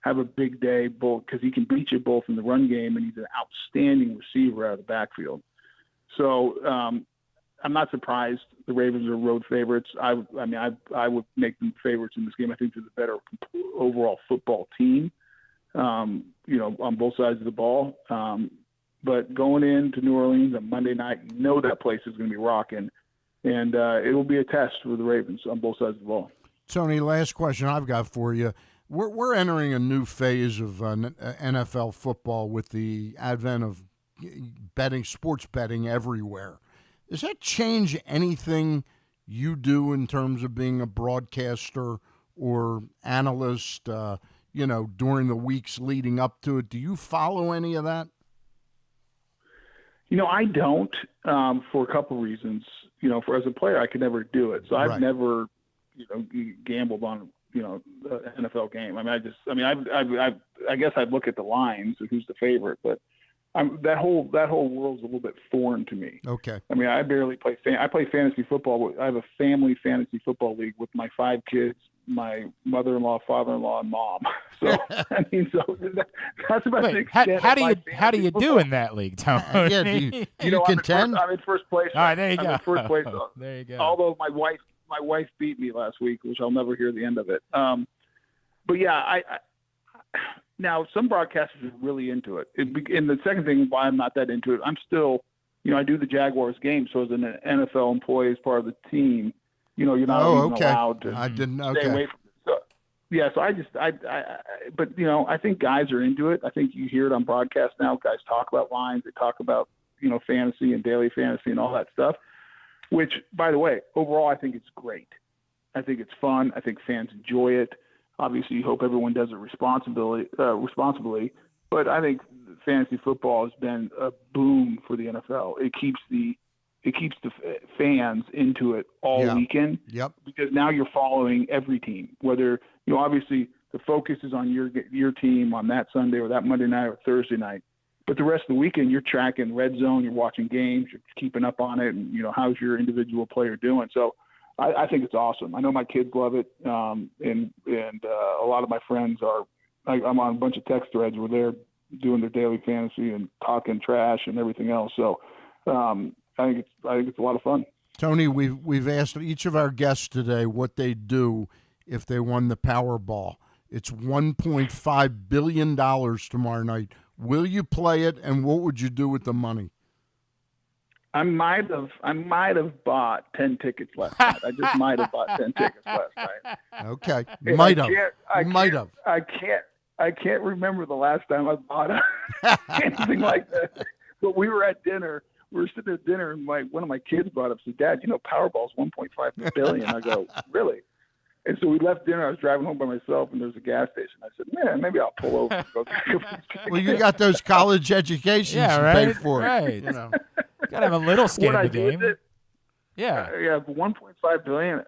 Speaker 8: have a big day, both because he can beat you both in the run game and he's an outstanding receiver out of the backfield. So I'm not surprised the Ravens are road favorites. I would make them favorites in this game. I think they're the better overall football team, on both sides of the ball. But going into New Orleans on Monday night, that place is going to be rocking, and it will be a test for the Ravens on both sides of the ball.
Speaker 2: Tony, last question I've got for you. We're entering a new phase of NFL football with the advent of sports betting everywhere. Does that change anything you do in terms of being a broadcaster or analyst, during the weeks leading up to it? Do you follow any of that?
Speaker 8: I don't, for a couple reasons. As a player, I could never do it. So I've never, gambled on, an NFL game. I guess I'd look at the lines of who's the favorite, but that whole world's a little bit foreign to me.
Speaker 2: Okay.
Speaker 8: I barely play. I play fantasy football. I have a family fantasy football league with my 5 kids, my mother-in-law, father-in-law, and mom. So that's about the extent.
Speaker 1: How do you do in that league, Tony?
Speaker 2: Yeah, do you contend?
Speaker 8: I'm in first place.
Speaker 1: All right, there you go.
Speaker 8: I'm in first place.
Speaker 1: There you go.
Speaker 8: Although my wife beat me last week, which I'll never hear the end of it. But yeah, I now some broadcasters are really into it. And the second thing why I'm not that into it, I'm still, I do the Jaguars game, so as an NFL employee, as part of the team, you're not allowed to stay away from it. So, yeah, so but I think guys are into it. I think you hear it on broadcast now. Guys talk about lines. They talk about, fantasy and daily fantasy and all that stuff, which, by the way, overall, I think it's great. I think it's fun. I think fans enjoy it. Obviously, you hope everyone does it responsibly, but I think fantasy football has been a boom for the NFL. It keeps the fans into it all weekend.
Speaker 2: Yep.
Speaker 8: Because now you're following every team. Whether obviously the focus is on your team on that Sunday or that Monday night or Thursday night, but the rest of the weekend you're tracking red zone, you're watching games, you're keeping up on it, and how's your individual player doing. So I think it's awesome. I know my kids love it, and a lot of my friends are. I'm on a bunch of text threads where they're doing their daily fantasy and talking trash and everything else. So I think it's a lot of fun.
Speaker 2: Tony, we've asked each of our guests today what they'd do if they won the Powerball. It's $1.5 billion tomorrow night. Will you play it, and what would you do with the money?
Speaker 8: I might have bought 10 tickets last night. I just might have bought 10 tickets last night.
Speaker 2: Okay, might have.
Speaker 8: I can't remember the last time I bought anything like that. But we were at dinner. We were sitting at dinner, and one of my kids brought up, said, "Dad, Powerball's $1.5 billion." I go, "Really?" And so we left dinner. I was driving home by myself, and there was a gas station. I said, "Man, maybe I'll pull over and go get a
Speaker 2: Well, you got those college educations to pay for it.
Speaker 1: Right. Got to have a little skin in the game.
Speaker 8: Yeah, 1.5 billion.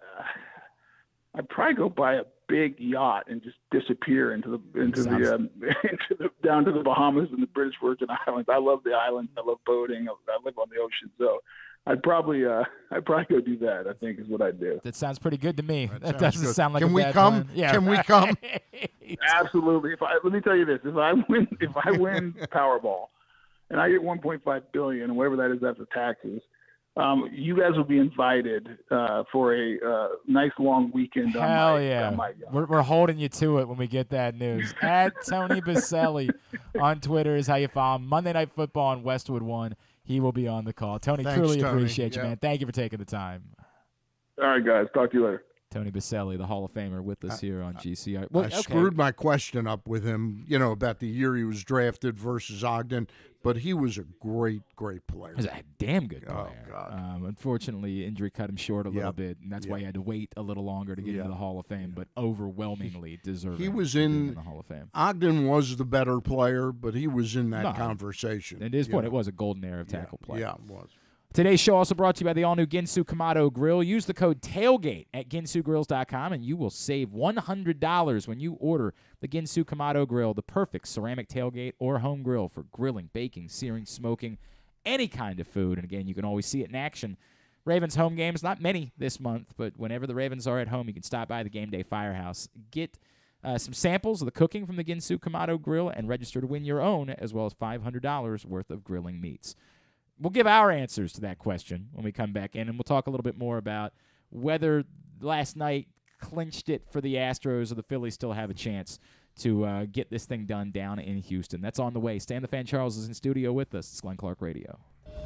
Speaker 8: I'd probably go buy a big yacht and just disappear into the down to the Bahamas and the British Virgin Islands. I love the islands. I love boating. I live on the ocean, so I'd probably go do that. I think is what I'd do.
Speaker 1: That sounds pretty good to me. That doesn't sound like
Speaker 2: Can
Speaker 1: a
Speaker 2: we
Speaker 1: bad
Speaker 2: come?
Speaker 1: plan. Yeah,
Speaker 2: Can we come?
Speaker 8: Absolutely. Let me tell you this: if I win Powerball, and I get 1.5 billion, and whatever that is after taxes, you guys will be invited for a nice long weekend.
Speaker 1: Hell yeah! We're holding you to it when we get that news. At Tony Boselli on Twitter is how you follow him. Monday Night Football on Westwood One. He will be on the call. Tony,
Speaker 2: Thanks,
Speaker 1: truly
Speaker 2: Tony.
Speaker 1: appreciate you, man. Thank you for taking the time.
Speaker 8: All right, guys. Talk to you later.
Speaker 1: Tony Boselli, the Hall of Famer, with us here on GCI.
Speaker 2: I screwed my question up with him, about the year he was drafted versus Ogden, but he was a great, great player.
Speaker 1: He was a damn good player.
Speaker 2: Oh, God.
Speaker 1: Unfortunately, injury cut him short a little bit, and that's why he had to wait a little longer to get into the Hall of Fame, but overwhelmingly deserving.
Speaker 2: He was
Speaker 1: in the Hall of Fame.
Speaker 2: Ogden was the better player, but he was in that conversation.
Speaker 1: At his point, it was a golden era of tackle play.
Speaker 2: Yeah, it was.
Speaker 1: Today's show also brought to you by the all-new Ginsu Kamado Grill. Use the code TAILGATE at ginsugrills.com, and you will save $100 when you order the Ginsu Kamado Grill, the perfect ceramic tailgate or home grill for grilling, baking, searing, smoking, any kind of food. And, again, you can always see it in action. Ravens home games, not many this month, but whenever the Ravens are at home, you can stop by the Game Day Firehouse. Get some samples of the cooking from the Ginsu Kamado Grill and register to win your own, as well as $500 worth of grilling meats. We'll give our answers to that question when we come back in, and we'll talk a little bit more about whether last night clinched it for the Astros or the Phillies still have a chance to get this thing done down in Houston. That's on the way. Stan the Fan Charles is in studio with us. It's Glenn Clark Radio.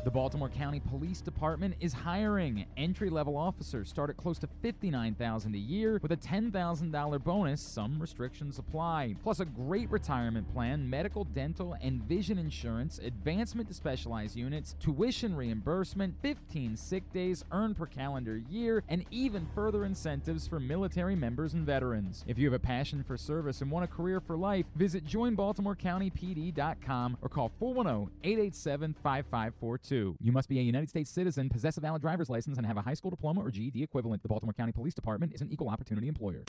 Speaker 1: The Baltimore County Police Department is hiring. Entry-level officers start at close to $59,000 a year with a $10,000 bonus. Some restrictions apply. Plus a great retirement plan, medical, dental, and vision insurance, advancement to specialized units, tuition reimbursement, 15 sick days earned per calendar year, and even further incentives for military members and veterans. If you have a passion for service and want a career for life, visit joinbaltimorecountypd.com or call 410-887-5542. You must be a United States citizen, possess a valid driver's license, and have a high school diploma or GED equivalent. The Baltimore County Police Department is an equal opportunity employer.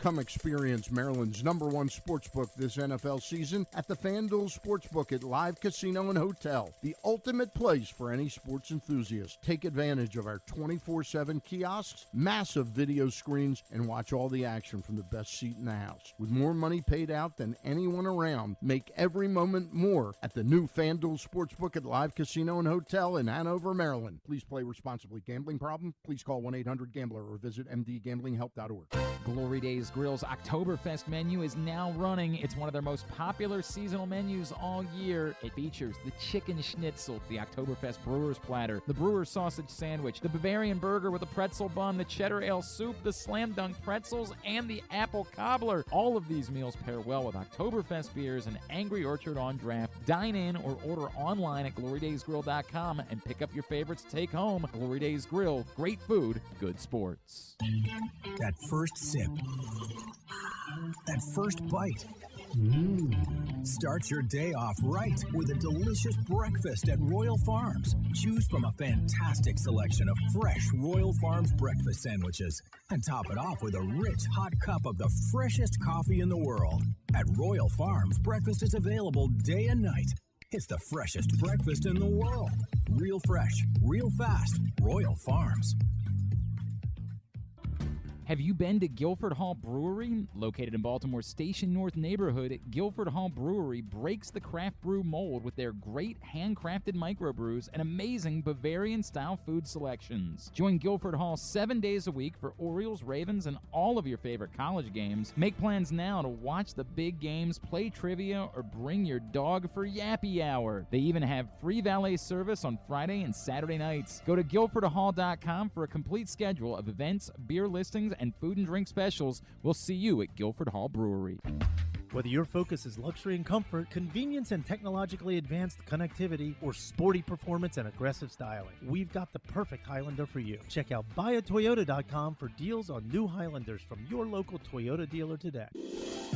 Speaker 2: Come experience Maryland's #1 sportsbook this NFL season at the FanDuel Sportsbook at Live Casino and Hotel, the ultimate place for any sports enthusiast. Take advantage of our 24/7 kiosks, massive video screens, and watch all the action from the best seat in the house. With more money paid out than anyone around, make every moment more at the new FanDuel Sportsbook at Live Casino and Hotel in Hanover, Maryland. Please play responsibly. Gambling problem? Please call 1-800-GAMBLER or visit mdgamblinghelp.org. Glory Days Grill's Oktoberfest menu is now running. It's one of their most popular seasonal menus all year. It features the chicken schnitzel, the Oktoberfest brewer's platter, the brewer's sausage sandwich, the Bavarian burger with a pretzel bun, the cheddar ale soup, the slam dunk pretzels, and the apple cobbler. All of these meals pair well with Oktoberfest beers and Angry Orchard on draft. Dine in or order online at glorydaysgrill.com and pick up your favorites to take home. Glory Days Grill, great food, good sports.
Speaker 9: That first sip. That first bite. Start your day off right with a delicious breakfast at Royal Farms. Choose from a fantastic selection of fresh Royal Farms breakfast sandwiches and top it off with a rich hot cup of the freshest coffee in the world. At Royal Farms, breakfast is available day and night. It's the freshest breakfast in the world. Real fresh, real fast. Royal Farms.
Speaker 1: Have you been to Guilford Hall Brewery? Located in Baltimore's Station North neighborhood, Guilford Hall Brewery breaks the craft brew mold with their great handcrafted microbrews and amazing Bavarian-style food selections. Join Guilford Hall 7 days a week for Orioles, Ravens, and all of your favorite college games. Make plans now to watch the big games, play trivia, or bring your dog for Yappy Hour. They even have free valet service on Friday and Saturday nights. Go to guilfordhall.com for a complete schedule of events, beer listings, and food and drink specials. We'll see you at Guilford Hall Brewery.
Speaker 7: Whether your focus is luxury and comfort, convenience and technologically advanced connectivity, or sporty performance and aggressive styling, we've got the perfect Highlander for you. Check out buyatoyota.com for deals on new Highlanders from your local Toyota dealer today.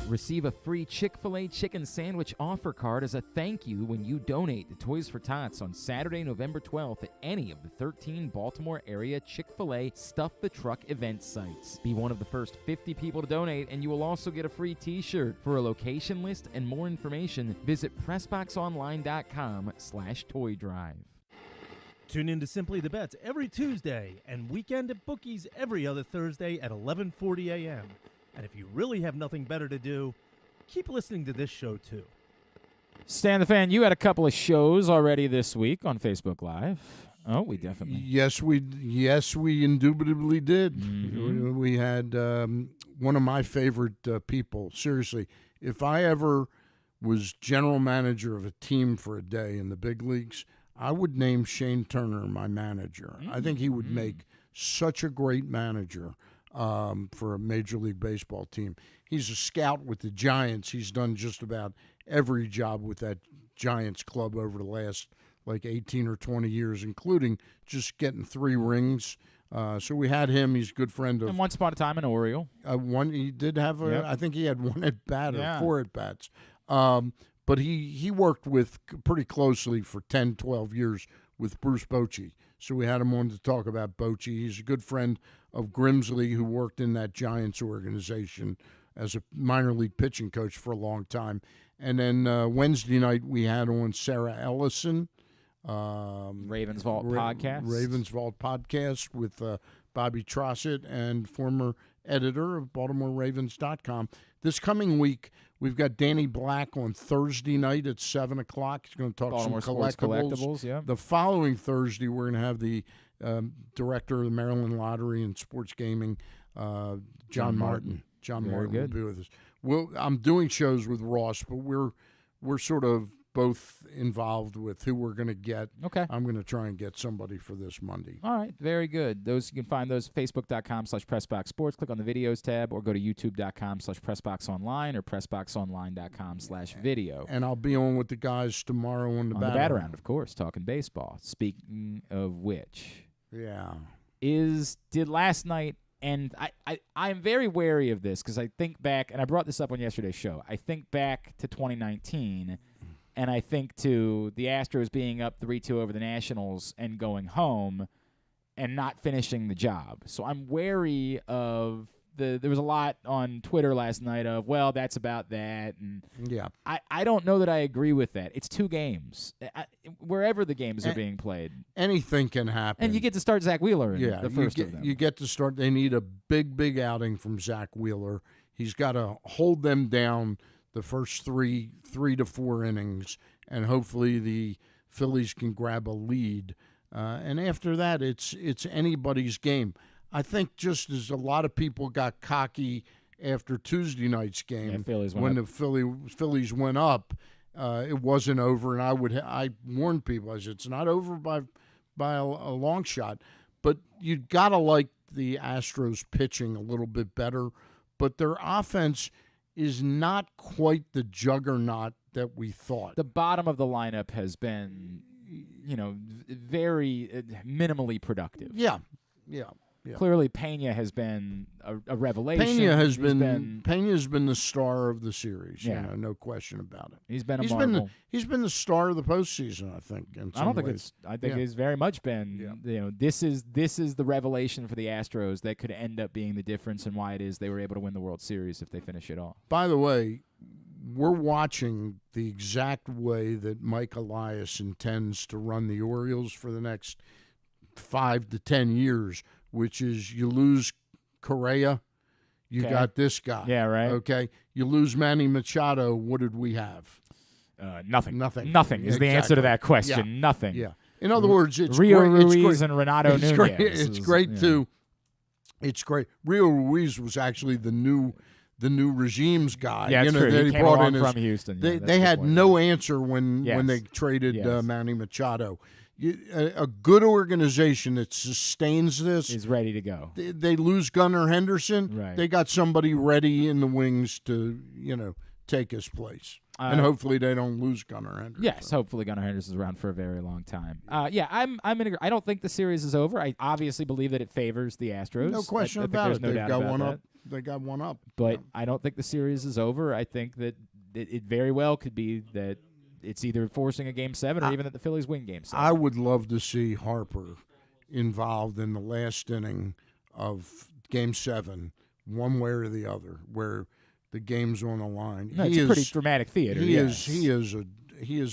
Speaker 1: Receive a free Chick-fil-A chicken sandwich offer card as a thank you when you donate to Toys for Tots on Saturday, November 12th at any of the 13 Baltimore area Chick-fil-A Stuff the Truck event sites. Be one of the first 50 people to donate, and you will also get a free t-shirt. For a location list and more information, visit PressBoxOnline.com/toy drive.
Speaker 7: Tune in to Simply the Bets every Tuesday and Weekend at Bookies every other Thursday at 11:40 a.m. And if you really have nothing better to do, keep listening to this show too.
Speaker 1: Stan the Fan, you had a couple of shows already this week on Facebook Live. Oh, we definitely.
Speaker 2: Yes, we indubitably did.
Speaker 1: Mm-hmm.
Speaker 2: We had one of my favorite people. Seriously, if I ever was general manager of a team for a day in the big leagues, I would name Shane Turner my manager. Mm-hmm. I think he would make such a great manager for a Major League Baseball team. He's a scout with the Giants. He's done just about every job with that Giants club over the last like 18 or 20 years, including just getting 3 rings. So we had him. He's a good friend of.
Speaker 1: And once upon a time, an Oriole.
Speaker 2: He did have a.
Speaker 1: Yep.
Speaker 2: I think he had 1 at bat or 4 at bats. But he worked with pretty closely for 10, 12 years with Bruce Bochy. So we had him on to talk about Bochy. He's a good friend of Grimsley, who worked in that Giants organization as a minor league pitching coach for a long time. And then Wednesday night we had on Sarah Ellison.
Speaker 1: Ravens Vault podcast.
Speaker 2: Ravens Vault podcast with Bobby Trossett, and former editor of BaltimoreRavens.com. This coming week, we've got Danny Black on Thursday night at 7 o'clock. He's going to talk
Speaker 1: Baltimore
Speaker 2: some
Speaker 1: collectibles. Yeah.
Speaker 2: The following Thursday, we're going to have the director of the Maryland Lottery and Sports Gaming, John Martin. John
Speaker 1: Very
Speaker 2: Martin
Speaker 1: good.
Speaker 2: will be with us. I'm doing shows with Ross, but we're sort of both involved with who we're going to get.
Speaker 1: Okay.
Speaker 2: I'm going to try and get somebody for this Monday.
Speaker 1: All right, very good. Those you can find those Facebook.com/PressBoxSports. Click on the videos tab, or go to YouTube.com/PressBoxOnline or PressBoxOnline.com/video.
Speaker 2: And I'll be on with the guys tomorrow on the Bat
Speaker 1: Around, of course, talking baseball. Speaking of which, did last night. And I'm very wary of this because I think back, and I brought this up on yesterday's show, I think back to 2019, and I think to the Astros being up 3-2 over the Nationals and going home and not finishing the job. So I'm wary of there was a lot on Twitter last night of, well, that's about that. And I don't know that I agree with that. It's 2 games. Wherever the games are being played.
Speaker 2: Anything can happen.
Speaker 1: And you get to start Zach Wheeler in the first of them.
Speaker 2: You get to start. They need a big outing from Zach Wheeler. He's got to hold them down the first 3 to 4 innings, and hopefully the Phillies can grab a lead. And after that, it's anybody's game. I think just as a lot of people got cocky after Tuesday night's game, when the Phillies went up, it wasn't over. And I warned people, I said, it's not over by a long shot. But you got to like the Astros pitching a little bit better. But their offense is not quite the juggernaut that we thought.
Speaker 1: The bottom of the lineup has been, very minimally productive.
Speaker 2: Yeah.
Speaker 1: Clearly, Pena has been a revelation.
Speaker 2: Pena's been the star of the series.
Speaker 1: Yeah.
Speaker 2: No question about it.
Speaker 1: He's been a marvel.
Speaker 2: He's been the star of the postseason, I think.
Speaker 1: I think it's very much been. This is the revelation for the Astros that could end up being the difference in why it is they were able to win the World Series if they finish it off.
Speaker 2: By the way, we're watching the exact way that Mike Elias intends to run the Orioles for the next 5 to 10 years. Which is you lose Correa, you got this guy.
Speaker 1: Yeah, right.
Speaker 2: Okay. You lose Manny Machado, what did we have?
Speaker 1: Nothing. Nothing is the answer to that question.
Speaker 2: Yeah.
Speaker 1: Nothing.
Speaker 2: Yeah. In other words, it's
Speaker 1: Rio
Speaker 2: great.
Speaker 1: Ruiz and Renato Nunez.
Speaker 2: It's great too. It's great. Rio Ruiz was actually the new regime's guy.
Speaker 1: Yeah,
Speaker 2: true.
Speaker 1: He came along from Houston.
Speaker 2: They had no answer when they traded Manny Machado. A good organization that sustains this
Speaker 1: is ready to go.
Speaker 2: They lose Gunnar Henderson.
Speaker 1: Right.
Speaker 2: They got somebody ready in the wings to, take his place. And hopefully they don't lose Gunnar Henderson.
Speaker 1: Yes, hopefully Gunnar Henderson's around for a very long time. I'm in agreement. I don't think the series is over. I obviously believe that it favors the Astros.
Speaker 2: No question about it. They've got one up. They got one up.
Speaker 1: But I don't think the series is over. I think that it very well could be that it's either forcing a Game 7 or even that the Phillies win Game 7.
Speaker 2: I would love to see Harper involved in the last inning of Game 7, one way or the other, where the game's on the line.
Speaker 1: No, it's a pretty dramatic theater.
Speaker 2: He is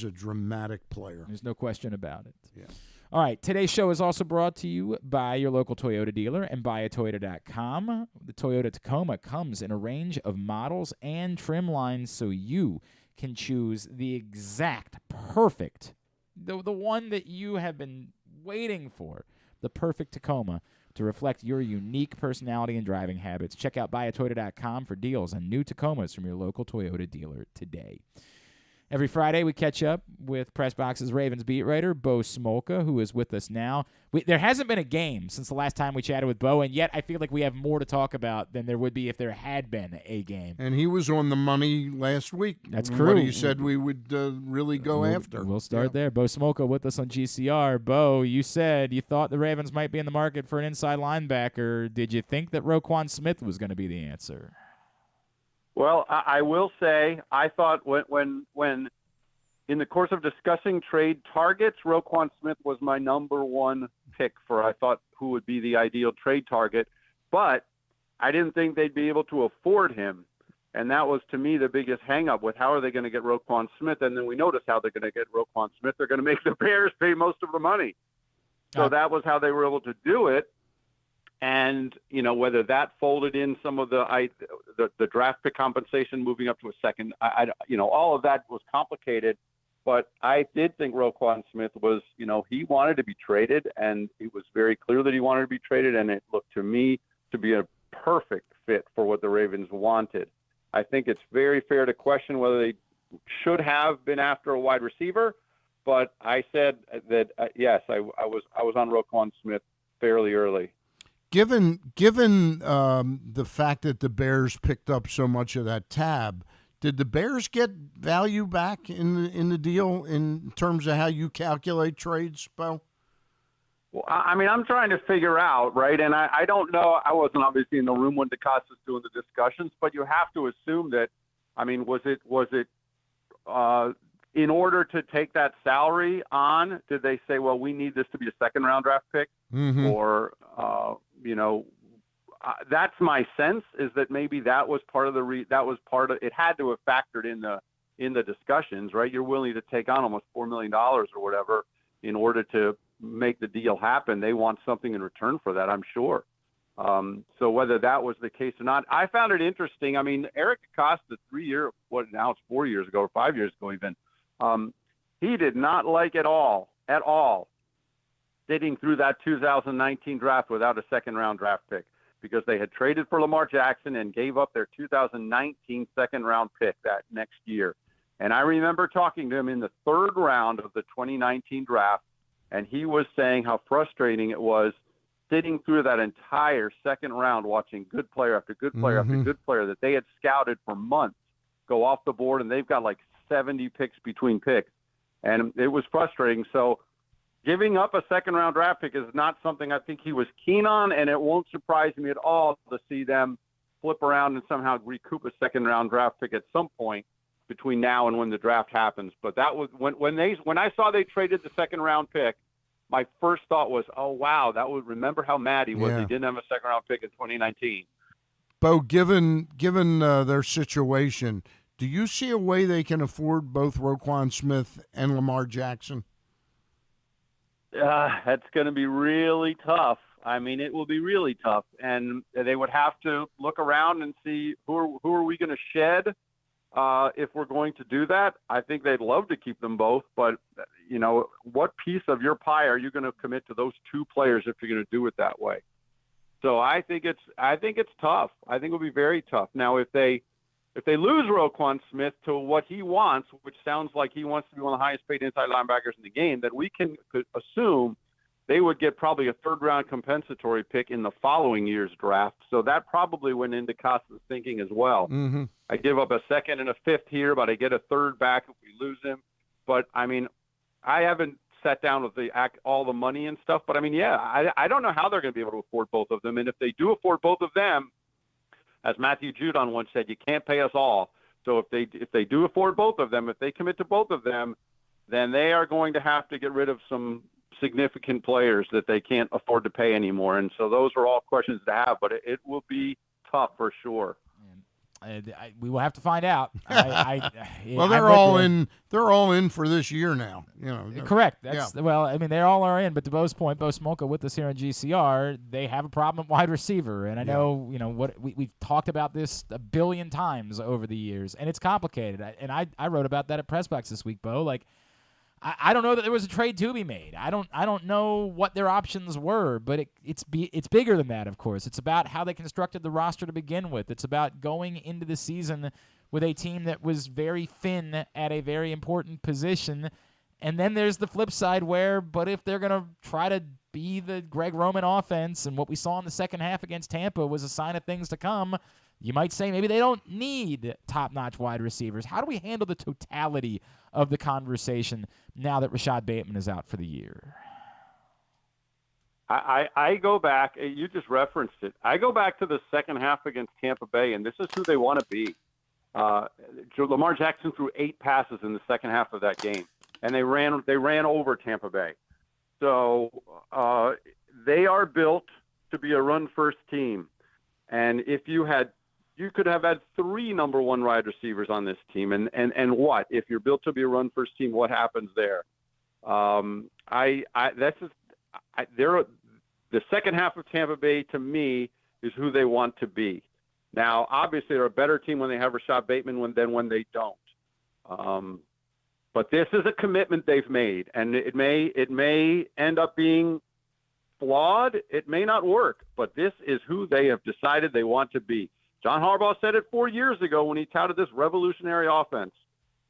Speaker 2: a dramatic player.
Speaker 1: There's no question about it.
Speaker 2: Yeah.
Speaker 1: All right, today's show is also brought to you by your local Toyota dealer and buyatoyota.com. The Toyota Tacoma comes in a range of models and trim lines, so you can choose the exact perfect, the one that you have been waiting for, the perfect Tacoma to reflect your unique personality and driving habits. Check out buyatoyota.com for deals on new Tacomas from your local Toyota dealer today. Every Friday, we catch up with PressBox's Ravens beat writer, Bo Smolka, who is with us now. There hasn't been a game since the last time we chatted with Bo, and yet I feel like we have more to talk about than there would be if there had been a game.
Speaker 2: And he was on the money last week.
Speaker 1: That's true.
Speaker 2: What he said we would really go after.
Speaker 1: We'll start there. Bo Smolka with us on GCR. Bo, you said you thought the Ravens might be in the market for an inside linebacker. Did you think that Roquan Smith was going to be the answer?
Speaker 10: Well, I will say I thought when in the course of discussing trade targets, Roquan Smith was my number one pick for I thought who would be the ideal trade target. But I didn't think they'd be able to afford him. And that was, to me, the biggest hang-up with how are they going to get Roquan Smith. And then we noticed how they're going to get Roquan Smith. They're going to make the Bears pay most of the money. So that was how they were able to do it. And, whether that folded in some of the draft pick compensation moving up to a second, all of that was complicated. But I did think Roquan Smith was, he wanted to be traded, and it was very clear that he wanted to be traded, and it looked to me to be a perfect fit for what the Ravens wanted. I think it's very fair to question whether they should have been after a wide receiver. But I said that yes, I was on Roquan Smith fairly early.
Speaker 2: Given the fact that the Bears picked up so much of that tab, did the Bears get value back in the deal in terms of how you calculate trades, Bo?
Speaker 10: Well, I mean, I'm trying to figure out, right? And I don't know. I wasn't obviously in the room when DeCosta's doing the discussions, but you have to assume that. I mean, was it in order to take that salary on? Did they say, well, we need this to be a second-round draft pick, or that's my sense is that maybe that was part of it had to have factored in the discussions, right? You're willing to take on almost $4 million or whatever in order to make the deal happen. They want something in return for that, I'm sure. So whether that was the case or not, I found it interesting. I mean, Eric DeCosta, 4 years ago or 5 years ago even, he did not like at all, sitting through that 2019 draft without a second-round draft pick because they had traded for Lamar Jackson and gave up their 2019 second-round pick that next year. And I remember talking to him in the third round of the 2019 draft, and he was saying how frustrating it was sitting through that entire second round watching good player after good player after good player that they had scouted for months go off the board, and they've got like 70 picks between picks. And it was frustrating. So giving up a second-round draft pick is not something I think he was keen on, and it won't surprise me at all to see them flip around and somehow recoup a second-round draft pick at some point between now and when the draft happens. But that was when I saw they traded the second-round pick, my first thought was, oh, wow, remember how mad he was. He didn't have a second-round pick in 2019.
Speaker 2: Bo, given their situation, do you see a way they can afford both Roquan Smith and Lamar Jackson?
Speaker 10: That's going to be really tough. I mean, it will be really tough. And they would have to look around and see who are we going to shed if we're going to do that. I think they'd love to keep them both, but what piece of your pie are you going to commit to those two players if you're going to do it that way? So I think it's tough. I think it'll be very tough. Now, if they lose Roquan Smith to what he wants, which sounds like he wants to be one of the highest paid inside linebackers in the game, then we could assume they would get probably a third-round compensatory pick in the following year's draft. So that probably went into Costa's thinking as well. I give up a second and a fifth here, but I get a third back if we lose him. But, I mean, I haven't sat down with all the money and stuff. But, I mean, I don't know how they're going to be able to afford both of them. And if they do afford both of them, as Matthew Judon once said, you can't pay us all. So if they do afford both of them, if they commit to both of them, then they are going to have to get rid of some significant players that they can't afford to pay anymore. And so those are all questions to have, but it will be tough for sure.
Speaker 1: We will have to find out.
Speaker 2: Well, they're all in. They're all in for this year now.
Speaker 1: Correct. Well, I mean, they all are in. But to Bo's point, Bo Smolka with us here on GCR, they have a problem at wide receiver, and I know what we've talked about this a billion times over the years, and it's complicated. And I wrote about that at PressBox this week, Bo. Like, I don't know that there was a trade to be made. I don't know what their options were, but it's bigger than that, of course. It's about how they constructed the roster to begin with. It's about going into the season with a team that was very thin at a very important position. And then there's the flip side but if they're going to try to be the Greg Roman offense, and what we saw in the second half against Tampa was a sign of things to come, you might say maybe they don't need top-notch wide receivers. How do we handle the totality of the conversation now that Rashad Bateman is out for the year?
Speaker 10: I go back, you just referenced it. I go back to the second half against Tampa Bay, and this is who they want to be. Lamar Jackson threw 8 passes in the second half of that game, and they ran over Tampa Bay. So they are built to be a run-first team. And if you could have had 3 number 1 wide receivers on this team, and what if you're built to be a run first team? What happens there? The second half of Tampa Bay to me is who they want to be. Now, obviously, they're a better team when they have Rashad Bateman than when they don't. But this is a commitment they've made, and it may end up being flawed. It may not work, but this is who they have decided they want to be. John Harbaugh said it 4 years ago when he touted this revolutionary offense.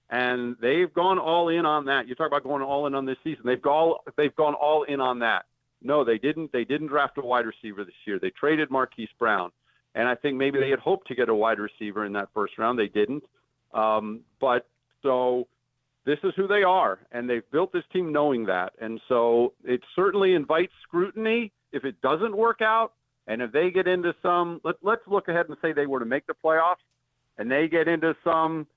Speaker 10: And they've gone all in on that. You talk about going all in on this season. They've gone all in on that. No, they didn't. They didn't draft a wide receiver this year. They traded Marquise Brown. And I think maybe they had hoped to get a wide receiver in that first round. They didn't. But so this is who they are. And they've built this team knowing that. And so it certainly invites scrutiny if it doesn't work out. And if they get into some, let's look ahead and say they were to make the playoffs and they get into some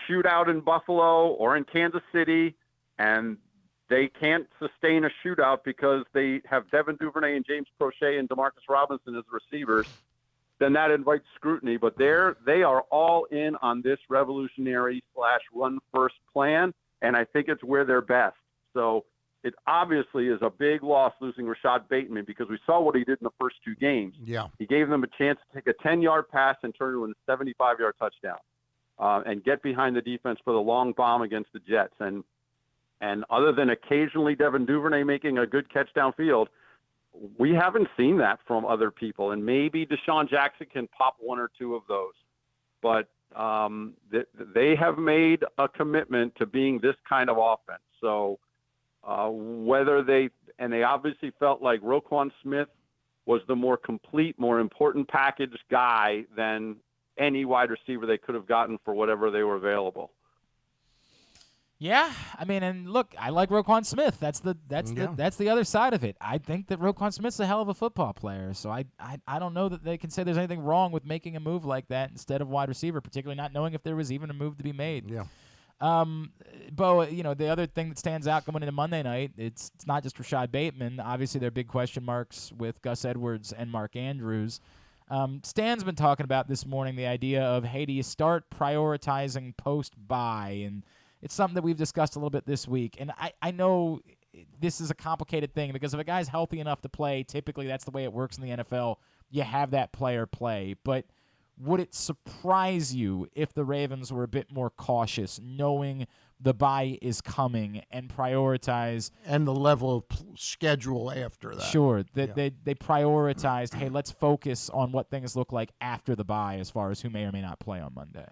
Speaker 10: shootout in Buffalo or in Kansas City, and they can't sustain a shootout because they have Devin Duvernay and James Prochet and Demarcus Robinson as receivers, then that invites scrutiny. But they are all in on this revolutionary / run first plan, and I think it's where they're best. So it obviously is a big loss losing Rashad Bateman because we saw what he did in the first 2 games.
Speaker 2: Yeah.
Speaker 10: He gave them a chance to take a 10-yard pass and turn it into a 75-yard touchdown. And get behind the defense for the long bomb against the Jets. And other than occasionally Devin Duvernay making a good catch downfield, we haven't seen that from other people. And maybe Deshaun Jackson can pop 1 or 2 of those. But they have made a commitment to being this kind of offense. So they obviously felt like Roquan Smith was the more complete, more important package guy than any wide receiver they could have gotten for whatever they were available.
Speaker 1: Yeah, I mean, and look, I like Roquan Smith. That's the other side of it. I think that Roquan Smith's a hell of a football player. So I don't know that they can say there's anything wrong with making a move like that instead of wide receiver, particularly not knowing if there was even a move to be made.
Speaker 2: Yeah.
Speaker 1: Bo, the other thing that stands out going into Monday night, it's not just Rashad Bateman. Obviously, there are big question marks with Gus Edwards and Mark Andrews. Stan's been talking about this morning the idea of, hey, do you start prioritizing post-bye? And it's something that we've discussed a little bit this week. And I know this is a complicated thing because if a guy's healthy enough to play, typically that's the way it works in the NFL. You have that player play. But would it surprise you if the Ravens were a bit more cautious, knowing the bye is coming, and prioritize
Speaker 2: and the level of schedule after that?
Speaker 1: Sure, they prioritized, hey, let's focus on what things look like after the bye as far as who may or may not play on Monday.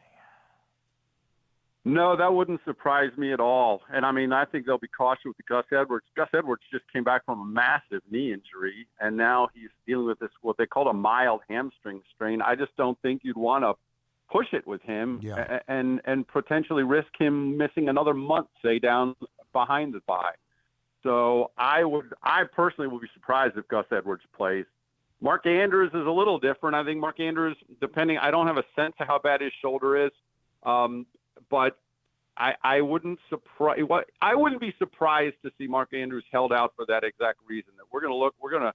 Speaker 10: No, that wouldn't surprise me at all. And, I mean, I think they'll be cautious with Gus Edwards. Gus Edwards just came back from a massive knee injury, and now he's dealing with this, what they call a mild hamstring strain. I just don't think you'd want to push it with him and potentially risk him missing another month, say, down behind the bye. So I personally would be surprised if Gus Edwards plays. Mark Andrews is a little different. I think Mark Andrews, I don't have a sense of how bad his shoulder is. But I wouldn't be surprised to see Mark Andrews held out for that exact reason. That we're going to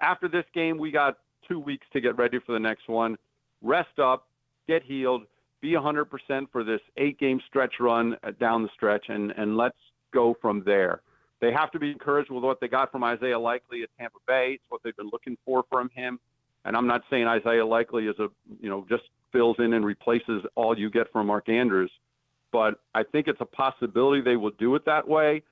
Speaker 10: after this game, we got 2 weeks to get ready for the next one. Rest up, get healed, be 100% for this 8-game stretch run down the stretch, and let's go from there. They have to be encouraged with what they got from Isaiah Likely at Tampa Bay. It's what they've been looking for from him. And I'm not saying Isaiah Likely is just fills in and replaces all you get from Mark Andrews. But I think it's a possibility they will do it that way.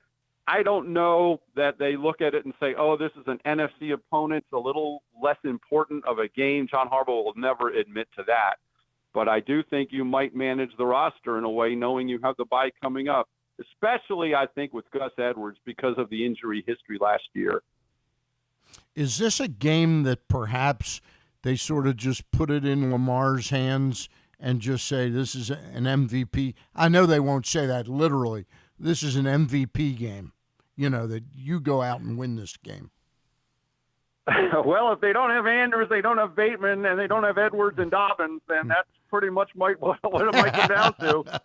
Speaker 10: I don't know that they look at it and say, oh, this is an NFC opponent. It's a little less important of a game. John Harbaugh will never admit to that. But I do think you might manage the roster in a way knowing you have the bye coming up, especially, I think, with Gus Edwards because of the injury history last year.
Speaker 2: Is this a game that perhaps they sort of just put it in Lamar's hands and just say this is an MVP? I know they won't say that literally. This is an MVP game, that you go out and win this game.
Speaker 10: Well, if they don't have Andrews, they don't have Bateman, and they don't have Edwards and Dobbins, then that's pretty much what it might come down to.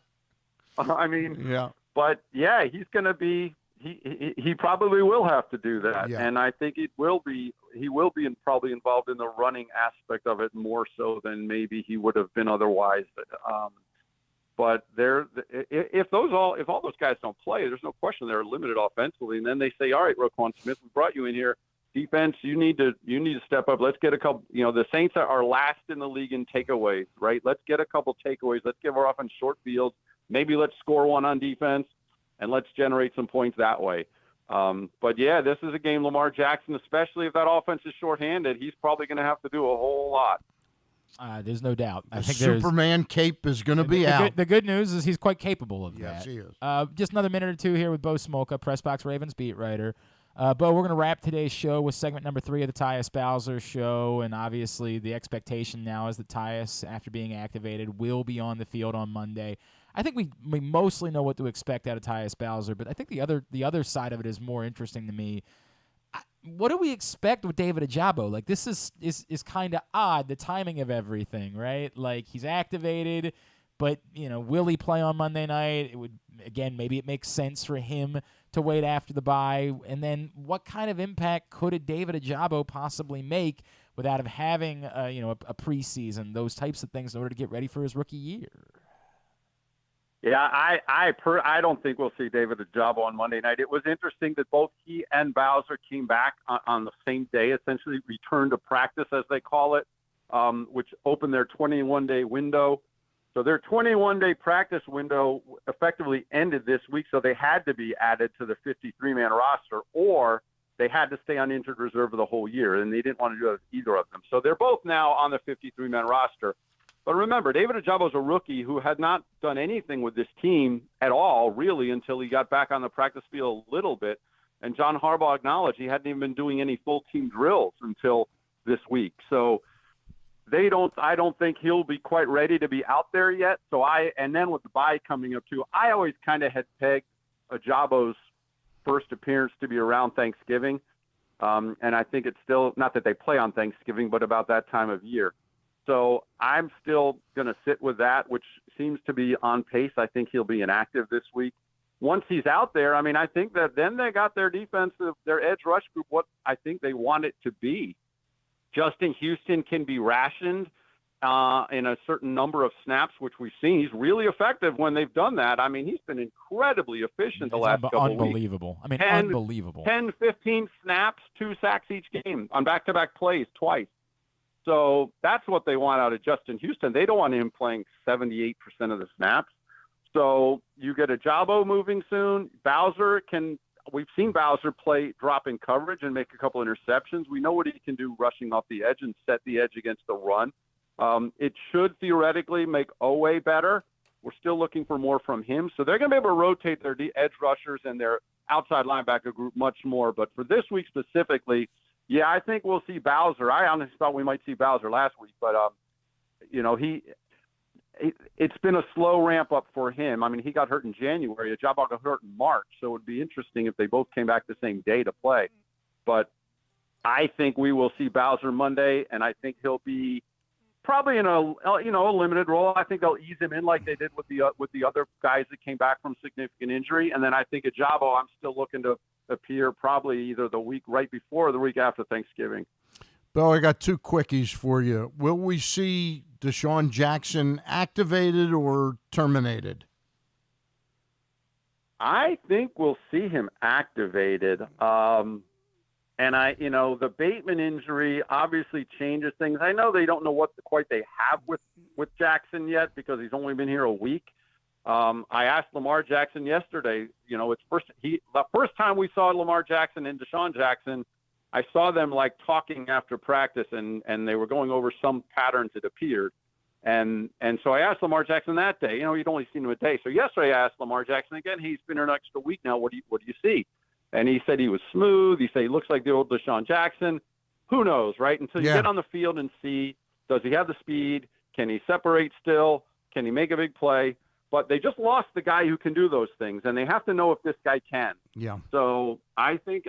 Speaker 10: But yeah, he's going to be. He probably will have to do that, and I think he will be probably involved in the running aspect of it more so than maybe he would have been otherwise. But if all those guys don't play, there's no question they're limited offensively. And then they say, all right, Roquan Smith, we brought you in here. Defense, you need to step up. Let's get a couple. The Saints are last in the league in takeaways, right? Let's get a couple takeaways. Let's give our offense short fields. Maybe let's score one on defense. And let's generate some points that way. But, yeah, this is a game Lamar Jackson, especially if that offense is shorthanded, he's probably going to have to do a whole lot.
Speaker 1: There's no doubt. I think
Speaker 2: Superman cape is going to be out.
Speaker 1: The good news is he's quite capable of that.
Speaker 2: Yes, he is.
Speaker 1: Just another minute or two here with Bo Smolka, PressBox Ravens beat writer. Bo, we're going to wrap today's show with segment number 3 of the Tyus Bowser Show, and obviously the expectation now is that Tyus, after being activated, will be on the field on Monday. I think we mostly know what to expect out of Tyus Bowser, but I think the other side of it is more interesting to me. What do we expect with David Ojabo? Like, this is kind of odd, the timing of everything, right? Like, he's activated, but, will he play on Monday night? Maybe it makes sense for him to wait after the bye. And then what kind of impact could a David Ojabo possibly make without him having, a preseason, those types of things in order to get ready for his rookie year?
Speaker 10: Yeah, I don't think we'll see David Ojabo on Monday night. It was interesting that both he and Bowser came back on the same day, essentially returned to practice, as they call it, which opened their 21-day window. So their 21-day practice window effectively ended this week, so they had to be added to the 53-man roster, or they had to stay on injured reserve for the whole year, and they didn't want to do either of them. So they're both now on the 53-man roster. But remember, David Ojabo is a rookie who had not done anything with this team at all, really, until he got back on the practice field a little bit. And John Harbaugh acknowledged he hadn't even been doing any full team drills until this week. So I don't think he'll be quite ready to be out there yet. And then with the bye coming up too, I always kind of had pegged Ojabo's first appearance to be around Thanksgiving. And I think it's still, not that they play on Thanksgiving, but about that time of year. So I'm still going to sit with that, which seems to be on pace. I think he'll be inactive this week. Once he's out there, I think that then they got their defensive, their edge rush group, what I think they want it to be. Justin Houston can be rationed in a certain number of snaps, which we've seen. He's really effective when they've done that. He's been incredibly efficient the last couple of weeks.
Speaker 1: Unbelievable. Unbelievable.
Speaker 10: 10, 15 snaps, 2 sacks each game on back-to-back plays twice. So that's what they want out of Justin Houston. They don't want him playing 78% of the snaps. So you get Ojabo moving soon. We've seen Bowser play drop in coverage and make a couple interceptions. We know what he can do rushing off the edge and set the edge against the run. It should theoretically make Owe better. We're still looking for more from him. So they're going to be able to rotate their edge rushers and their outside linebacker group much more. But for this week specifically, yeah, I think we'll see Bowser. I honestly thought we might see Bowser last week, but it's been a slow ramp up for him. He got hurt in January. Ojabo got hurt in March, so it would be interesting if they both came back the same day to play. But I think we will see Bowser Monday, and I think he'll be probably in a limited role. I think they'll ease him in like they did with the other guys that came back from significant injury, and then I think Ojabo, I'm still looking to appear probably either the week right before or the week after Thanksgiving.
Speaker 2: Bo, I got 2 quickies for you. Will we see Deshaun Jackson activated or terminated?
Speaker 10: I think we'll see him activated. And the Bateman injury obviously changes things. I know they don't know what quite they have with Jackson yet because he's only been here a week. I asked Lamar Jackson yesterday, the first time we saw Lamar Jackson and Deshaun Jackson, I saw them talking after practice and they were going over some patterns that appeared. And so I asked Lamar Jackson that day, you'd only seen him a day. So yesterday I asked Lamar Jackson again, he's been here an extra week now. What do you see? And he said he was smooth. He said he looks like the old Deshaun Jackson. Who knows, right? Until you get on the field and see, does he have the speed? Can he separate still? Can he make a big play? But they just lost the guy who can do those things, and they have to know if this guy can.
Speaker 2: Yeah. So
Speaker 10: I think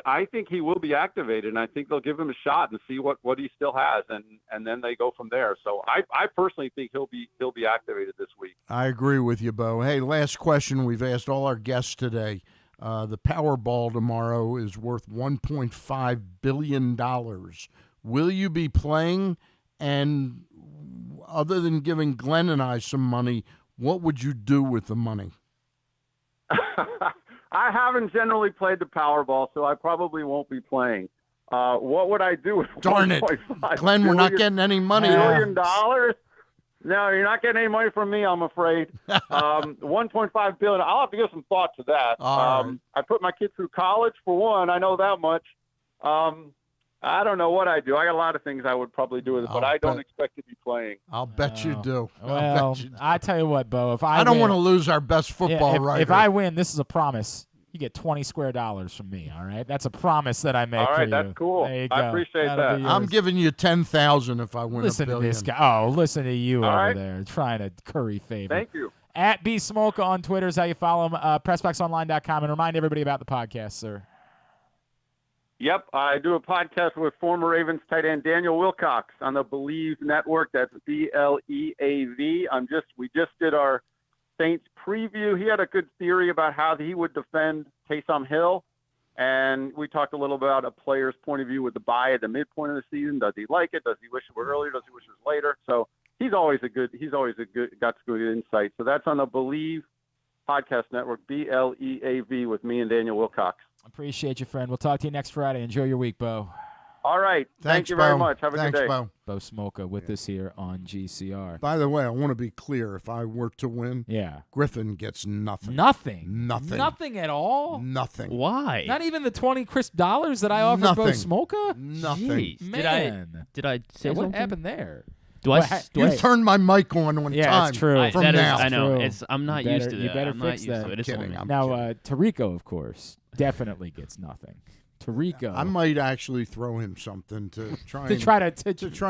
Speaker 10: he will be activated, and I think they'll give him a shot and see what he still has, and then they go from there. So I personally think he'll be activated this week.
Speaker 2: I agree with you, Bo. Hey, last question we've asked all our guests today. The Powerball tomorrow is worth $1.5 billion. Will you be playing? And other than giving Glenn and I some money, what would you do with the money?
Speaker 10: I haven't generally played the Powerball, so I probably won't be playing. What would I do with
Speaker 2: Darn it. Glenn, we're not getting any money.
Speaker 10: $1 billion? No, you're not getting any money from me, I'm afraid. $1.5 billion. I'll have to give some thought to that.
Speaker 2: Right.
Speaker 10: I put my kid through college, for one. I know that much. I don't know what I do. I got a lot of things I would probably do with it, but I don't expect to be playing.
Speaker 2: I'll bet you do.
Speaker 1: Well, I tell you what, Bo. If I
Speaker 2: don't
Speaker 1: win,
Speaker 2: want to lose our best football writer.
Speaker 1: If I win, this is a promise. You get $20 square from me. All right, that's a promise that I make.
Speaker 10: All right,
Speaker 1: for you.
Speaker 10: that's cool.
Speaker 1: There you go.
Speaker 10: I appreciate
Speaker 1: That'll
Speaker 10: that.
Speaker 2: I'm giving you 10,000 if I win
Speaker 1: listen
Speaker 2: a billion.
Speaker 1: to this guy. Oh, listen to you
Speaker 10: All
Speaker 1: over
Speaker 10: right.
Speaker 1: there trying to curry favor.
Speaker 10: Thank you.
Speaker 1: At B Smolka on Twitter is how you follow him. PressBoxOnline.com, and remind everybody about the podcast, sir.
Speaker 10: Yep, I do a podcast with former Ravens tight end Daniel Wilcox on the Believe Network. That's BLEAV. We just did our Saints preview. He had a good theory about how he would defend Taysom Hill, and we talked a little about a player's point of view with the bye at the midpoint of the season. Does he like it? Does he wish it were earlier? Does he wish it was later? So he's always got good insight. So that's on the Believe Podcast Network, BLEAV, with me and Daniel Wilcox.
Speaker 1: Appreciate you, friend. We'll talk to you next Friday. Enjoy your week, Bo.
Speaker 10: All right. Thank you very much. Have a good day.
Speaker 2: Bo.
Speaker 1: Bo Smolka with us here on GCR.
Speaker 2: By the way, I want to be clear. If I were to win, Griffin gets nothing.
Speaker 1: Nothing?
Speaker 2: Nothing.
Speaker 1: Nothing at all?
Speaker 2: Nothing.
Speaker 4: Why?
Speaker 1: Not even the $20 crisp that I offered Bo Smolka?
Speaker 2: Nothing.
Speaker 4: Jeez.
Speaker 1: Man.
Speaker 4: Did I say
Speaker 1: what
Speaker 4: something?
Speaker 1: happened there?
Speaker 2: You turned my mic on time.
Speaker 1: That's true.
Speaker 2: From now.
Speaker 4: I know.
Speaker 1: True.
Speaker 4: I'm not used to that.
Speaker 1: You better
Speaker 4: I'm
Speaker 1: fix
Speaker 4: not
Speaker 1: that.
Speaker 4: used to it.
Speaker 2: Kidding.
Speaker 1: Now, Tarico, of course, definitely gets nothing. Tarico.
Speaker 2: I might actually throw him something to try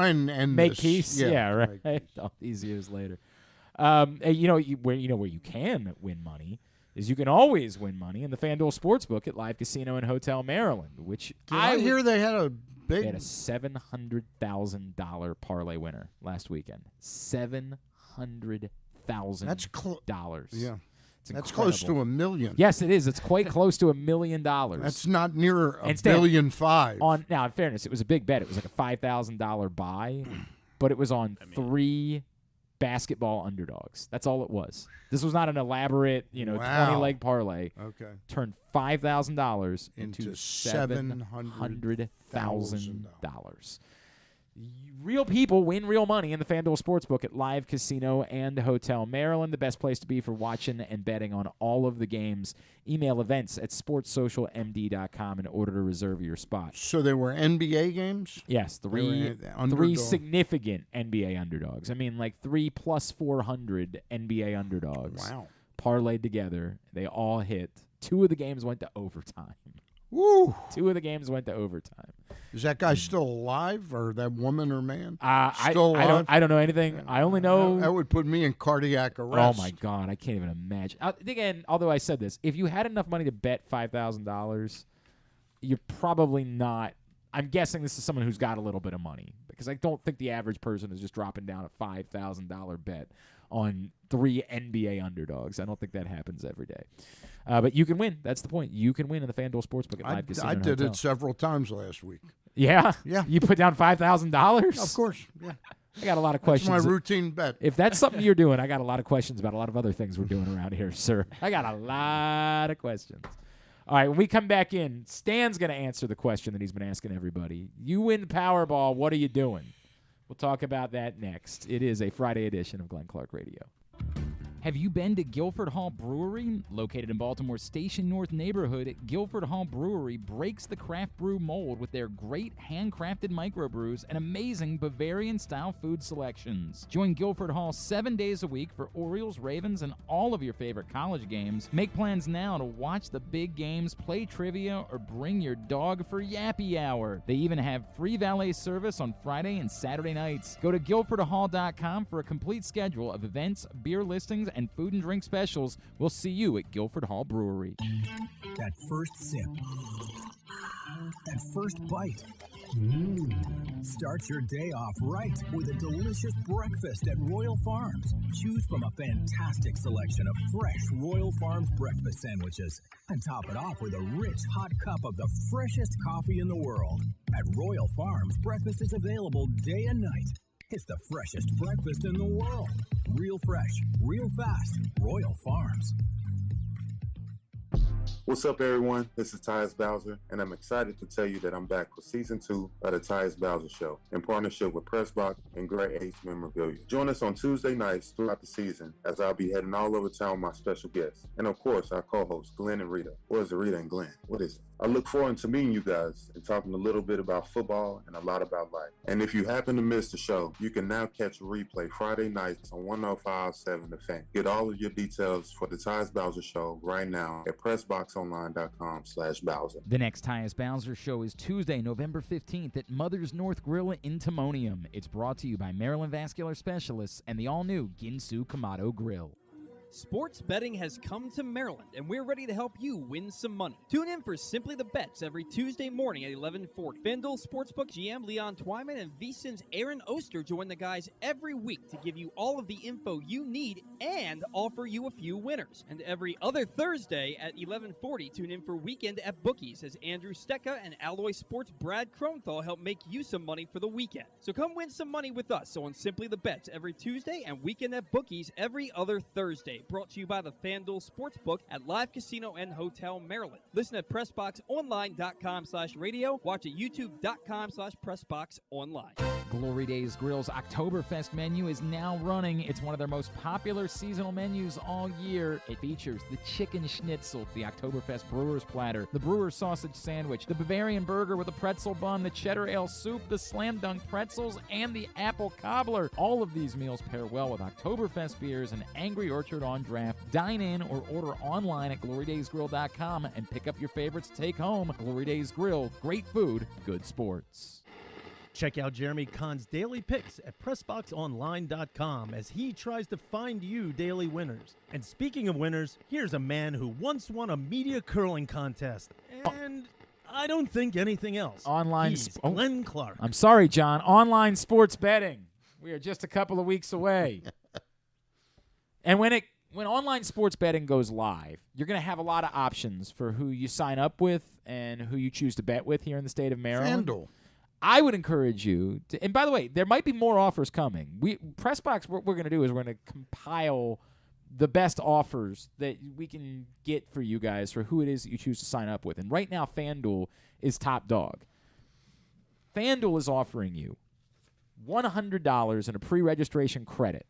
Speaker 2: and end
Speaker 1: make
Speaker 2: this.
Speaker 1: peace. Yeah, right. All these years later, where you can win money is you can always win money in the FanDuel Sportsbook at Live Casino and Hotel Maryland, which
Speaker 2: I hear they had a big.
Speaker 1: They had a $700,000 parlay winner last weekend. $700,000.
Speaker 2: That's Yeah.
Speaker 1: That's
Speaker 2: close to $1 million.
Speaker 1: Yes, it is. It's quite close to $1 million.
Speaker 2: That's not near $1.5 billion.
Speaker 1: Now, in fairness, it was a big bet. It was like a $5,000 buy, but it was on 3 basketball underdogs. That's all it was. This was not an elaborate, 20-leg parlay.
Speaker 2: Okay.
Speaker 1: Turned $5,000
Speaker 2: into
Speaker 1: $700,000. Real people win real money in the FanDuel Sportsbook at Live Casino and Hotel Maryland. The best place to be for watching and betting on all of the games. Email events@sportssocialmd.com in order to reserve your spot.
Speaker 2: So there were NBA games?
Speaker 1: Yes, three significant NBA underdogs. I mean, like 3 plus 400 NBA underdogs.
Speaker 2: Wow.
Speaker 1: Parlayed together. They all hit. 2 of the games went to overtime.
Speaker 2: Woo!
Speaker 1: 2 of the games went to overtime.
Speaker 2: Is that guy still alive, or that woman or man?
Speaker 1: Still alive? I don't know anything. I only know
Speaker 2: that would put me in cardiac arrest.
Speaker 1: Oh my God, I can't even imagine. Again, although I said this, if you had enough money to bet $5,000, you're probably not. I'm guessing this is someone who's got a little bit of money, because I don't think the average person is just dropping down a $5,000 bet on 3 NBA underdogs. I don't think that happens every day. But you can win. That's the point. You can win in the FanDuel Sportsbook at Live Casino.
Speaker 2: I did it several times last week.
Speaker 1: Yeah?
Speaker 2: Yeah.
Speaker 1: You put down $5,000?
Speaker 2: Of course, yeah.
Speaker 1: I got a lot of questions.
Speaker 2: That's my routine bet.
Speaker 1: If that's something you're doing, I got a lot of questions about a lot of other things we're doing around here, sir. I got a lot of questions. All right, when we come back in, Stan's going to answer the question that he's been asking everybody. You win the Powerball, what are you doing? We'll talk about that next. It is a Friday edition of Glenn Clark Radio. Have you been to Guilford Hall Brewery? Located in Baltimore's Station North neighborhood, Guilford Hall Brewery breaks the craft brew mold with their great handcrafted microbrews and amazing Bavarian-style food selections. Join Guilford Hall 7 days a week for Orioles, Ravens, and all of your favorite college games. Make plans now to watch the big games, play trivia, or bring your dog for Yappy Hour. They even have free valet service on Friday and Saturday nights. Go to guilfordhall.com for a complete schedule of events, beer listings, and food and drink specials. We'll see you at Guilford Hall Brewery.
Speaker 9: That first sip. That first bite. Start your day off right with a delicious breakfast at Royal Farms. Choose from a fantastic selection of fresh Royal Farms breakfast sandwiches and top it off with a rich hot cup of the freshest coffee in the world. At Royal Farms, breakfast is available day and night. It's the freshest breakfast in the world. Real fresh, real fast. Royal Farms.
Speaker 11: What's up, everyone? This is Tyus Bowser, and I'm excited to tell you that I'm back for Season 2 of the Tyus Bowser Show in partnership with PressBox and Great Age Memorabilia. Join us on Tuesday nights throughout the season, as I'll be heading all over town with my special guests. And of course, our co-hosts, Glenn and Rita. Or is it Rita and Glenn? What is it? I look forward to meeting you guys and talking a little bit about football and a lot about life. And if you happen to miss the show, you can now catch a replay Friday nights on 105.7 The Fan. Get all of your details for the Tyus Bowser Show right now at PressBoxOnline.com/Bowser.
Speaker 1: The next Tyus Bowser Show is Tuesday, November 15th at Mother's North Grill in Timonium. It's brought to you by Maryland Vascular Specialists and the all-new Ginsu Kamado Grill.
Speaker 6: Sports betting has come to Maryland, and we're ready to help you win some money. Tune in for Simply the Bets every Tuesday morning at 11:40. FanDuel Sportsbook GM Leon Twyman and VSiN's Aaron Oster join the guys every week to give you all of the info you need and offer you a few winners. And every other Thursday at 11:40, tune in for Weekend at Bookies as Andrew Stecca and Alloy Sports' Brad Kronthal help make you some money for the weekend. So come win some money with us on Simply the Bets every Tuesday and Weekend at Bookies every other Thursday. Brought to you by the FanDuel Sportsbook at Live Casino and Hotel Maryland. Listen at PressBoxOnline.com/radio. Watch at YouTube.com/PressBoxOnline.
Speaker 1: Glory Days Grill's Oktoberfest menu is now running. It's one of their most popular seasonal menus all year. It features the chicken schnitzel, the Oktoberfest brewer's platter, the brewer's sausage sandwich, the Bavarian burger with a pretzel bun, the cheddar ale soup, the slam dunk pretzels, and the apple cobbler. All of these meals pair well with Oktoberfest beers and Angry Orchard on draft. Dine in or order online at glorydaysgrill.com and pick up your favorites to take home. Glory Days Grill, great food, good sports.
Speaker 7: Check out Jeremy Kahn's daily picks at PressBoxOnline.com as he tries to find you daily winners. And speaking of winners, here's a man who once won a media curling contest. And I don't think anything else. He's Glenn Clark.
Speaker 1: I'm sorry, John. Online sports betting. We are just a couple of weeks away. And when online sports betting goes live, you're going to have a lot of options for who you sign up with and who you choose to bet with here in the state of Maryland.
Speaker 2: FanDuel.
Speaker 1: I would encourage you to, and by the way, there might be more offers coming. PressBox, what we're going to do is we're going to compile the best offers that we can get for you guys for who it is that you choose to sign up with. And right now, FanDuel is top dog. FanDuel is offering you $100 in a pre-registration credit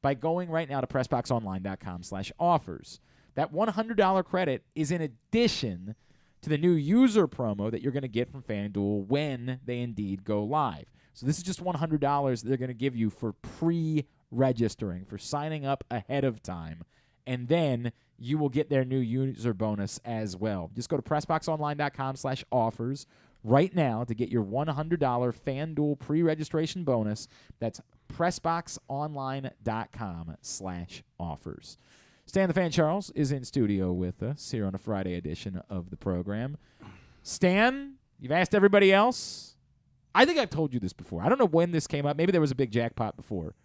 Speaker 1: by going right now to PressBoxOnline.com/offers. That $100 credit is in addition to the new user promo that you're going to get from FanDuel when they indeed go live. So this is just $100 that they're going to give you for pre-registering, for signing up ahead of time, and then you will get their new user bonus as well. Just go to PressBoxOnline.com/offers right now to get your $100 FanDuel pre-registration bonus. That's PressBoxOnline.com/offers. Stan the Fan Charles is in studio with us here on a Friday edition of the program. Stan, you've asked everybody else. I think I've told you this before. I don't know when this came up. Maybe there was a big jackpot before.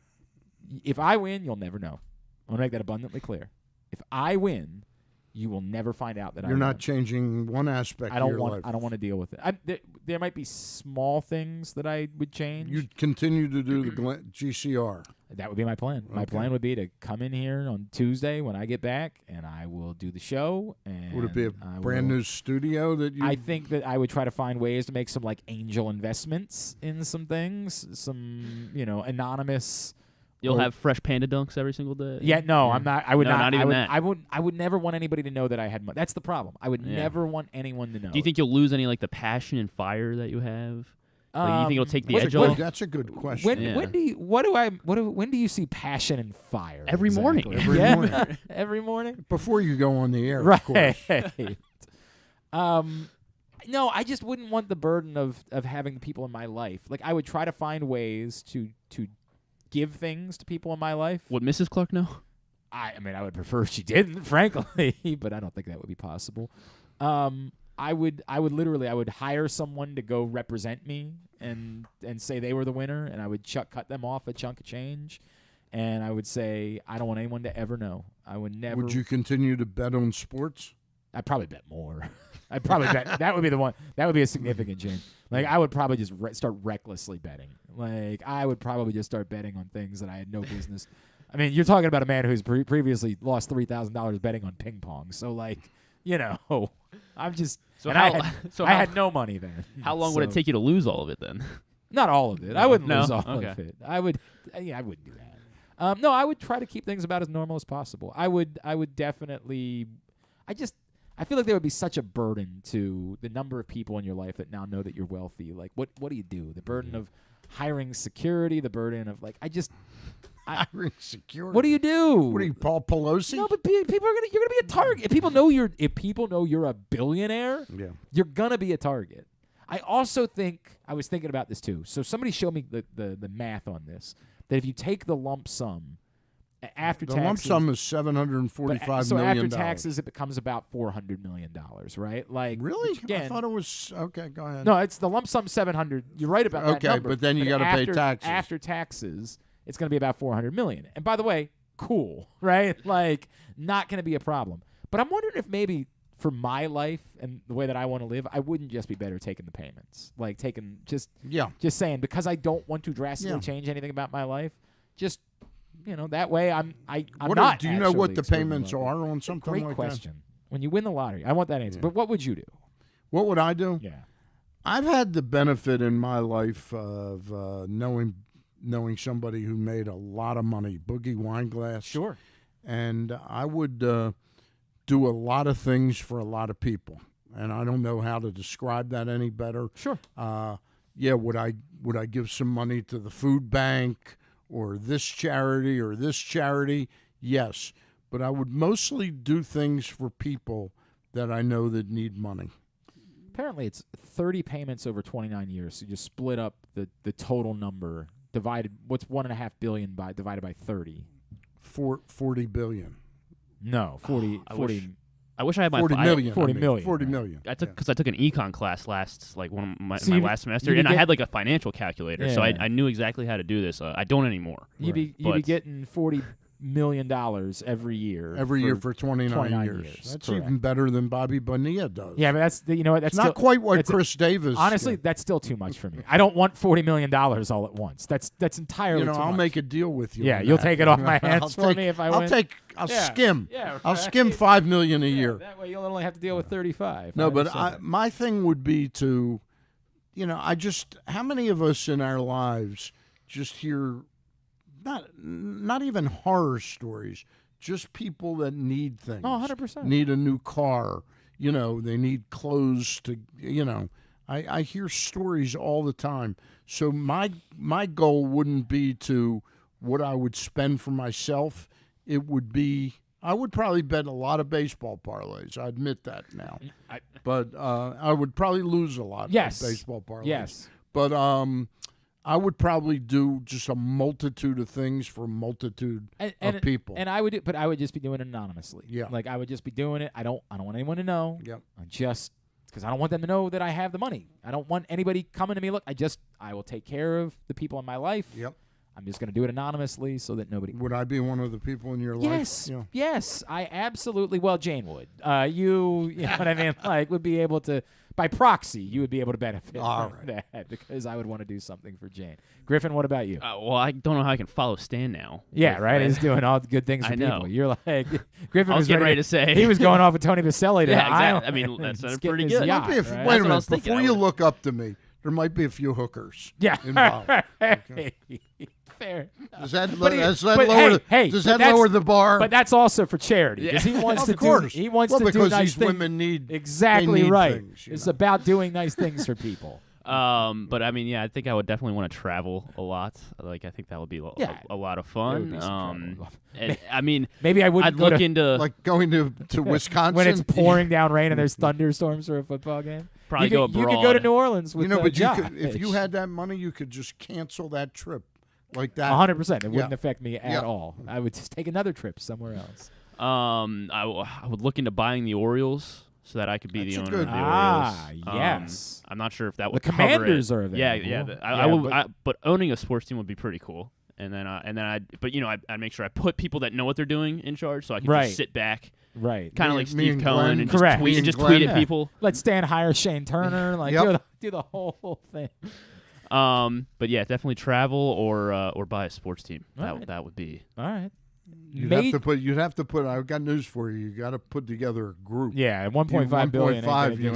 Speaker 1: If I win, you'll never know. I want to make that abundantly clear. If I win, you will never find out that I won.
Speaker 2: You're not changing one aspect of your life.
Speaker 1: I don't want to deal with it. There might be small things that I would change.
Speaker 2: You'd continue to do the GCR.
Speaker 1: That would be my plan. My plan would be to come in here on Tuesday when I get back, and I will do the show. And
Speaker 2: would it be a brand new studio that you?
Speaker 1: I think that I would try to find ways to make some like angel investments in some things, some anonymous.
Speaker 4: You'll have fresh Panda Dunks every single day.
Speaker 1: Yeah, no, I'm not. I would not.
Speaker 4: Not even that.
Speaker 1: I would never want anybody to know that I had money. That's the problem. I would never want anyone to know.
Speaker 4: Do you think you'll lose any like the passion and fire that you have? Like, you think it'll take the edge off?
Speaker 2: That's a good question.
Speaker 1: When do you see passion and fire?
Speaker 4: Every morning.
Speaker 2: Every morning.
Speaker 1: Every morning.
Speaker 2: Before you go on the air,
Speaker 1: right.
Speaker 2: of course.
Speaker 1: No, I just wouldn't want the burden of having people in my life. Like I would try to find ways to give things to people in my life.
Speaker 4: Would Mrs. Clark know?
Speaker 1: I mean, I would prefer if she didn't, frankly, but I don't think that would be possible. I would hire someone to go represent me and say they were the winner, and I would cut them off a chunk of change, and I would say I don't want anyone to ever know. I would never.
Speaker 2: Would you continue to bet on sports?
Speaker 1: I'd probably bet more. I'd probably bet that would be the one. That would be a significant change. Like I would probably just start recklessly betting. Like I would probably just start betting on things that I had no business. I mean, you're talking about a man who's previously lost $3,000 betting on ping pong. So like, I'm just.
Speaker 4: So
Speaker 1: I had no money then.
Speaker 4: How long would it take you to lose all of it then?
Speaker 1: Not all of it. I wouldn't lose all
Speaker 4: okay.
Speaker 1: of it. I wouldn't do that. No, I would try to keep things about as normal as possible. I would definitely. I feel like there would be such a burden to the number of people in your life that now know that you're wealthy. Like, what do you do? The burden of hiring security, the burden of
Speaker 2: hiring security.
Speaker 1: What do you do?
Speaker 2: What are you, Paul Pelosi?
Speaker 1: No, but you're gonna be a target. If people know you're a billionaire, you're gonna be a target. I also think I was thinking about this too. So somebody showed me the math on this. That if you take the lump sum after taxes,
Speaker 2: the lump sum is $745 million.
Speaker 1: So after taxes, it becomes about $400 million, right? Like
Speaker 2: really?
Speaker 1: Again,
Speaker 2: I thought it was okay. Go ahead.
Speaker 1: No, it's the lump sum 700. You're right about that
Speaker 2: okay,
Speaker 1: number.
Speaker 2: but then you got to pay taxes.
Speaker 1: After taxes, it's going to be about $400 million. And by the way, cool, right? Like not going to be a problem. But I'm wondering if maybe for my life and the way that I want to live, I wouldn't just be better taking the payments, like taking just saying because I don't want to drastically change anything about my life, just. That way I'm not.
Speaker 2: Do you know what the payments are on something like that?
Speaker 1: Great question. When you win the lottery, I want that answer. But what would you do?
Speaker 2: What would I do?
Speaker 1: Yeah,
Speaker 2: I've had the benefit in my life of knowing somebody who made a lot of money, Boogie Wineglass.
Speaker 1: Sure.
Speaker 2: And I would do a lot of things for a lot of people, and I don't know how to describe that any better.
Speaker 1: Sure.
Speaker 2: Would I give some money to the food bank? Or this charity or this charity, yes. But I would mostly do things for people that I know that need money.
Speaker 1: Apparently it's 30 payments over 29 years. So you just split up the total number, divided, what's $1.5 billion divided by 30?
Speaker 2: 40 billion.
Speaker 1: No, 40.
Speaker 4: I wish I had my
Speaker 2: 40 million.
Speaker 1: 40 million.
Speaker 2: 40 million.
Speaker 4: I took because I took an econ class last my last semester, and I had like a financial calculator, so I knew exactly how to do this. I don't anymore.
Speaker 1: You'd be getting $40 million every year.
Speaker 2: Every year for 29 years. That's
Speaker 1: correct.
Speaker 2: Even better than Bobby Bonilla does.
Speaker 1: Yeah, but that's
Speaker 2: it's not quite what Chris Davis.
Speaker 1: Honestly, that's still too much for me. I don't want $40 million all at once. That's entirely. too
Speaker 2: I'll
Speaker 1: much.
Speaker 2: make a deal with you.
Speaker 1: Yeah, you'll take it off my hands for me if I win.
Speaker 2: I'll skim.
Speaker 1: Yeah, right.
Speaker 2: I'll skim $5 million a year.
Speaker 1: That way you'll only have to deal with 35.
Speaker 2: No, but my thing would be to, how many of us in our lives just hear, not even horror stories, just people that need things.
Speaker 1: Oh, 100%.
Speaker 2: Need a new car. They need clothes to, I hear stories all the time. So my goal wouldn't be to what I would spend for myself. It would be, I would probably bet a lot of baseball parlays. I admit that now. But I would probably lose a lot of baseball parlays.
Speaker 1: Yes.
Speaker 2: But I would probably do just a multitude of things for a multitude of people.
Speaker 1: And I would just be doing it anonymously.
Speaker 2: Yeah.
Speaker 1: Like I would just be doing it. I don't want anyone to know.
Speaker 2: Yep.
Speaker 1: Because I don't want them to know that I have the money. I don't want anybody coming to me. Look, I will take care of the people in my life.
Speaker 2: Yep.
Speaker 1: I'm just going to do it anonymously so that nobody.
Speaker 2: Would I be one of the people in your
Speaker 1: life?
Speaker 2: Yeah.
Speaker 1: Yes, I absolutely. Well, Jane would. You know what I mean? Like, would be able to, by proxy, you would be able to benefit from that because I would want to do something for Jane. Griffin, what about you?
Speaker 4: Well, I don't know how I can follow Stan now.
Speaker 1: Yeah, right. He's doing all the good things for people.
Speaker 4: Know.
Speaker 1: You're like Griffin
Speaker 4: was
Speaker 1: getting
Speaker 4: ready to say
Speaker 1: he was going off with Tony Baselli.
Speaker 4: Yeah, exactly. I mean, that's pretty good.
Speaker 1: Yacht,
Speaker 2: wait a minute. Before you look up to me, there might be a few hookers involved. Okay.
Speaker 1: Fair.
Speaker 2: Does that lower the bar?
Speaker 1: But that's also for charity because he wants to do. He wants to do nice things.
Speaker 2: Women need
Speaker 1: exactly
Speaker 2: need
Speaker 1: right.
Speaker 2: Things,
Speaker 1: it's about doing nice things for people.
Speaker 4: But I mean, I think I would definitely want to travel a lot. Like, I think that would be a lot of fun. And I mean,
Speaker 1: maybe I would.
Speaker 4: I'd look into
Speaker 2: like going to Wisconsin
Speaker 1: when it's pouring down rain and there's thunderstorms for a football game.
Speaker 4: Probably go abroad.
Speaker 1: You could go to New Orleans with
Speaker 2: but
Speaker 1: Josh.
Speaker 2: if you had that money, you could just cancel that trip like that.
Speaker 1: 100%. It wouldn't affect me at all. I would just take another trip somewhere else.
Speaker 4: I would look into buying the Orioles so that I could be the owner of the Orioles.
Speaker 1: Yes.
Speaker 4: I'm not sure if that would
Speaker 1: the
Speaker 4: cover
Speaker 1: Commanders
Speaker 4: it.
Speaker 1: are available.
Speaker 4: Yeah. But owning a sports team would be pretty cool. And then I'd make sure I put people that know what they're doing in charge, so I can just sit back,
Speaker 1: kind
Speaker 4: of like Steve Cohen, and
Speaker 1: just
Speaker 4: tweet at people.
Speaker 1: Let's Stan hire Shane Turner, do the whole thing.
Speaker 4: But yeah, definitely travel or buy a sports team. That would be
Speaker 1: all right.
Speaker 2: You'd have to put. I've got news for you. You got to put together a group.
Speaker 1: Yeah, 1.5 billion.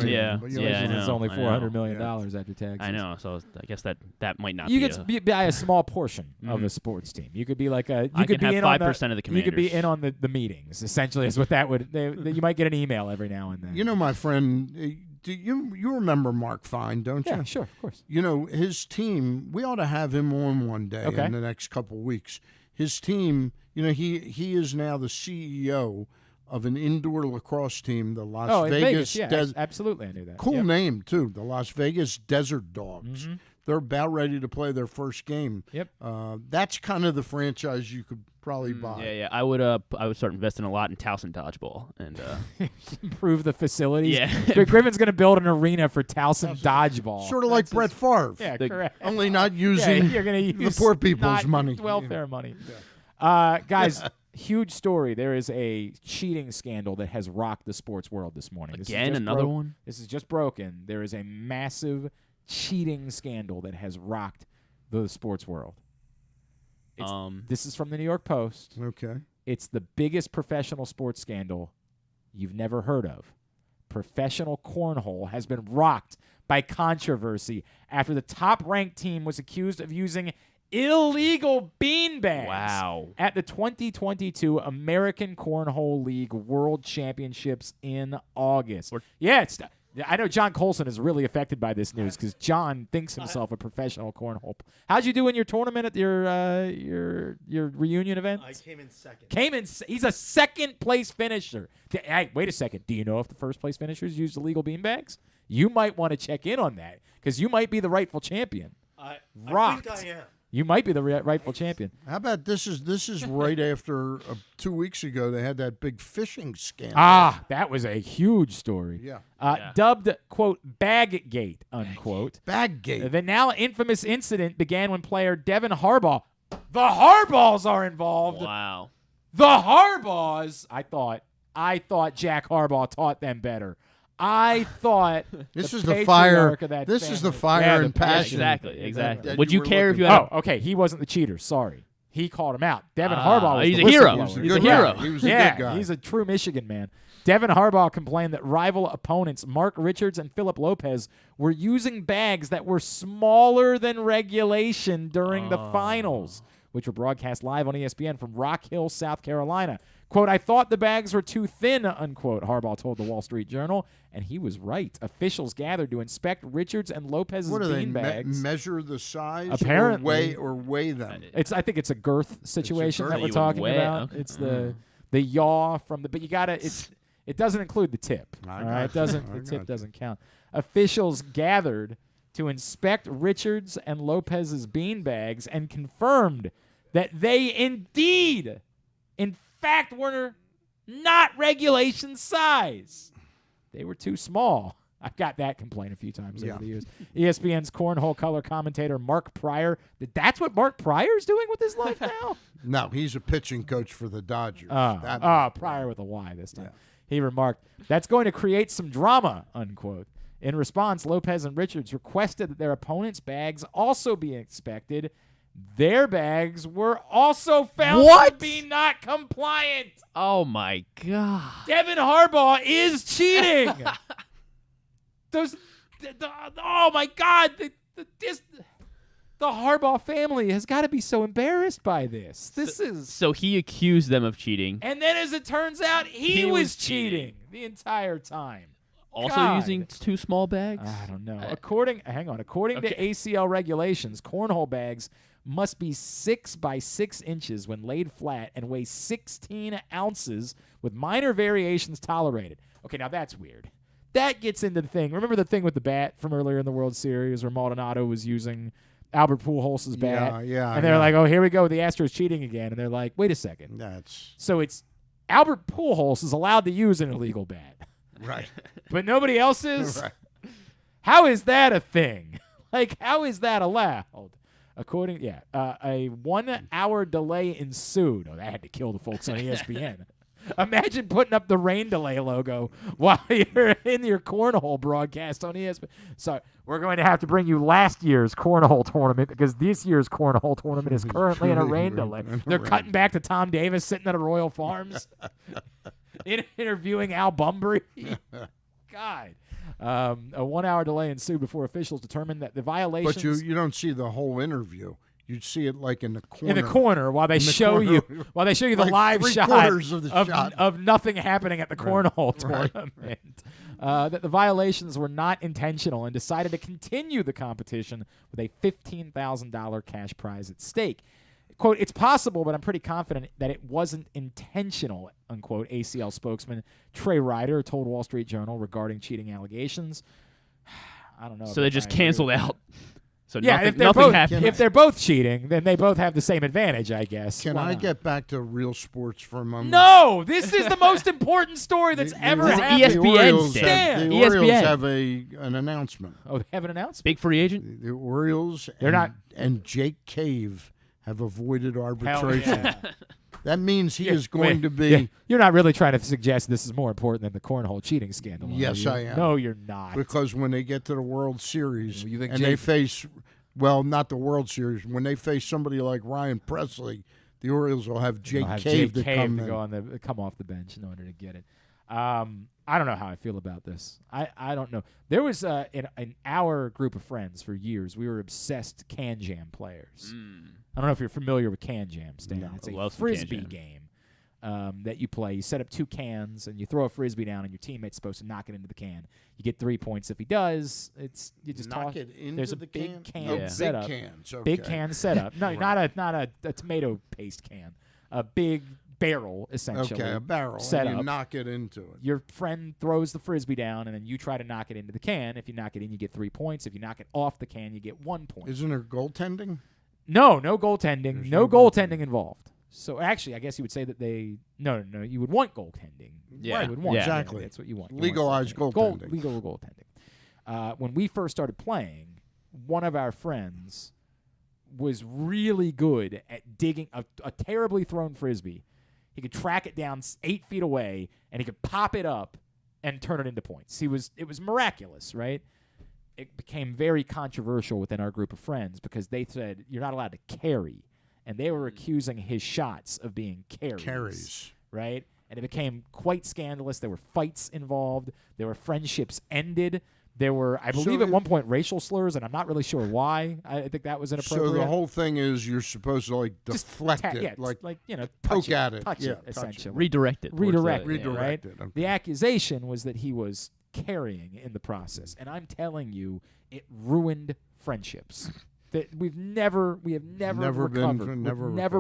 Speaker 4: Yeah,
Speaker 1: it's only $400 million after taxes.
Speaker 4: I know. So I guess that might not.
Speaker 1: You could buy a small portion of a sports team. You could be like a. You could be in
Speaker 4: 5% of the Commanders.
Speaker 1: You could be in on the meetings. Essentially, is what that would. You might get an email every now and then.
Speaker 2: You know, my friend. Do you remember Mark Fine, don't you?
Speaker 1: Yeah, sure, of course.
Speaker 2: You know, his team, we ought to have him on one day in the next couple of weeks. His team, you know, he is now the CEO of an indoor lacrosse team, the Las Vegas.
Speaker 1: Absolutely, I knew that.
Speaker 2: Cool name, too, the Las Vegas Desert Dogs.
Speaker 1: Mm-hmm.
Speaker 2: They're about ready to play their first game.
Speaker 1: Yep.
Speaker 2: That's kind of the franchise you could probably buy.
Speaker 4: Yeah. I would start investing a lot in Towson dodgeball and
Speaker 1: improve the facilities.
Speaker 4: Yeah.
Speaker 1: Griffin's going to build an arena for Towson dodgeball.
Speaker 2: Sort of like Brett Favre.
Speaker 1: Yeah, correct.
Speaker 2: Only not using
Speaker 1: you're gonna use
Speaker 2: the poor people's money.
Speaker 1: Welfare money. Guys, huge story. There is a cheating scandal that has rocked the sports world this morning.
Speaker 4: Again, another one?
Speaker 1: This is just broken. There is a massive cheating scandal that has rocked the sports world. This is from the New York Post.
Speaker 2: Okay.
Speaker 1: It's the biggest professional sports scandal you've never heard of. Professional cornhole has been rocked by controversy after the top-ranked team was accused of using illegal beanbags at the 2022 American Cornhole League World Championships in August. I know John Colson is really affected by this news because John thinks himself a professional cornhole. How'd you do in your tournament at your reunion event?
Speaker 7: I came in second.
Speaker 1: He's a second-place finisher. Hey, wait a second. Do you know if the first-place finishers used illegal beanbags? You might want to check in on that because you might be the rightful champion.
Speaker 7: I
Speaker 1: Rocked.
Speaker 7: think I am.
Speaker 1: You might be the rightful champion.
Speaker 2: How about this is right after 2 weeks ago they had that big fishing scandal.
Speaker 1: That was a huge story.
Speaker 2: Yeah.
Speaker 1: Dubbed, quote, Baggate, unquote.
Speaker 2: Baggate.
Speaker 1: The now infamous incident began when player Devin Harbaugh. The Harbaughs are involved.
Speaker 4: Wow.
Speaker 1: The Harbaughs. I thought Jack Harbaugh taught them better. I thought
Speaker 2: this is
Speaker 1: the
Speaker 2: fire.
Speaker 1: Of that
Speaker 2: this
Speaker 1: family.
Speaker 2: is the fire and passion.
Speaker 4: Exactly. Would you care if you had?
Speaker 1: Oh, okay. He wasn't the cheater. Sorry, he called him out. Devin Harbaugh was
Speaker 4: he's
Speaker 1: the
Speaker 4: a hero.
Speaker 1: whistleblower.
Speaker 4: He's a hero.
Speaker 2: He was a good guy.
Speaker 1: He's a true Michigan man. Devin Harbaugh complained that rival opponents Mark Richards and Philip Lopez were using bags that were smaller than regulation during the finals, which were broadcast live on ESPN from Rock Hill, South Carolina. Quote, I thought the bags were too thin, unquote, Harbaugh told the Wall Street Journal, and he was right. Officials gathered to inspect Richards and Lopez's beanbags.
Speaker 2: Measure the size
Speaker 1: apparently,
Speaker 2: or weigh them?
Speaker 1: I think it's a girth situation that we're talking about.
Speaker 4: Okay.
Speaker 1: It's the yaw from the, but you gotta. It doesn't include the tip. All right, it doesn't. The tip doesn't count. Officials gathered to inspect Richards and Lopez's beanbags and confirmed that they indeed, in fact, were not regulation size. They were too small. I've got that complaint a few times over the years. ESPN's cornhole color commentator Mark Pryor. That's what Mark Pryor's doing with his life now?
Speaker 2: No, he's a pitching coach for the Dodgers.
Speaker 1: Pryor with a Y this time. Yeah. He remarked, that's going to create some drama, unquote. In response, Lopez and Richards requested that their opponents' bags also be inspected. Their bags were also found to be not compliant.
Speaker 4: Oh, my God.
Speaker 1: Devin Harbaugh is cheating. Oh, my God. The Harbaugh family has got to be so embarrassed by this.
Speaker 4: So he accused them of cheating.
Speaker 1: And then, as it turns out, he was cheating the entire time.
Speaker 4: Also using too small bags?
Speaker 1: I don't know. According to ACL regulations, cornhole bags must be 6 by 6 inches when laid flat and weigh 16 ounces with minor variations tolerated. Okay, now that's weird. That gets into the thing. Remember the thing with the bat from earlier in the World Series where Maldonado was using Albert Pujols' bat?
Speaker 2: Yeah.
Speaker 1: And they're like, oh, here we go. The Astros cheating again. And they're like, wait a second. So it's Albert Pujols is allowed to use an illegal bat.
Speaker 2: Right.
Speaker 1: But nobody else is?
Speaker 2: Right.
Speaker 1: How is that a thing? Like, how is that allowed? A 1 hour delay ensued. Oh, that had to kill the folks on ESPN. Imagine putting up the rain delay logo while you're in your cornhole broadcast on ESPN. So we're going to have to bring you last year's cornhole tournament because this year's cornhole tournament is currently in a rain delay. They're cutting back to Tom Davis sitting at a Royal Farms interviewing Al Bunbury. God. A 1 hour delay ensued before officials determined that the violations...
Speaker 2: But you don't see the whole interview. You'd see it like in the corner.
Speaker 1: In the corner while they show you the
Speaker 2: like
Speaker 1: live shot
Speaker 2: shot
Speaker 1: of nothing happening at the cornhole tournament. That the violations were not intentional and decided to continue the competition with a $15,000 cash prize at stake. Quote, it's possible, but I'm pretty confident that it wasn't intentional, unquote, ACL spokesman Trey Ryder told Wall Street Journal regarding cheating allegations. I don't know.
Speaker 4: So they just canceled out. So
Speaker 1: yeah,
Speaker 4: nothing happened.
Speaker 1: If they're both cheating, then they both have the same advantage, I guess.
Speaker 2: Can I get back to real sports for a moment?
Speaker 1: No, this is the most important story that's ever happened.
Speaker 4: ESPN.
Speaker 2: The Orioles have an announcement.
Speaker 1: Oh, they have an announcement?
Speaker 4: Big free agent?
Speaker 2: The Orioles and Jake Cave have avoided arbitration.
Speaker 1: Yeah.
Speaker 2: That means he is going to be...
Speaker 1: Yeah. You're not really trying to suggest this is more important than the cornhole cheating scandal.
Speaker 2: Yes, I am.
Speaker 1: No, you're not.
Speaker 2: Because when they get to the World Series they face... Well, not the World Series. When they face somebody like Ryan Presley, the Orioles will have Jake Cave to
Speaker 1: come off the bench in order to get it. I don't know how I feel about this. I don't know. There was in our group of friends for years, we were obsessed Can Jam players. I don't know if you're familiar with Can Jam, Stan.
Speaker 4: No,
Speaker 1: it's a Frisbee game that you play. You set up two cans, and you throw a Frisbee down, and your teammate's supposed to knock it into the can. You get 3 points if he does. You just
Speaker 2: knock it into
Speaker 1: There's a
Speaker 2: the
Speaker 1: big
Speaker 2: can?
Speaker 1: can setup.
Speaker 2: Big cans, okay.
Speaker 1: Big can setup. No, not a tomato paste can. A big barrel, essentially.
Speaker 2: Okay, a barrel.
Speaker 1: Set
Speaker 2: and you
Speaker 1: up.
Speaker 2: knock it into it.
Speaker 1: Your friend throws the Frisbee down, and then you try to knock it into the can. If you knock it in, you get 3 points. If you knock it off the can, you get 1 point.
Speaker 2: Isn't there goaltending?
Speaker 1: No goaltending.
Speaker 2: There's
Speaker 1: no
Speaker 2: no
Speaker 1: goaltending involved. So actually, I guess you would say that they no. You would want goaltending.
Speaker 4: Yeah,
Speaker 1: you would want
Speaker 2: exactly.
Speaker 1: That's what you want.
Speaker 2: Legalized goaltending.
Speaker 1: Legal goaltending. When we first started playing, one of our friends was really good at digging a terribly thrown Frisbee. He could track it down 8 feet away, and he could pop it up and turn it into points. It was miraculous, right? It became very controversial within our group of friends because they said you're not allowed to carry, and they were accusing his shots of being carries. Right? And it became quite scandalous. There were fights involved. There were friendships ended. There were, I believe, at one point racial slurs, and I'm not really sure why. I think that was inappropriate.
Speaker 2: So the whole thing is you're supposed to deflect it, poke at it,
Speaker 1: touch it, essentially.
Speaker 4: Redirect it.
Speaker 1: Redirect
Speaker 2: it.
Speaker 1: Okay. The accusation was that he was carrying in the process, and I'm telling you, it ruined friendships. That we have never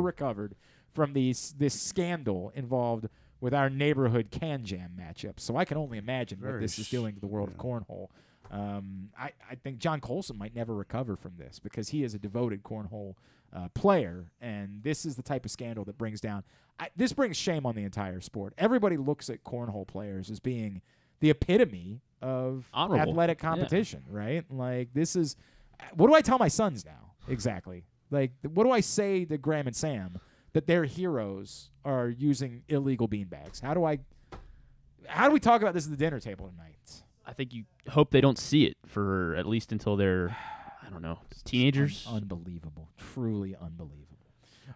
Speaker 1: recovered from this scandal involved with our neighborhood Can Jam matchups. So I can only imagine what this is doing to the world of cornhole. I think John Colson might never recover from this because he is a devoted cornhole player, and this is the type of scandal that brings down. This brings shame on the entire sport. Everybody looks at cornhole players as being the epitome of
Speaker 4: honorable
Speaker 1: athletic competition, right? Like, this is what do I tell my sons now exactly? Like, what do I say to Graham and Sam that their heroes are using illegal beanbags? How do we talk about this at the dinner table tonight?
Speaker 4: I think you hope they don't see it for at least until they're, I don't know, teenagers.
Speaker 1: Unbelievable. Truly unbelievable.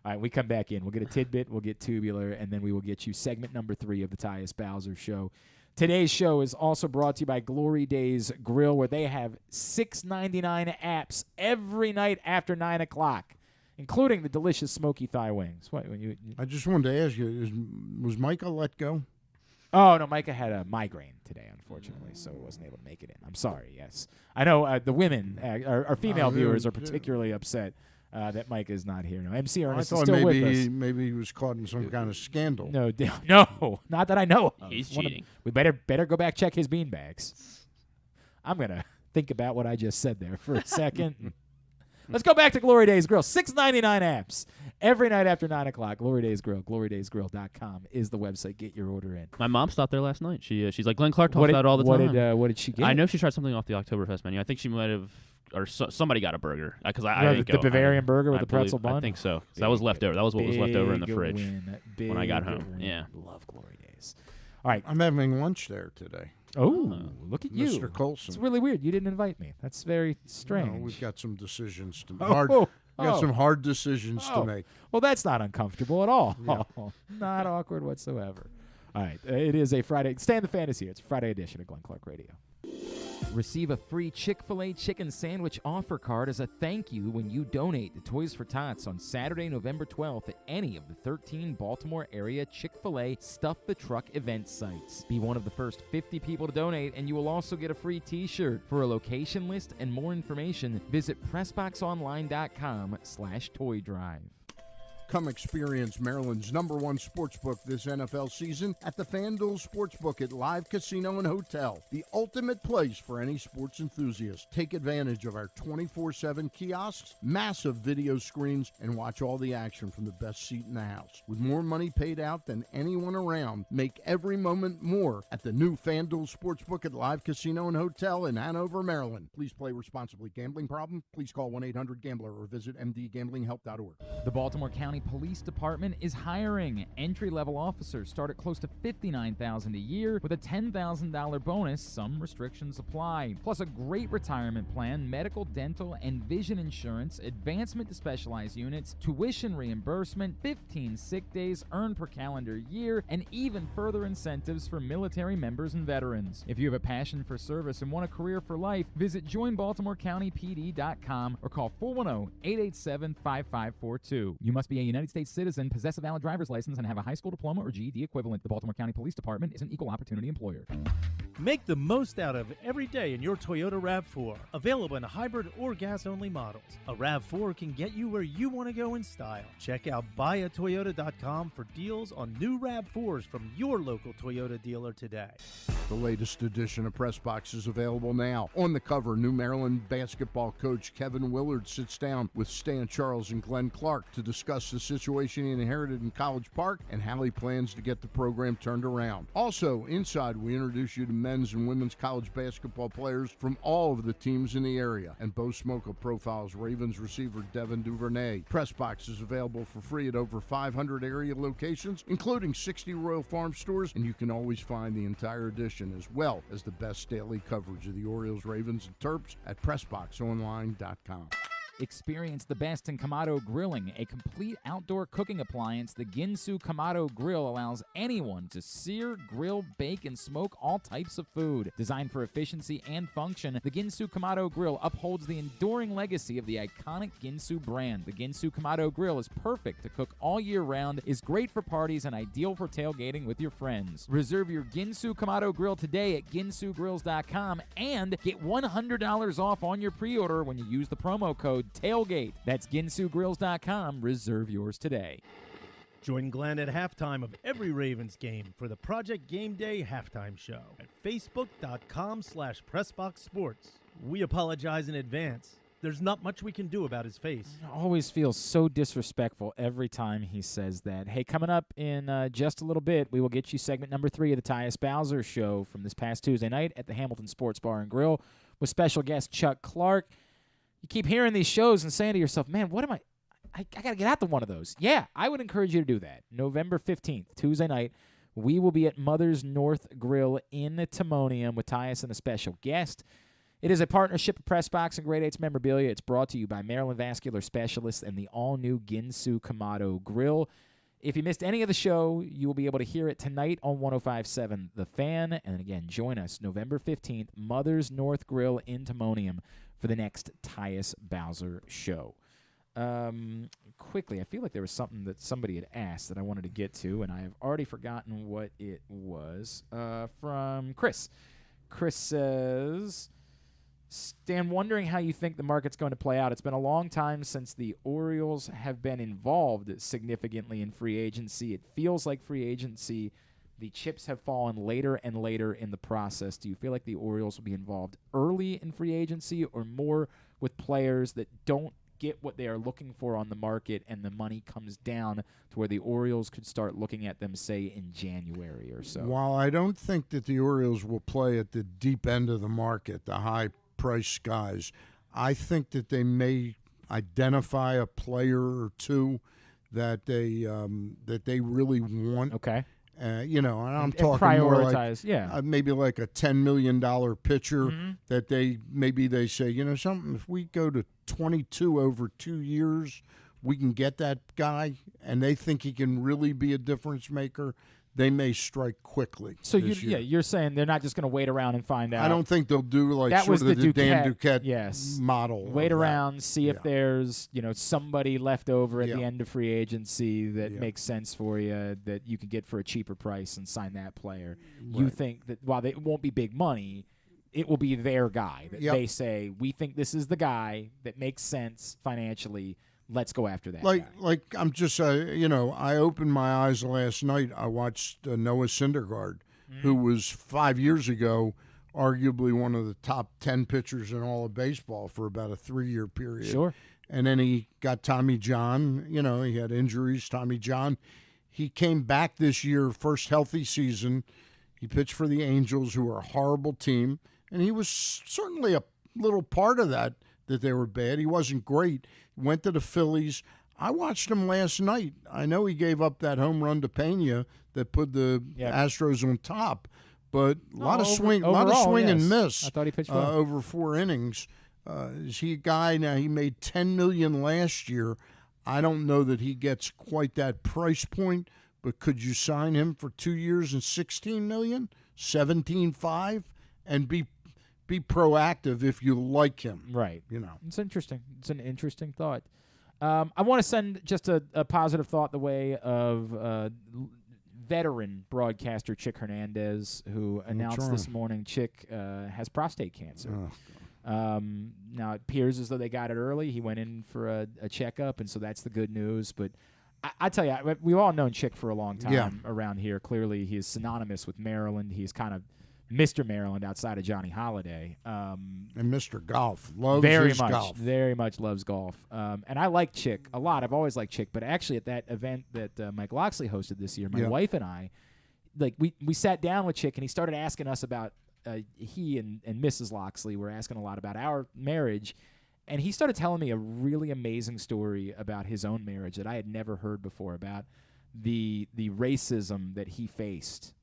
Speaker 1: All right, we come back in. We'll get a tidbit, we'll get tubular, and then we will get you segment number 3 of the Tyus Bowser Show. Today's show is also brought to you by Glory Days Grill, where they have $6.99 apps every night after 9 o'clock, including the delicious smoky thigh wings.
Speaker 2: I just wanted to ask you, was Micah let go?
Speaker 1: Oh, no, Micah had a migraine today, unfortunately, so he wasn't able to make it in. I'm sorry, yes. I know the women, our female viewers, are particularly upset that Micah is not here. No, MC Ernest is still with us.
Speaker 2: Maybe he was caught in some kind of scandal.
Speaker 1: No, not that I know of.
Speaker 4: He's cheating.
Speaker 1: We better go back check his beanbags. I'm going to think about what I just said there for a second. Let's go back to Glory Days Grill. $6.99 apps every night after 9 o'clock. Glory Days Grill. GloryDaysGrill.com is the website. Get your order in.
Speaker 4: My mom stopped there last night. She's like, Glenn Clark talks about it all the time.
Speaker 1: What did she get?
Speaker 4: I know she tried something off the Oktoberfest menu. I think she might have, or somebody got a burger. Because I didn't go.
Speaker 1: The Bavarian burger with the pretzel bun?
Speaker 4: I think so. That was left over. That was what was left over in the fridge when I got home. Yeah.
Speaker 1: Love Glory Days. days. All right.
Speaker 2: I'm having lunch there today.
Speaker 1: Oh, look at you.
Speaker 2: Mr. Colson.
Speaker 1: It's really weird. You didn't invite me. That's very strange.
Speaker 2: No, we've got some decisions to
Speaker 1: Oh,
Speaker 2: make.
Speaker 1: oh,
Speaker 2: We've got some hard decisions to make.
Speaker 1: Well, that's not uncomfortable at all.
Speaker 2: Yeah.
Speaker 1: Not awkward whatsoever. All right. It is a Friday. Stay in the fantasy here. It's a Friday edition of Glenn Clark Radio. Receive a free Chick-fil-A chicken sandwich offer card as a thank you when you donate to Toys for Tots on Saturday, November 12th at any of the 13 Baltimore area Chick-fil-A Stuff the Truck event sites. Be one of the first 50 people to donate, and you will also get a free t-shirt. For a location list and more information, visit PressBoxOnline.com/toy drive.
Speaker 2: Come experience Maryland's #1 sportsbook this NFL season at the FanDuel Sportsbook at Live Casino and Hotel, the ultimate place for any sports enthusiast. Take advantage of our 24/7 kiosks, massive video screens, and watch all the action from the best seat in the house. With more money paid out than anyone around, make every moment more at the new FanDuel Sportsbook at Live Casino and Hotel in Hanover, Maryland. Please play responsibly. Gambling problem? Please call 1-800-GAMBLER or visit mdgamblinghelp.org.
Speaker 1: The Baltimore County Police Department is hiring. Entry-level officers start at close to $59,000 a year with a $10,000 bonus. Some restrictions apply. Plus a great retirement plan, medical, dental, and vision insurance, advancement to specialized units, tuition reimbursement, 15 sick days earned per calendar year, and even further incentives for military members and veterans. If you have a passion for service and want a career for life, visit joinbaltimorecountypd.com or call 410-887-5542. You must be a United States citizen, possess a valid driver's license, and have a high school diploma or GED equivalent. The Baltimore County Police Department is an equal opportunity employer.
Speaker 7: Make the most out of every day in your Toyota RAV4. Available in hybrid or gas-only models. A RAV4 can get you where you want to go in style. Check out buyatoyota.com for deals on new RAV4s from your local Toyota dealer today.
Speaker 2: The latest edition of PressBox is available now. On the cover, New Maryland basketball coach Kevin Willard sits down with Stan Charles and Glenn Clark to discuss the situation he inherited in College Park and how he plans to get the program turned around. Also, inside, we introduce you to men's and women's college basketball players from all of the teams in the area. And Bo Smolka profiles Ravens receiver Devin Duvernay. PressBox is available for free at over 500 area locations, including 60 Royal Farm stores, and you can always find the entire edition as well as the best daily coverage of the Orioles, Ravens, and Terps at PressBoxOnline.com.
Speaker 1: Experience the best in Kamado Grilling, a complete outdoor cooking appliance. The Ginsu Kamado Grill allows anyone to sear, grill, bake, and smoke all types of food. Designed for efficiency and function, the Ginsu Kamado Grill upholds the enduring legacy of the iconic Ginsu brand. The Ginsu Kamado Grill is perfect to cook all year round, is great for parties, and ideal for tailgating with your friends. Reserve your Ginsu Kamado Grill today at ginsugrills.com and get $100 off on your pre-order when you use the promo code TAILGATE. That's ginsugrills.com. Reserve yours today.
Speaker 7: Join Glenn at halftime of every Ravens game for the Project Game Day halftime show at facebook.com/PressBoxSports. We apologize in advance. There's not much we can do about his face.
Speaker 1: It always feels so disrespectful every time he says that. Hey, coming up in just a little bit, we will get you segment number 3 of the Tyus Bowser Show from this past Tuesday night at the Hamilton Sports Bar and Grill with special guest Chuck Clark. You keep hearing these shows and saying to yourself, man, what am I got to get out to one of those. Yeah, I would encourage you to do that. November 15th, Tuesday night, we will be at Mother's North Grill in the Timonium with Tyus and a special guest. It is a partnership of PressBox and Grade 8's memorabilia. It's brought to you by Maryland Vascular Specialists and the all-new Ginsu Kamado Grill. If you missed any of the show, you will be able to hear it tonight on 105.7 The Fan. And again, join us November 15th, Mother's North Grill in Timonium for the next Tyus Bowser Show. Quickly, I feel like there was something that somebody had asked that I wanted to get to, and I have already forgotten what it was. From Chris. Chris says, Stan, wondering how you think the market's going to play out. It's been a long time since the Orioles have been involved significantly in free agency. It feels like free agency, the chips have fallen later and later in the process. Do you feel like the Orioles will be involved early in free agency or more with players that don't get what they are looking for on the market and the money comes down to where the Orioles could start looking at them, say, in January or so?
Speaker 2: While I don't think that the Orioles will play at the deep end of the market, the high-priced guys, I think that they may identify a player or two that they really want.
Speaker 1: Okay.
Speaker 2: And I'm
Speaker 1: and
Speaker 2: talking more like
Speaker 1: prioritize,
Speaker 2: maybe like a $10 million pitcher
Speaker 1: Mm-hmm.
Speaker 2: that they say, something, if we go to 22 over 2 years, we can get that guy, and they think he can really be a difference maker, they may strike quickly.
Speaker 1: So
Speaker 2: you're
Speaker 1: saying they're not just going to wait around and find out.
Speaker 2: I don't think they'll do like
Speaker 1: that
Speaker 2: sort
Speaker 1: was
Speaker 2: of the Dan
Speaker 1: Duquette
Speaker 2: Duquette model.
Speaker 1: Wait around, see if
Speaker 2: Yeah.
Speaker 1: there's somebody left over at
Speaker 2: Yeah.
Speaker 1: the end of free agency that
Speaker 2: Yeah.
Speaker 1: makes sense for you that you can get for a cheaper price and sign that player. You
Speaker 2: Right.
Speaker 1: think that while it won't be big money, it will be their guy that
Speaker 2: Yep.
Speaker 1: they say we think this is the guy that makes sense financially. Let's go after that.
Speaker 2: Like I'm just I opened my eyes last night. I watched Noah Syndergaard, who was 5 years ago arguably one of the top 10 pitchers in all of baseball for about a 3-year period.
Speaker 1: Sure.
Speaker 2: And then he got Tommy John. He had injuries. Tommy John. He came back this year, first healthy season. He pitched for the Angels, who are a horrible team, and he was certainly a little part of that they were bad. He wasn't great. He went to the Phillies. I watched him last night. I know he gave up that home run to Pena that put the Astros on top, but a lot of swing and miss.
Speaker 1: I thought he pitched well.
Speaker 2: Over 4 innings. Is he a guy now? He made $10 million last year. I don't know that he gets quite that price point, but could you sign him for 2 years and $16 million, $17.5, and be proactive if you like him?
Speaker 1: Right. It's interesting. It's an interesting thought. I want to send just a positive thought the way of veteran broadcaster Chick Hernandez, who announced this morning Chick has prostate cancer. Now, it appears as though they got it early. He went in for a checkup, and so that's the good news. But I tell you, we've all known Chick for a long time around here. Clearly, he is synonymous with Maryland. He's kind of Mr. Maryland outside of Johnny Holiday.
Speaker 2: And Mr. Golf. Loves golf.
Speaker 1: Very much loves golf. And I like Chick a lot. I've always liked Chick. But actually at that event that Mike Loxley hosted this year, my wife and I, we sat down with Chick, and he started asking us about he and Mrs. Loxley were asking a lot about our marriage. And he started telling me a really amazing story about his own marriage that I had never heard before, about the racism that he faced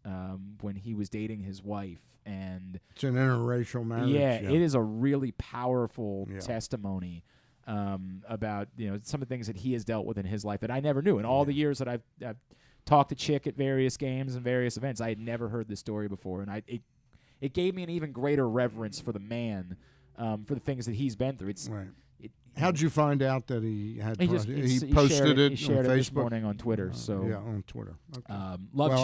Speaker 1: when he was dating his wife. And
Speaker 2: it's an interracial marriage.
Speaker 1: Yeah, it is a really powerful testimony about some of the things that he has dealt with in his life that I never knew. In all the years that I've talked to Chick at various games and various events, I had never heard this story before, and it gave me an even greater reverence for the man, for the things that he's been through. It's
Speaker 2: right. How'd you find out that he had?
Speaker 1: He
Speaker 2: posted it
Speaker 1: he shared
Speaker 2: on
Speaker 1: it
Speaker 2: Facebook
Speaker 1: this morning on Twitter.
Speaker 2: On Twitter. Okay.
Speaker 1: Love Chick.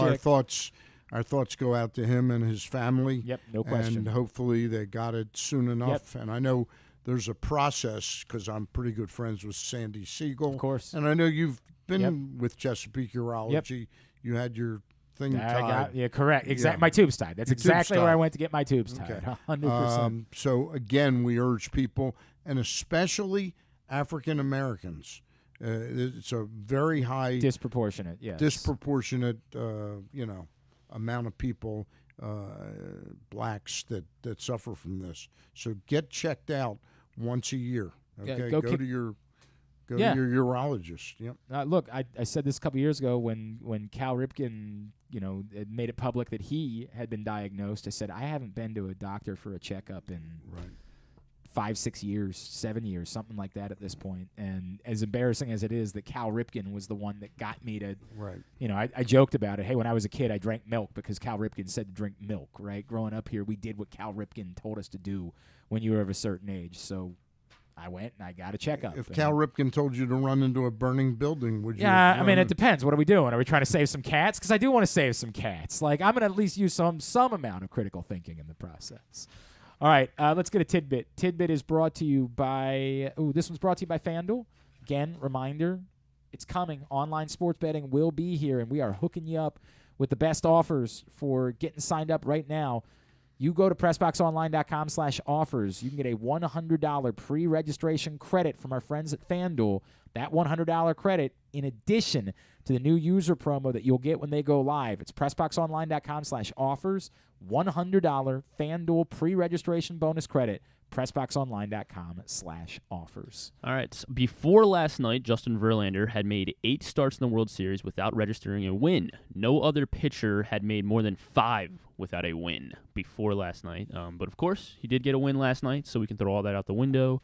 Speaker 2: Our thoughts go out to him and his family.
Speaker 1: Yep, no question.
Speaker 2: And hopefully they got it soon enough.
Speaker 1: Yep.
Speaker 2: And I know there's a process because I'm pretty good friends with Sandy Siegel.
Speaker 1: Of course.
Speaker 2: And I know you've been with Chesapeake Urology.
Speaker 1: Yep.
Speaker 2: You had your thing tied.
Speaker 1: Correct. Exactly. My tube's tied. That's exactly where I went to get my tubes tied.
Speaker 2: Okay.
Speaker 1: 100%.
Speaker 2: So again, we urge people, and especially African Americans. It's a very high
Speaker 1: disproportionate
Speaker 2: amount of people, blacks that suffer from this. So get checked out once a year. Okay, go to your urologist. Yep.
Speaker 1: Look, I said this a couple years ago when Cal Ripken, made it public that he had been diagnosed. I said I haven't been to a doctor for a checkup in 5, 6 years, 7 years, something like that at this point. And as embarrassing as it is that Cal Ripken was the one that got me to, I joked about it. Hey, when I was a kid, I drank milk because Cal Ripken said to drink milk, right? Growing up here, we did what Cal Ripken told us to do when you were of a certain age. So I went and I got a checkup.
Speaker 2: If Cal Ripken told you to run into a burning building, would you?
Speaker 1: Yeah, I mean, it depends. What are we doing? Are we trying to save some cats? Because I do want to save some cats. Like, I'm going to at least use some amount of critical thinking in the process. All right, let's get a tidbit. Tidbit is brought to you by this one's brought to you by FanDuel. Again, reminder, it's coming. Online sports betting will be here, and we are hooking you up with the best offers for getting signed up right now. You go to PressBoxOnline.com/offers. You can get a $100 pre-registration credit from our friends at FanDuel. That $100 credit, in addition to the new user promo that you'll get when they go live. It's PressBoxOnline.com/offers. $100 FanDuel pre-registration bonus credit. PressBoxOnline.com/offers.
Speaker 4: All right. So before last night, Justin Verlander had made 8 starts in the World Series without registering a win. No other pitcher had made more than 5 without a win before last night. But, of course, he did get a win last night, so we can throw all that out the window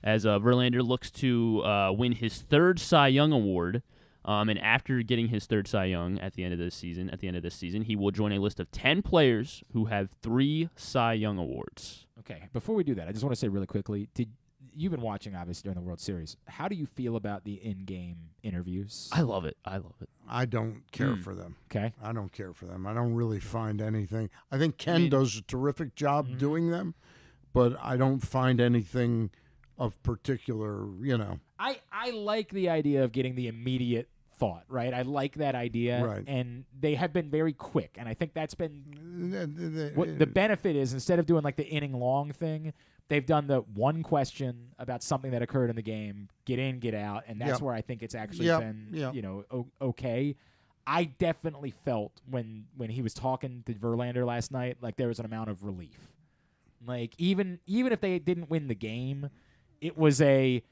Speaker 4: as Verlander looks to win his 3rd Cy Young Award. And after getting his 3rd Cy Young at the end of this season, he will join a list of 10 players who have 3 Cy Young Awards.
Speaker 1: Okay, before we do that, I just want to say really quickly, you've been watching, obviously, during the World Series. How do you feel about the in-game interviews?
Speaker 4: I love it.
Speaker 2: I don't care for them.
Speaker 1: Okay.
Speaker 2: I don't care for them. I don't really find anything. I think Ken does a terrific job doing them, but I don't find anything of particular,
Speaker 1: I like the idea of getting the immediate thought, right? I like that idea.
Speaker 2: Right.
Speaker 1: And they have been very quick. And I think that's been what the benefit is. Instead of doing like the inning long thing, they've done the one question about something that occurred in the game, get in, get out. And that's where I think it's actually been, okay. I definitely felt when he was talking to Verlander last night, like there was an amount of relief. Like even if they didn't win the game, it was a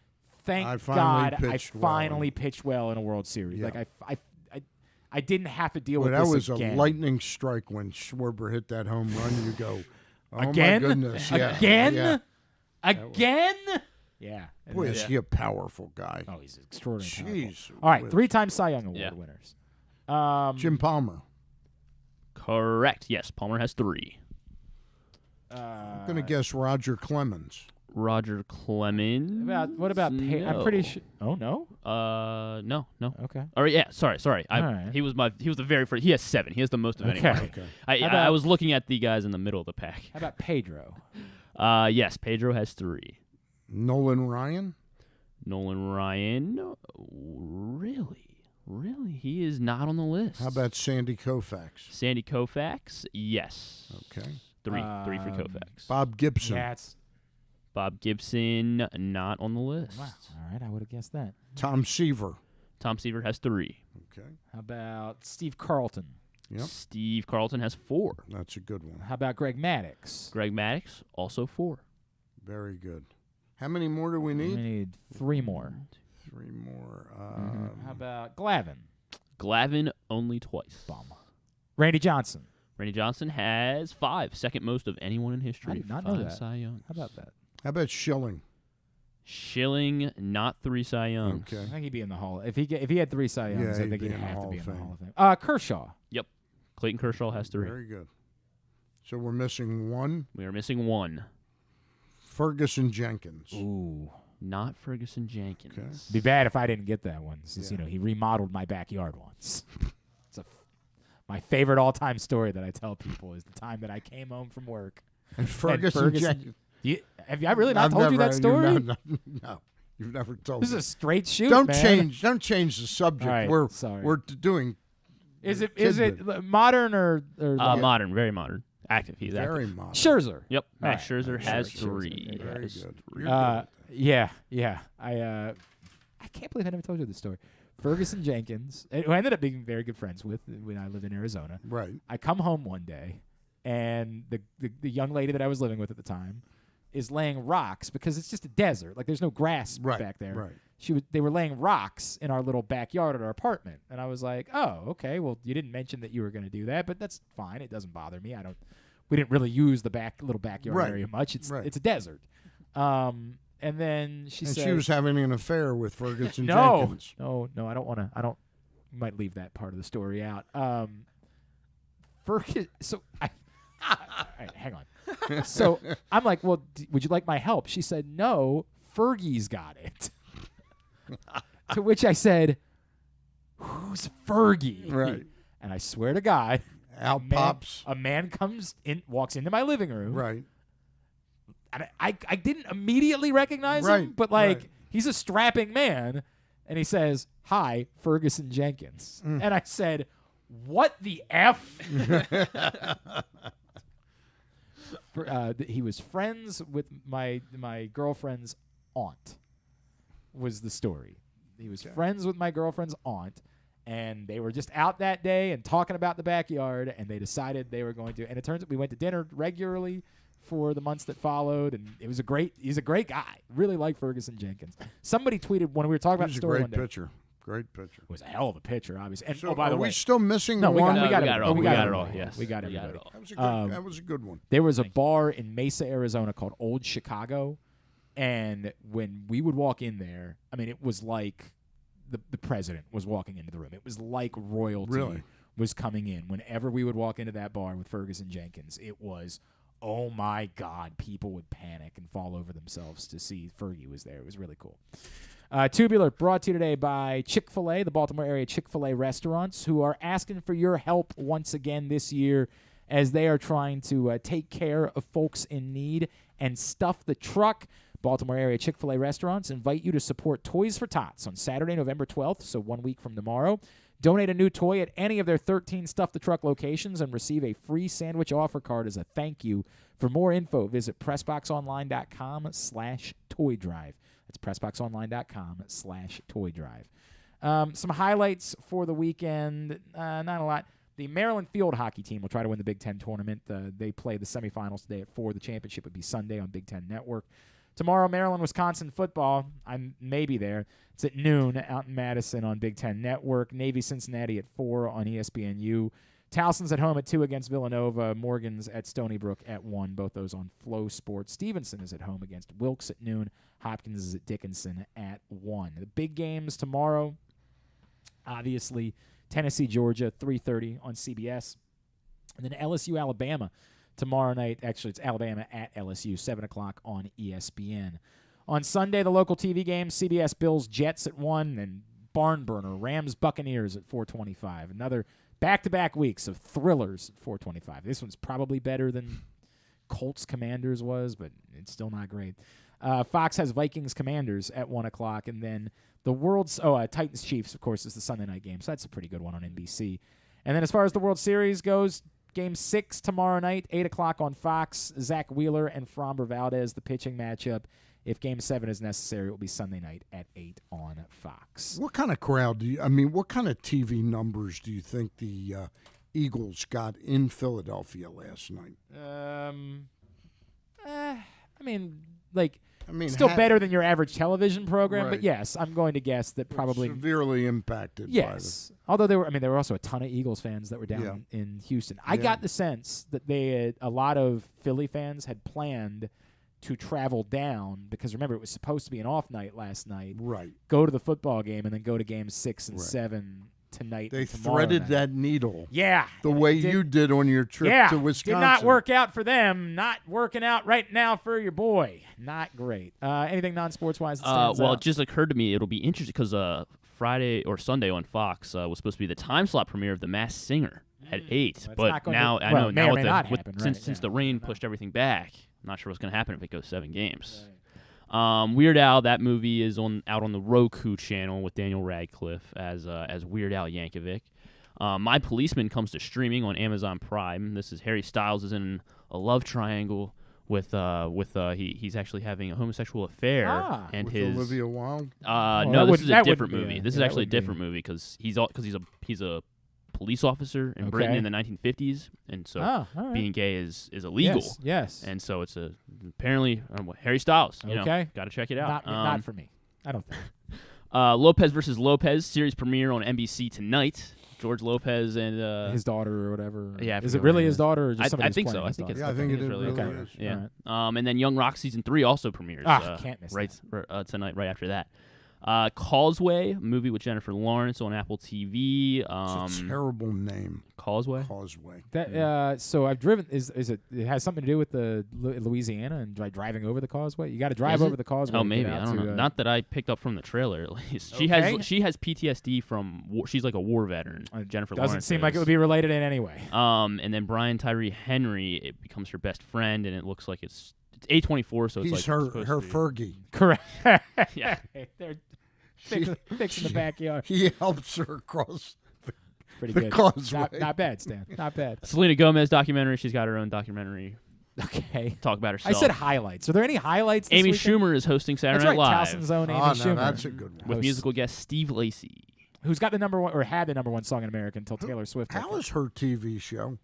Speaker 1: thank God I finally pitched well in a World Series.
Speaker 2: Yeah.
Speaker 1: Like I didn't have to deal with
Speaker 2: that
Speaker 1: this
Speaker 2: was
Speaker 1: again.
Speaker 2: a lightning strike when Schwarber hit that home run. You go, oh
Speaker 1: again?
Speaker 2: My goodness,
Speaker 1: again,
Speaker 2: yeah.
Speaker 1: Again. Yeah.
Speaker 2: Boy, is he a powerful guy.
Speaker 1: Oh, he's extraordinarily
Speaker 2: Jeez.
Speaker 1: powerful. All right, 3-time Cy Young Award winners.
Speaker 2: Jim Palmer.
Speaker 4: Correct. Yes, Palmer has 3.
Speaker 2: I'm going to guess Roger Clemens.
Speaker 4: Roger Clemens.
Speaker 1: What about?
Speaker 4: No.
Speaker 1: I'm pretty sure. Oh no.
Speaker 4: No.
Speaker 1: Okay.
Speaker 4: All right. Yeah. Sorry.
Speaker 1: right.
Speaker 4: He was the very first. He has 7. He has the most of anyone.
Speaker 2: Okay.
Speaker 4: I was looking at the guys in the middle of the pack.
Speaker 1: How about Pedro?
Speaker 4: Yes, Pedro has 3.
Speaker 2: Nolan Ryan.
Speaker 4: Really, he is not on the list.
Speaker 2: How about Sandy Koufax?
Speaker 4: Sandy Koufax? Yes.
Speaker 2: Okay.
Speaker 4: 3 for Koufax.
Speaker 2: Bob Gibson.
Speaker 1: Yeah, it's
Speaker 4: Bob Gibson, not on the list.
Speaker 1: wow. All right, I would have guessed that.
Speaker 2: Tom Seaver.
Speaker 4: Tom Seaver has 3.
Speaker 2: Okay.
Speaker 1: How about Steve Carlton?
Speaker 2: Yep.
Speaker 4: Steve Carlton has 4.
Speaker 2: That's a good one.
Speaker 1: How about Greg Maddux?
Speaker 4: Greg Maddux, also 4.
Speaker 2: Very good. How many more do we
Speaker 1: We
Speaker 2: need?
Speaker 1: need 3 more.
Speaker 2: 3 more.
Speaker 1: How about Glavine?
Speaker 4: Glavine only twice.
Speaker 1: Bum. Randy Johnson.
Speaker 4: Randy Johnson has 5, second most of anyone in history.
Speaker 1: I did not know
Speaker 4: 5
Speaker 1: that.
Speaker 4: Cy Youngs.
Speaker 1: How about that?
Speaker 2: How about Schilling?
Speaker 4: Schilling, not 3 Cy Youngs.
Speaker 2: Okay.
Speaker 1: I think he'd be in the Hall. If he had 3 Cy Youngs,
Speaker 2: Yeah,
Speaker 1: I think
Speaker 2: he'd
Speaker 1: he'd
Speaker 2: be in the
Speaker 1: have to
Speaker 2: Hall
Speaker 1: be
Speaker 2: of
Speaker 1: in the
Speaker 2: Fame.
Speaker 1: Hall of Fame. Kershaw.
Speaker 4: Yep. Clayton Kershaw has 3.
Speaker 2: Very good. So we're missing 1.
Speaker 4: We are missing 1.
Speaker 2: Ferguson Jenkins.
Speaker 1: Ooh.
Speaker 4: Not Ferguson Jenkins.
Speaker 2: Okay.
Speaker 1: Be bad if I didn't get that one, since he remodeled my backyard once. My favorite all-time story that I tell people is the time that I came home from work.
Speaker 2: And Ferguson Jenkins.
Speaker 1: Have I really not told you that story?
Speaker 2: No, you've never told
Speaker 1: This
Speaker 2: me.
Speaker 1: is a straight shoot,
Speaker 2: Don't
Speaker 1: man.
Speaker 2: change the subject.
Speaker 1: All right,
Speaker 2: we're
Speaker 1: sorry.
Speaker 2: we're doing.
Speaker 1: Is it modern or
Speaker 4: modern, very modern. Active. He's
Speaker 2: very
Speaker 4: active.
Speaker 2: modern.
Speaker 1: Scherzer?
Speaker 4: Yep.
Speaker 1: All
Speaker 4: Max Scherzer has 3.
Speaker 2: Very
Speaker 4: Has
Speaker 2: good.
Speaker 4: 3.
Speaker 2: You're good at that.
Speaker 1: Yeah. I can't believe I never told you this story. Ferguson Jenkins, who I ended up being very good friends with when I lived in Arizona.
Speaker 2: Right.
Speaker 1: I come home one day, and the young lady that I was living with at the time is laying rocks because it's just a desert. Like, there's no grass back there.
Speaker 2: Right.
Speaker 1: They were laying rocks in our little backyard at our apartment, and I was like, "Oh, okay. Well, you didn't mention that you were going to do that, but that's fine. It doesn't bother me. We didn't really use the little backyard area much. It's a desert." And then she said,
Speaker 2: she was having an affair with Ferguson Jenkins.
Speaker 1: No, I don't want to. You might leave that part of the story out. Ferguson. So all right, hang on. So I'm like, well, would you like my help? She said, no, Fergie's got it. To which I said, who's Fergie?
Speaker 2: Right.
Speaker 1: And I swear to God,
Speaker 2: pops
Speaker 1: a man walks into my living room.
Speaker 2: Right.
Speaker 1: And I didn't immediately recognize him, but he's a strapping man, and he says, "Hi, Ferguson Jenkins." And I said, "What the F?" He was friends with my girlfriend's aunt, was the story. He was friends with my girlfriend's aunt, and they were just out that day and talking about the backyard, and they decided they were going to, and it turns out we went to dinner regularly for the months that followed, and he's a great guy. Really like Ferguson Jenkins. Somebody tweeted when we were talking about the story one day.
Speaker 2: Great pitcher.
Speaker 1: Was a hell of a pitcher, obviously. And
Speaker 2: so
Speaker 1: by the way,
Speaker 2: we still missing
Speaker 1: no,
Speaker 2: one?
Speaker 1: We got it all.
Speaker 4: We got it all. Yes,
Speaker 1: we got everybody.
Speaker 2: That was a good one.
Speaker 1: There was a bar in Mesa, Arizona called Old Chicago, and when we would walk in there, I mean, it was like the president was walking into the room. It was like royalty was coming in. Whenever we would walk into that bar with Ferguson Jenkins, it was, oh my God, people would panic and fall over themselves to see Fergie was there. It was really cool. Tubular, brought to you today by Chick-fil-A, the Baltimore area Chick-fil-A restaurants, who are asking for your help once again this year as they are trying to take care of folks in need and stuff the truck. Baltimore area Chick-fil-A restaurants invite you to support Toys for Tots on Saturday, November 12th, so 1 week from tomorrow. Donate a new toy at any of their 13 Stuff the Truck locations and receive a free sandwich offer card as a thank you. For more info, visit PressBoxOnline.com/toy drive. That's PressBoxOnline.com/toy drive. Some highlights for the weekend, not a lot. The Maryland field hockey team will try to win the Big Ten tournament. They play the semifinals today at 4. The championship would be Sunday on Big Ten Network. Tomorrow, Maryland-Wisconsin football. I may be there. It's at noon out in Madison on Big Ten Network. Navy-Cincinnati at 4 on ESPNU. Towson's at home at 2 against Villanova. Morgan's at Stony Brook at 1. Both those on Flow Sports. Stevenson is at home against Wilkes at noon. Hopkins is at Dickinson at 1. The big games tomorrow, obviously, Tennessee, Georgia, 3:30 on CBS. And then LSU, Alabama tomorrow night. Actually, it's Alabama at LSU, 7 o'clock on ESPN. On Sunday, the local TV games, CBS Bills, Jets at 1, and Barn Burner, Rams, Buccaneers at 4:25. Another back-to-back weeks of thrillers at 4:25. This one's probably better than Colts Commanders was, but it's still not great. Fox has Vikings Commanders at 1 o'clock, and then the Titans Chiefs, of course, is the Sunday night game, so that's a pretty good one on NBC. And then as far as the World Series goes, Game 6 tomorrow night, 8 o'clock on Fox. Zach Wheeler and Framber Valdez, the pitching matchup. If Game 7 is necessary, it will be Sunday night at 8 on Fox.
Speaker 2: What kind of crowd what kind of TV numbers do you think the Eagles got in Philadelphia last night?
Speaker 1: Still better than your average television program,
Speaker 2: right.
Speaker 1: but yes, I'm going to guess that probably
Speaker 2: severely impacted.
Speaker 1: Yes, although there were also a ton of Eagles fans that were down in Houston. I got the sense that a lot of Philly fans had planned to travel down because remember it was supposed to be an off night last night.
Speaker 2: Right.
Speaker 1: Go to the football game and then go to games 6 and 7 tonight.
Speaker 2: They
Speaker 1: and tomorrow
Speaker 2: threaded
Speaker 1: night.
Speaker 2: that needle.
Speaker 1: Yeah.
Speaker 2: The way you did on your trip to Wisconsin.
Speaker 1: Did not work out for them. Not working out right now for your boy. Not great. Anything non-sports wise that stands out?
Speaker 4: It just occurred to me it'll be interesting because Friday or Sunday on Fox was supposed to be the time slot premiere of The Masked Singer at 8. But now since the rain pushed everything back, I'm not sure what's going to happen if it goes 7 games. Right. Weird Al, that movie is out on the Roku channel with Daniel Radcliffe as Weird Al Yankovic. My Policeman comes to streaming on Amazon Prime. This is Harry Styles is in a love triangle with he's actually having a homosexual affair and
Speaker 2: with
Speaker 4: his
Speaker 2: Olivia Wilde.
Speaker 4: No, this is a different movie. This is actually a different movie because he's a police officer in Britain in the 1950s, and so being gay is illegal.
Speaker 1: Yes.
Speaker 4: And so it's apparently Harry Styles. Got to check it out.
Speaker 1: Not for me. I don't think.
Speaker 4: Lopez versus Lopez series premiere on NBC tonight. George Lopez and
Speaker 1: his daughter or whatever.
Speaker 4: Yeah,
Speaker 1: is it really his daughter or just somebody?
Speaker 4: I think so.
Speaker 1: I
Speaker 4: think it's.
Speaker 2: I think it
Speaker 4: really
Speaker 2: is.
Speaker 4: Okay. Yeah. Right. And then Young Rock season 3 also premieres.
Speaker 1: Can't miss
Speaker 4: that. Tonight, right after that. Causeway, a movie with Jennifer Lawrence on Apple TV.
Speaker 2: It's a terrible name.
Speaker 4: Causeway.
Speaker 1: That so I've driven. Is it? It has something to do with the Louisiana and driving over the causeway. You got to drive over the causeway.
Speaker 4: Oh, maybe I don't know. Not that I picked up from the trailer. At least she has PTSD from. She's like a war veteran. Jennifer Lawrence
Speaker 1: doesn't seem like it would be related in any way.
Speaker 4: And then Brian Tyree Henry, it becomes her best friend, and it looks like it's A24, so it's
Speaker 2: he's
Speaker 4: like
Speaker 2: her Fergie.
Speaker 1: Correct.
Speaker 4: Yeah.
Speaker 1: They're fixing the backyard.
Speaker 2: He helps her across
Speaker 1: Pretty
Speaker 2: the
Speaker 1: good.
Speaker 2: causeway.
Speaker 1: Not bad, Stan. Not bad.
Speaker 4: Selena Gomez documentary. She's got her own documentary.
Speaker 1: Okay.
Speaker 4: Talk about herself.
Speaker 1: I said highlights. Are there any highlights this
Speaker 4: Amy
Speaker 1: weekend?
Speaker 4: Schumer is hosting Saturday Night Live.
Speaker 1: Towson's own Amy Schumer.
Speaker 2: That's a good one.
Speaker 4: With musical guest Steve Lacy.
Speaker 1: Who's got the number one or had the number one song in America until Taylor Swift.
Speaker 2: How is her TV show?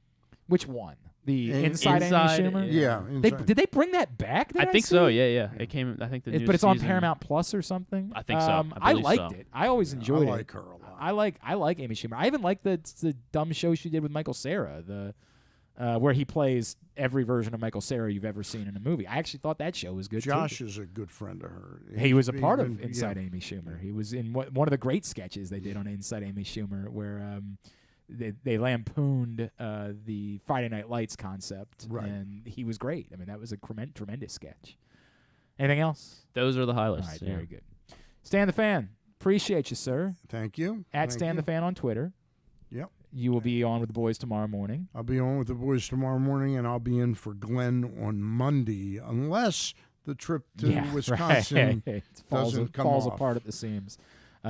Speaker 1: Which one? The Inside Amy Schumer?
Speaker 2: Yeah.
Speaker 1: Did they bring that back?
Speaker 4: I think so. Yeah. It came. I think the
Speaker 1: but it's on Paramount Plus or something.
Speaker 4: I think so.
Speaker 1: I liked it. I always enjoyed it.
Speaker 2: I like her a lot.
Speaker 1: I like Amy Schumer. I even like the dumb show she did with Michael Cera, where he plays every version of Michael Cera you've ever seen in a movie. I actually thought that show was good.
Speaker 2: Josh
Speaker 1: too.
Speaker 2: is a good friend of her.
Speaker 1: He was a part of Inside Amy Schumer. He was in one of the great sketches they did on Inside Amy Schumer, where they lampooned the Friday Night Lights concept, and he was great. I mean, that was a tremendous sketch. Anything else?
Speaker 4: Those are the highlights.
Speaker 1: All right, very good. Stan the Fan, appreciate you, sir.
Speaker 2: Thank you.
Speaker 1: At Stan the Fan on Twitter.
Speaker 2: Yep.
Speaker 1: You will be on with the boys tomorrow morning.
Speaker 2: I'll be on with the boys tomorrow morning, and I'll be in for Glenn on Monday, unless the trip to Wisconsin
Speaker 1: falls apart at the seams.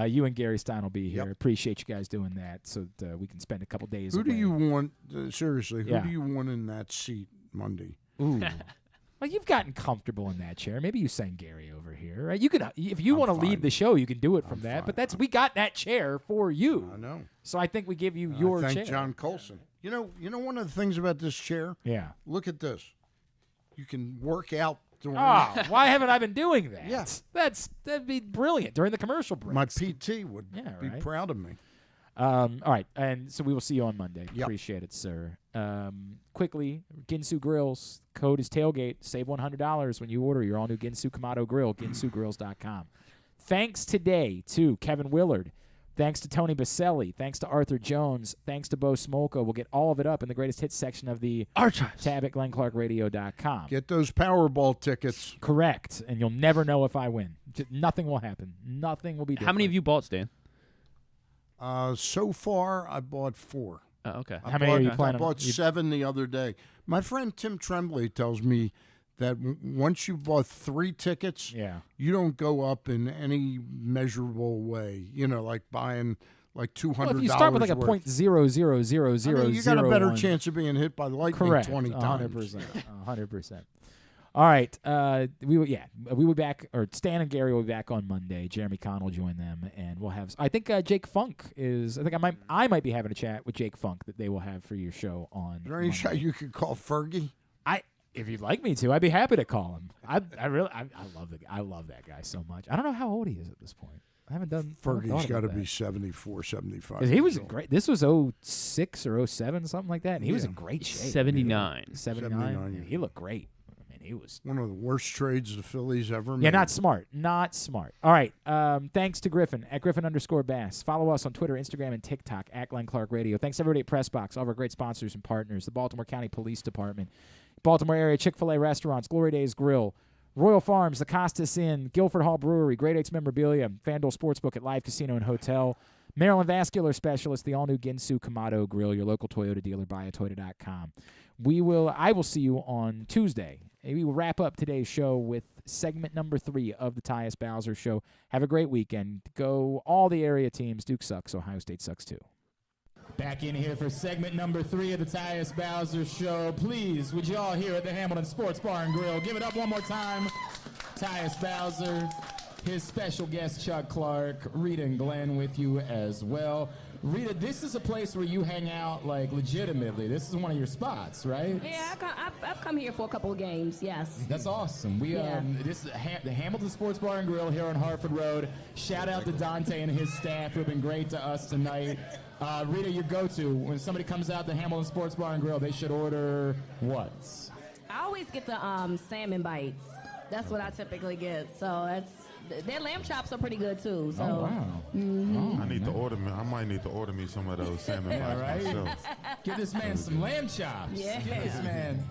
Speaker 1: You and Gary Stein will be here.
Speaker 2: Yep.
Speaker 1: Appreciate you guys doing that, so that we can spend a couple days.
Speaker 2: Who
Speaker 1: away.
Speaker 2: do you want? Seriously, who do you want in that seat Monday?
Speaker 1: Ooh. Well, you've gotten comfortable in that chair. Maybe you sang Gary over here. Right? You could, if you want to lead the show, you can do it from that. But we got that chair for you.
Speaker 2: I know.
Speaker 1: So I think we give you your chair.
Speaker 2: Thank John Colson. You know one of the things about this chair?
Speaker 1: Yeah.
Speaker 2: Look at this. You can work out.
Speaker 1: Why haven't I been doing that?
Speaker 2: Yeah.
Speaker 1: That'd be brilliant during the commercial breaks.
Speaker 2: My PT would be proud of me.
Speaker 1: All right, and so we will see you on Monday.
Speaker 2: Yep.
Speaker 1: Appreciate it, sir. Quickly, Ginsu Grills. Code is tailgate. Save $100 when you order your all-new Ginsu Kamado Grill, ginsugrills.com. Thanks today to Kevin Willard. Thanks to Tony Boselli. Thanks to Arthur Jones. Thanks to Bo Smolka. We'll get all of it up in the greatest hits section of the
Speaker 4: archives.
Speaker 1: Tab at GlennClarkRadio.com.
Speaker 2: Get those Powerball tickets.
Speaker 1: Correct, and you'll never know if I win. Nothing will happen. Nothing will be different.
Speaker 4: How many have you bought, Stan?
Speaker 2: So far, I bought 4.
Speaker 4: Oh, okay.
Speaker 1: How many are you planning?
Speaker 2: I bought 7 the other day. My friend Tim Tremblay tells me that once you bought 3 tickets, you don't go up in any measurable way. You know, like buying like $200.
Speaker 1: Well, if you start with like a .0000001,
Speaker 2: you got a better chance of being hit by lightning 20 times.
Speaker 1: 100%. All right, we'll be back, or Stan and Gary will be back on Monday. Jeremy Conn will join them, and we'll have. I think Jake Funk is. I think I might be having a chat with Jake Funk that they will have for your show on.
Speaker 2: Is there any shot you could call Fergie?
Speaker 1: If you'd like me to, I'd be happy to call him. I love that guy so much. I don't know how old he is at this point. I haven't done.
Speaker 2: Fergie's got to be 74, 75.
Speaker 1: He was great. This was 06 or 07, something like that, and he was in great shape.
Speaker 4: 79.
Speaker 1: 79. Yeah, he looked great. He was
Speaker 2: one of the worst trades the Phillies ever made.
Speaker 1: Yeah, not smart. All right. Thanks to Griffin at Griffin_Bass. Follow us on Twitter, Instagram, and TikTok at Glenn Clark Radio. Thanks to everybody at PressBox, all of our great sponsors and partners, the Baltimore County Police Department, Baltimore area Chick-fil-A restaurants, Glory Days Grill, Royal Farms, the Costas Inn, Guilford Hall Brewery, Great Eights Memorabilia, FanDuel Sportsbook at Live Casino and Hotel, Maryland Vascular Specialist, the all-new Ginsu Kamado Grill, your local Toyota dealer, buyatoyota.com. I will see you on Tuesday. We will wrap up today's show with segment number 3 of the Tyus Bowser Show. Have a great weekend. Go all the area teams. Duke sucks. Ohio State sucks too. Back in here for segment number 3 of the Tyus Bowser Show. Please, would you all here at the Hamilton Sports Bar and Grill give it up one more time? Tyus Bowser, his special guest Chuck Clark, Rita and Glenn with you as well. Rita, this is a place where you hang out, like, legitimately. This is one of your spots, right?
Speaker 12: Yeah, I've come here for a couple of games, yes.
Speaker 1: That's awesome. This is the Hamilton Sports Bar and Grill here on Hartford Road. Shout out to Dante and his staff who have been great to us tonight. Rita, your go-to, when somebody comes out to Hamilton Sports Bar and Grill, they should order what?
Speaker 12: I always get the salmon bites. That's what I typically get. So their lamb chops are pretty good too. So.
Speaker 1: Oh wow!
Speaker 12: Mm-hmm.
Speaker 11: I need to order me. I might need to order me some of those salmon bites myself.
Speaker 1: Give this man some lamb chops.
Speaker 12: Yeah.
Speaker 1: Give this man.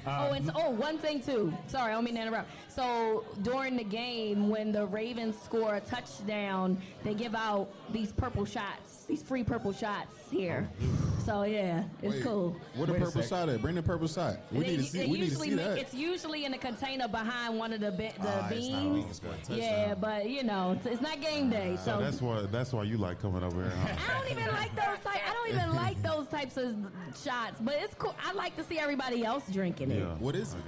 Speaker 12: One thing too. Sorry, I don't mean to interrupt. So during the game, when the Ravens score a touchdown, they give out these purple shots, these free purple shots here. So yeah, it's cool.
Speaker 13: Where the purple shot at? Bring the purple shot. We need to see that.
Speaker 12: It's usually in a container behind one of the beams.
Speaker 13: Yeah,
Speaker 12: but it's not game day. So
Speaker 11: that's why you like coming over here. Huh?
Speaker 12: I don't even like those types of shots. But it's cool. I like to see everybody else drinking it.
Speaker 13: What is it?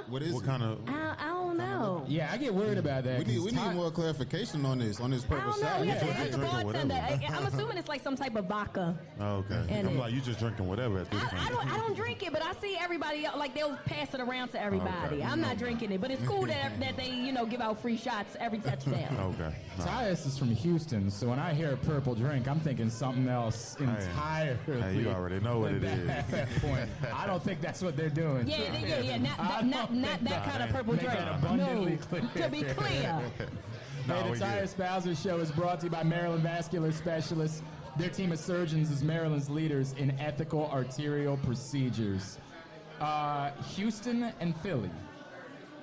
Speaker 13: What is
Speaker 11: What
Speaker 13: it?
Speaker 11: kind of?
Speaker 12: I don't know.
Speaker 1: Yeah, I get worried about that.
Speaker 13: We need more clarification on this
Speaker 12: I
Speaker 13: purple
Speaker 12: don't know.
Speaker 13: shot.
Speaker 12: We have to
Speaker 11: you
Speaker 12: ask the
Speaker 11: drinking
Speaker 12: bartender.
Speaker 11: whatever.
Speaker 12: I'm assuming it's like some type of vodka.
Speaker 11: Oh, okay.
Speaker 12: And
Speaker 11: I'm
Speaker 12: it-
Speaker 11: like, you just drinking whatever at this point.
Speaker 12: I don't drink it, but I see everybody else, like they'll pass it around to everybody.
Speaker 11: Okay.
Speaker 12: I'm not drinking it, but it's cool that they give out free shots every touchdown.
Speaker 11: Okay. No.
Speaker 1: Tyus is from Houston, so when I hear a purple drink, I'm thinking something else entirely.
Speaker 11: Hey, you already know what it is.
Speaker 1: At that point, I don't think that's what they're doing.
Speaker 12: Yeah. Not that kind of purple
Speaker 1: Make
Speaker 12: drink.
Speaker 1: that abundantly
Speaker 12: No,
Speaker 1: clear.
Speaker 12: to be clear.
Speaker 11: No,
Speaker 1: The
Speaker 11: we
Speaker 1: Tyus Bowser Show is brought to you by Maryland Vascular Specialists. Their team of surgeons is Maryland's leaders in ethical arterial procedures. Houston and Philly.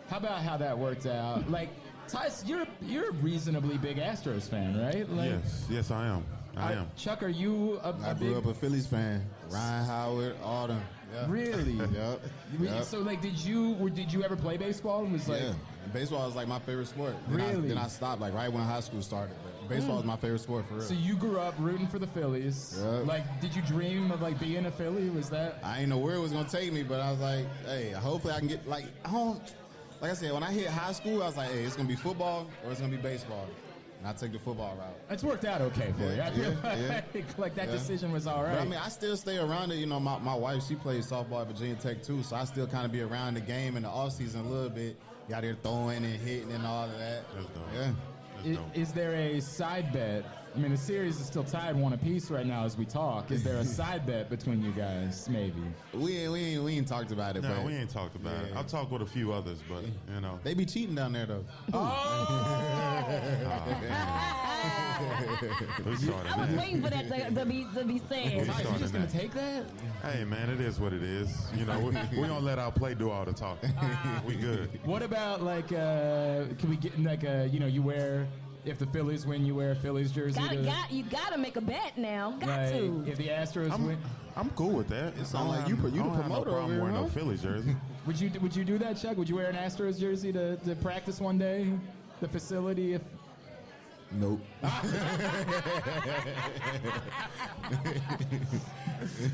Speaker 1: How about how that worked out? Like, Tyus, you're a reasonably big Astros fan, right? Like,
Speaker 11: Yes, I am. I am.
Speaker 1: Chuck, are you
Speaker 13: I grew up a Phillies fan. Ryan Howard, all them. Yep.
Speaker 1: Really?
Speaker 13: Yep. Yep.
Speaker 1: So, like, did you ever play baseball? It was like,
Speaker 13: Yeah, baseball was like my favorite sport. Then I stopped like right when high school started. But baseball was my favorite sport for real.
Speaker 1: So you grew up rooting for the Phillies.
Speaker 13: Yep.
Speaker 1: Like, did you dream of like being a Philly? Was that?
Speaker 13: I didn't know where it was gonna take me, but I was like, hey, hopefully I can get like I don't. Like I said, when I hit high school, I was like, hey, it's gonna be football or it's gonna be baseball. And I took the football route.
Speaker 1: It's worked out okay for you. I feel like that decision was all right.
Speaker 13: But I mean, I still stay around it. You know, my wife, she plays softball at Virginia Tech too, so I still kind of be around the game in the off season a little bit. Got there throwing and hitting and all of that.
Speaker 11: That's dope.
Speaker 13: Yeah.
Speaker 1: Is there a side bet? I mean, the series is still tied 1 apiece right now as we talk. Is there a side bet between you guys? Maybe.
Speaker 13: We ain't talked about it.
Speaker 11: No,
Speaker 13: but
Speaker 11: we ain't talked about it. I've talked with a few others, but you know.
Speaker 13: They be cheating down there though.
Speaker 12: I was waiting for that to be said.
Speaker 1: Tyus, you just gonna take that?
Speaker 11: Hey man, it is what it is. You know, we don't let our play do all the talking. We good.
Speaker 1: What about like? Can we get like you wear? If the Phillies win, you wear a Phillies jersey.
Speaker 12: You gotta make a bet now. Got
Speaker 1: like,
Speaker 12: to.
Speaker 1: If the Astros win,
Speaker 11: I'm cool with that.
Speaker 13: It sounds like you the promoter
Speaker 11: no
Speaker 13: over here,
Speaker 11: wearing no
Speaker 13: huh?
Speaker 11: Phillies jersey.
Speaker 1: would you do that, Chuck? Would you wear an Astros jersey to practice one day? The facility, if
Speaker 13: Nope.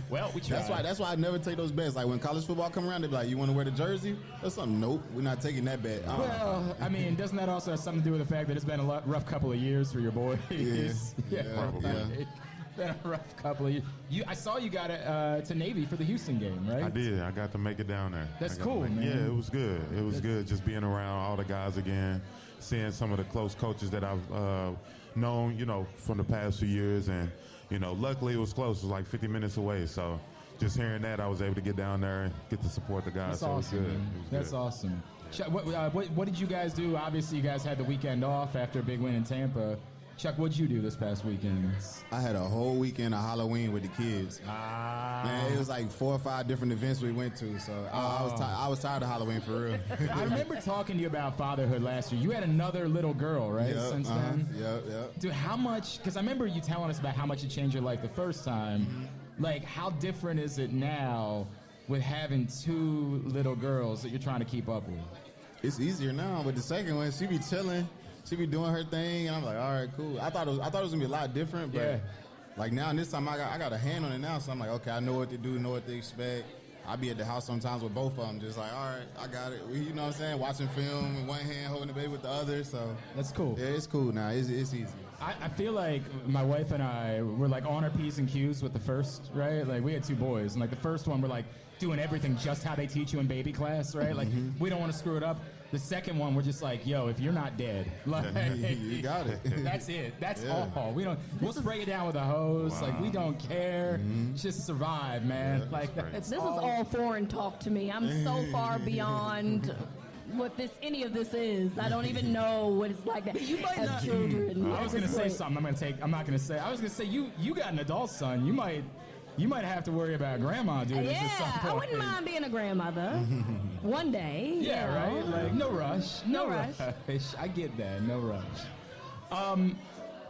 Speaker 1: well, we tried.
Speaker 13: That's why I never take those bets. Like when college football come around, they be like, "You want to wear the jersey?" or something. Nope, we're not taking that bet.
Speaker 1: Well, I mean, doesn't that also have something to do with the fact that it's been a rough couple of years for your boys?
Speaker 11: Probably.
Speaker 1: It's been a rough couple of years. I saw you got it to Navy for the Houston game, right?
Speaker 11: I did. I got to make it down there.
Speaker 1: That's cool, man.
Speaker 11: Yeah, it was good. It was good just being around all the guys again, seeing some of the close coaches that I've known, you know, from the past few years. And, you know, luckily it was close. It was like 50 minutes away. So just hearing that, I was able to get down there and get to support the guys.
Speaker 1: That's awesome,
Speaker 11: it was good.
Speaker 1: man.
Speaker 11: It was
Speaker 1: That's
Speaker 11: good.
Speaker 1: awesome. Chuck, what did you guys do? Obviously, you guys had the weekend off after a big win in Tampa. Chuck, what'd you do this past weekend?
Speaker 13: I had a whole weekend of Halloween with the kids. Man, it was like 4 or 5 different events we went to. So I was tired of Halloween for real.
Speaker 1: I remember talking to you about fatherhood last year. You had another little girl, right?
Speaker 13: Yep,
Speaker 1: Since then?
Speaker 13: Yep.
Speaker 1: Dude, how much, because I remember you telling us about how much it changed your life the first time.
Speaker 13: Mm-hmm.
Speaker 1: Like, how different is it now with having 2 little girls that you're trying to keep up with?
Speaker 13: It's easier now, but the second one, she be chilling. She be doing her thing, and I'm like, all right, cool. I thought it was gonna be a lot different, but like now, and this time I got a hand on it now, so I'm like, okay, I know what to do, know what to expect. I be at the house sometimes with both of them, just like, all right, I got it. You know what I'm saying? Watching film with one hand, holding the baby with the other. So
Speaker 1: that's cool.
Speaker 13: Yeah, it's cool now. It's easy.
Speaker 1: I feel like my wife and I were like on our P's and Q's with the first, right? Like we had 2 boys, and like the first one we're like doing everything just how they teach you in baby class, right? Like we don't want to screw it up. The second one, we're just like, yo, if you're not dead, like,
Speaker 13: you got it.
Speaker 1: That's it. That's all. We'll spray it down with a hose. Like we don't care. Just survive, man.
Speaker 13: Yeah,
Speaker 1: like
Speaker 12: This is all foreign talk to me. I'm so far beyond what any of this is. I don't even know what it's like to have children.
Speaker 1: I was gonna say something. I'm not gonna say. I was gonna say you got an adult son. You might have to worry about grandma doing this at some point.
Speaker 12: I wouldn't mind being a grandmother one day.
Speaker 1: Yeah, right? Like, no rush.
Speaker 12: No rush.
Speaker 1: I get that. No rush.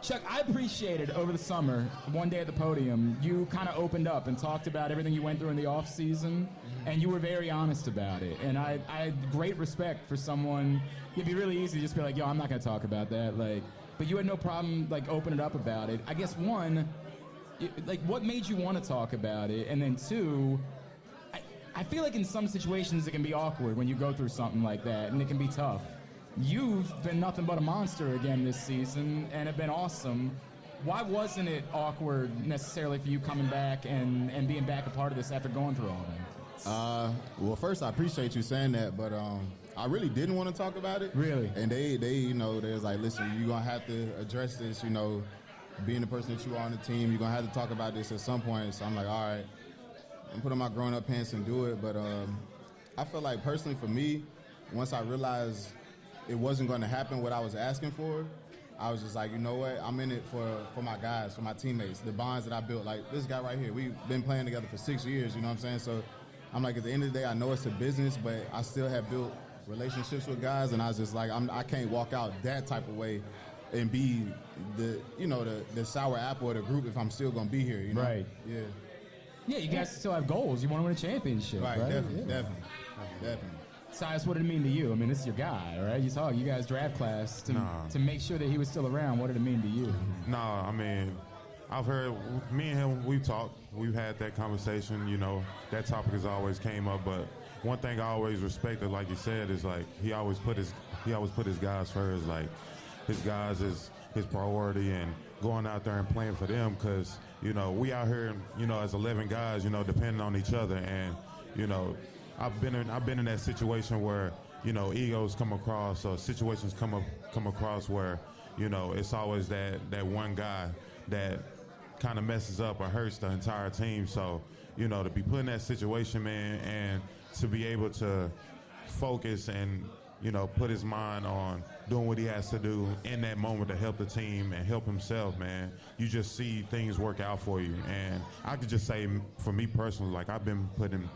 Speaker 1: Chuck, I appreciated over the summer, one day at the podium, you kind of opened up and talked about everything you went through in the off season, and you were very honest about it. And I had great respect for someone. It'd be really easy to just be like, yo, I'm not going to talk about that. Like, but you had no problem, like, opening up about it. I guess, one, like, what made you want to talk about it? And then 2, I feel like in some situations it can be awkward when you go through something like that, and it can be tough. You've been nothing but a monster again this season, and have been awesome. Why wasn't it awkward necessarily for you coming back and being back a part of this after going through all that?
Speaker 13: Well, first, I appreciate you saying that, but I really didn't want to talk about it.
Speaker 1: Really?
Speaker 13: And they was like, listen, you're going to have to address this, being the person that you are on the team, you're going to have to talk about this at some point. So I'm like, all right, I'm putting my grown-up pants and do it. But I feel like personally for me, once I realized it wasn't going to happen what I was asking for, I was just like, you know what? I'm in it for my guys, for my teammates, the bonds that I built. Like this guy right here, we've been playing together for 6 years, you know what I'm saying? So I'm like, at the end of the day, I know it's a business, but I still have built relationships with guys, and I was just like, I can't walk out that type of way and be the sour apple of the group if I'm still going to be here, you know?
Speaker 1: Right.
Speaker 13: Yeah.
Speaker 1: Yeah, you guys still have goals. You want to win a championship, right?
Speaker 13: Definitely.
Speaker 1: Tyus, what did it mean to you? I mean, this is your guy, right? You guys draft class to make sure that he was still around. What did it mean to you?
Speaker 14: No, I mean, I've heard, me and him, we've talked. We've had that conversation, that topic has always came up. But one thing I always respected, like you said, is like he always put his guys first. Like his guys is his priority, and going out there and playing for them, because, we out here, as 11 guys, depending on each other. And, I've been in that situation where, egos come across, or situations come across where, it's always that one guy that kind of messes up or hurts the entire team. So, to be put in that situation, man, and to be able to focus and, put his mind on doing what he has to do in that moment to help the team and help himself, man, you just see things work out for you. And I could just say, for me personally, like I've been put in,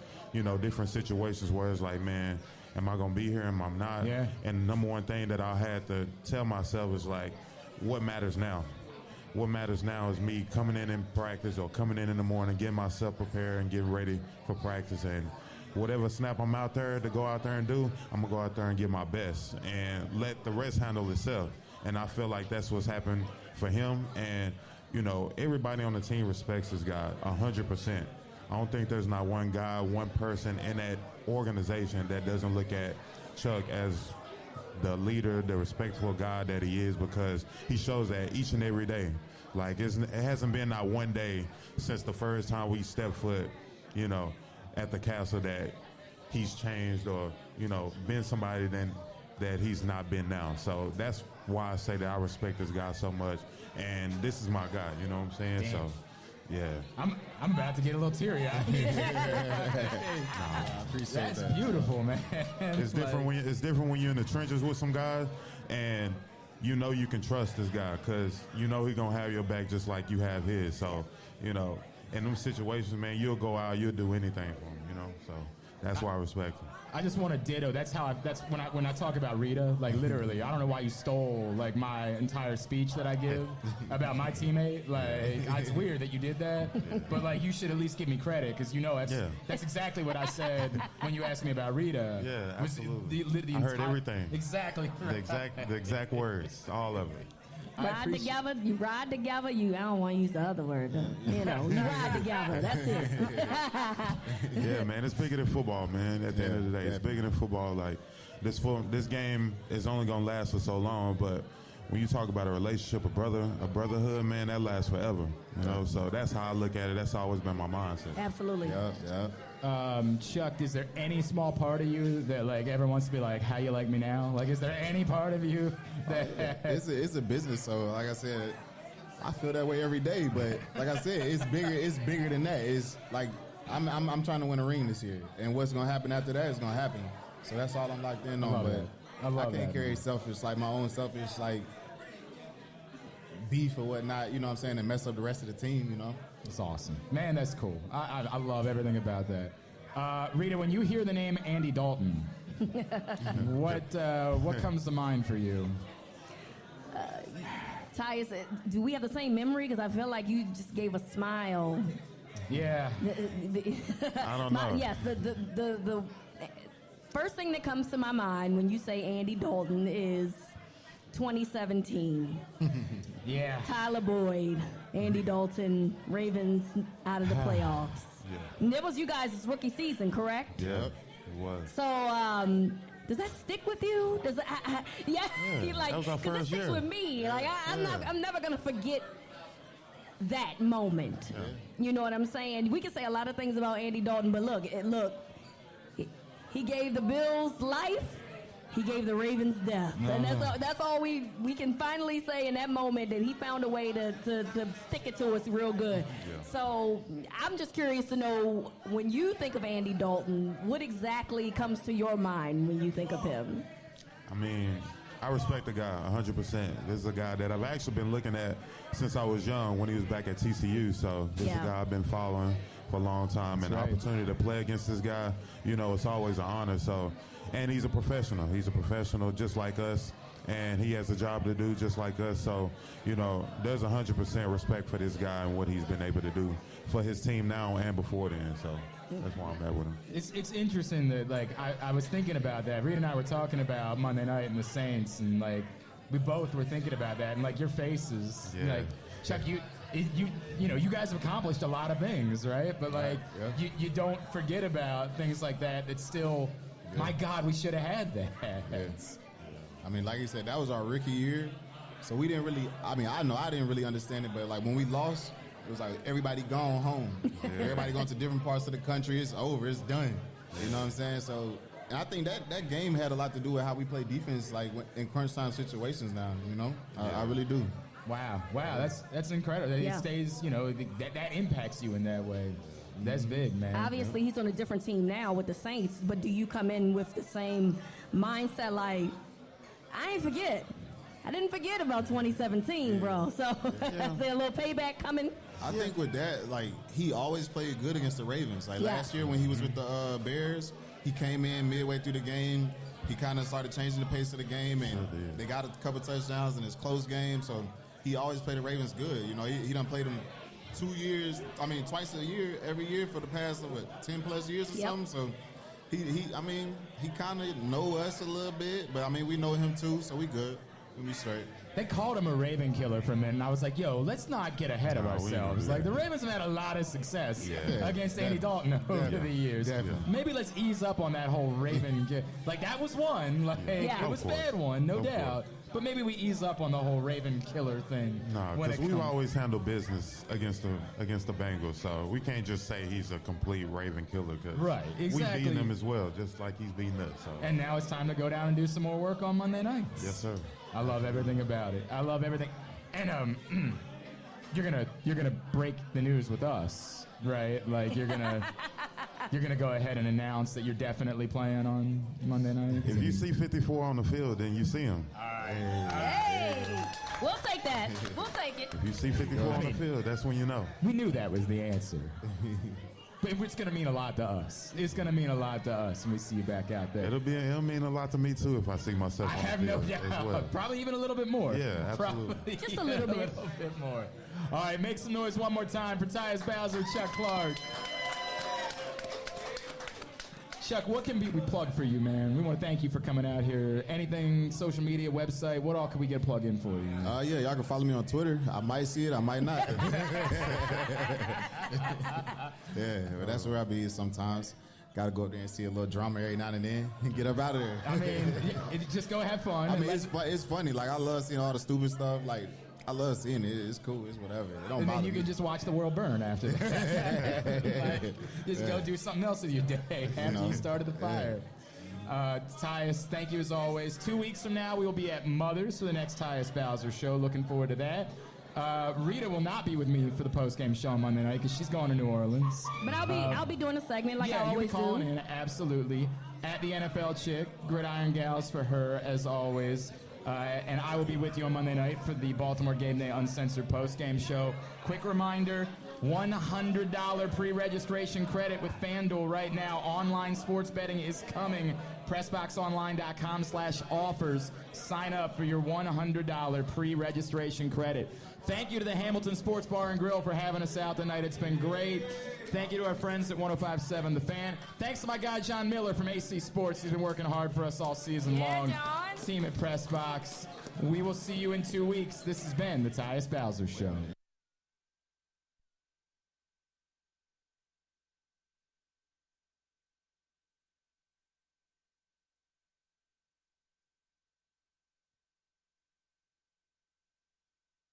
Speaker 14: different situations where it's like, man, am I going to be here? Am I not?
Speaker 1: Yeah.
Speaker 14: And the number one thing that I had to tell myself is like, what matters now? What matters now is me coming in practice, or coming in the morning, getting myself prepared and getting ready for practice. And whatever snap I'm out there to go out there and do, I'm going to go out there and give my best and let the rest handle itself. And I feel like that's what's happened for him. And, everybody on the team respects this guy 100%. I don't think there's not one guy, one person in that organization that doesn't look at Chuck as the leader, the respectful guy that he is, because he shows that each and every day. Like, it hasn't been not one day since the first time we stepped foot, at the castle that he's changed or, been somebody that he's not been now. So that's why I say that I respect this guy so much. And this is my guy, you know what I'm saying?
Speaker 1: Damn.
Speaker 14: So, yeah.
Speaker 1: I'm about to get a little teary-eyed.
Speaker 13: I appreciate that.
Speaker 1: That's beautiful, man.
Speaker 14: It's different when you're in the trenches with some guys, and you can trust this guy, because he's gonna have your back just like you have his. So, in them situations, man, you'll go out, you'll do anything for him, So that's why I respect him.
Speaker 1: I just want to ditto. That's when I talk about Rita, like literally. I don't know why you stole like my entire speech that I give about my teammate. Like, it's weird that you did that, but like you should at least give me credit, because that's exactly what I said when you asked me about Rita.
Speaker 14: Yeah, absolutely.
Speaker 1: The
Speaker 14: I heard everything.
Speaker 1: Exactly.
Speaker 14: The exact words, all of it.
Speaker 12: Ride together, you ride together, I don't want to use the other word. You ride together, that's it.
Speaker 14: Yeah, man, it's bigger than football, man, at the end of the day. It's bigger than football. Like, this game is only going to last for so long, but when you talk about a relationship, a brotherhood, man, that lasts forever. So that's how I look at it. That's always been my mindset.
Speaker 12: Absolutely.
Speaker 13: Yeah.
Speaker 1: Chuck, is there any small part of you that like ever wants to be like, how you like me now? Like, is there any part of you that
Speaker 13: it's a business, so like I said, I feel that way every day. But like I said, it's bigger than that. It's like I'm trying to win a ring this year, and what's gonna happen after that is gonna happen. So that's all I'm locked in on. But I can't carry selfish, like my own selfish, like beef or whatnot, you know what I'm saying, and mess up the rest of the team,
Speaker 1: It's awesome. Man, that's cool. I love everything about that. Rita, when you hear the name Andy Dalton, what comes to mind for you?
Speaker 12: Tyus, do we have the same memory? Because I feel like you just gave a smile.
Speaker 1: Yeah.
Speaker 14: I don't know.
Speaker 12: Yes, the first thing that comes to my mind when you say Andy Dalton is 2017.
Speaker 1: Yeah.
Speaker 12: Tyler Boyd, Andy Dalton, Ravens out of the playoffs. And that was you guys' rookie season, correct?
Speaker 14: Yeah, it was.
Speaker 12: So, does that stick with you? Does it? Yeah. Like,
Speaker 14: that was our
Speaker 12: 'cause it
Speaker 14: first
Speaker 12: sticks
Speaker 14: year.
Speaker 12: with me. Like, I'm never gonna forget that moment.
Speaker 14: Yeah.
Speaker 12: You know what I'm saying? We can say a lot of things about Andy Dalton, but look, he gave the Bills life. He gave the Ravens death. And that's all we can finally say in that moment, that he found a way to stick it to us real good.
Speaker 14: Yeah.
Speaker 12: So I'm just curious to know, when you think of Andy Dalton, what exactly comes to your mind when you think of him?
Speaker 14: I mean, I respect the guy 100%. This is a guy that I've actually been looking at since I was young when he was back at TCU. So this is a guy I've been following for a long time. And the opportunity to play against this guy, it's always an honor. So, and he's a professional. He's a professional just like us. And he has a job to do just like us. So, there's 100% respect for this guy and what he's been able to do for his team now and before then. So that's why I'm at with him.
Speaker 1: It's interesting that, like, I was thinking about that. Reed and I were talking about Monday night and the Saints, and, like, we both were thinking about that. And, like, your faces, like, Chuck, you guys have accomplished a lot of things, right? But, like, you don't forget about things like that. It's still, my God, we should have had that.
Speaker 13: I mean, like you said, that was our rookie year. So we didn't really, I know I didn't really understand it, but, like, when we lost, it was like everybody gone home. Everybody going to different parts of the country. It's over. It's done. You know what I'm saying? So, and I think that game had a lot to do with how we play defense, like, in crunch time situations now, I really do.
Speaker 1: Wow, that's incredible. It stays, that impacts you in that way. That's big, man.
Speaker 12: Obviously, he's on a different team now with the Saints, but do you come in with the same mindset, like, I didn't forget about 2017, bro. So is there a little payback coming?
Speaker 13: I think with that, like, he always played good against the Ravens. Like, last year when he was with the Bears, he came in midway through the game. He kind of started changing the pace of the game, and they got a couple touchdowns in his close game. So he always played the Ravens good. He done played them twice a year, every year for the past, 10-plus years or something. So he kind of know us a little bit, but, we know him too, so we good. We straight.
Speaker 1: They called him a Raven killer for a minute, and I was like, yo, let's not get ahead of ourselves. Like, the Ravens have had a lot of success against Andy Dalton over the years. Maybe let's ease up on that whole Raven like, that was one. Like, it was a bad one, no doubt. But maybe we ease up on the whole Raven killer thing.
Speaker 14: No, because we've always handled business against the Bengals, so we can't just say he's a complete Raven killer. Cause we beat him as well, just like he's beating us. So.
Speaker 1: And now it's time to go down and do some more work on Monday nights.
Speaker 14: Yes, sir.
Speaker 1: I love everything about it. I love everything. And you're gonna break the news with us, right? Like, you're gonna go ahead and announce that you're definitely playing on Monday night.
Speaker 14: If you see 54 on the field, then you see him.
Speaker 1: All right.
Speaker 12: Hey, we'll take that. We'll take it.
Speaker 14: If you see 54 on the field, that's when you know.
Speaker 1: We knew that was the answer. But it's going to mean a lot to us. It's going to mean a lot to us when we see you back out there.
Speaker 14: It'll mean a lot to me, too, if I see myself on the field. I have no doubt.
Speaker 1: Well. Probably even a little bit more.
Speaker 14: Yeah, absolutely.
Speaker 12: Probably just a little bit.
Speaker 1: A little bit more. All right, make some noise one more time for Tyus Bowser, Chuck Clark. Chuck, what can we plug for you, man? We want to thank you for coming out here. Anything, social media, website, what all can we get plugged in for you?
Speaker 13: Y'all can follow me on Twitter. I might see it, I might not. But that's where I be sometimes. Got to go up there and see a little drama every now and then and get up out of there.
Speaker 1: Just go have fun.
Speaker 13: It's funny. Like, I love seeing all the stupid stuff. Like, I love seeing it. It's cool. It's whatever. It don't
Speaker 1: and
Speaker 13: bother
Speaker 1: then you
Speaker 13: me.
Speaker 1: can just watch the world burn after that. Go do something else with your day after you started the fire. Tyus, thank you as always. 2 weeks from now, we will be at Mother's for the next Tyus Bowser Show. Looking forward to that. Rita will not be with me for the post-game show on Monday night because she's going to New Orleans.
Speaker 12: But I'll be doing a segment like I always do.
Speaker 1: Yeah, you'll be calling in, absolutely. At the NFL Chick, Gridiron Gals for her, as always. And I will be with you on Monday night for the Baltimore Game Day Uncensored post-game show. Quick reminder, $100 pre-registration credit with FanDuel right now. Online sports betting is coming. PressBoxOnline.com/offers. Sign up for your $100 pre-registration credit. Thank you to the Hamilton Sports Bar and Grill for having us out tonight. It's been great. Thank you to our friends at 105.7 The Fan. Thanks to my guy, John Miller from AC Sports. He's been working hard for us all season long.
Speaker 12: John.
Speaker 1: Team at PressBox. We will see you in 2 weeks. This has been the Tyus Bowser Show.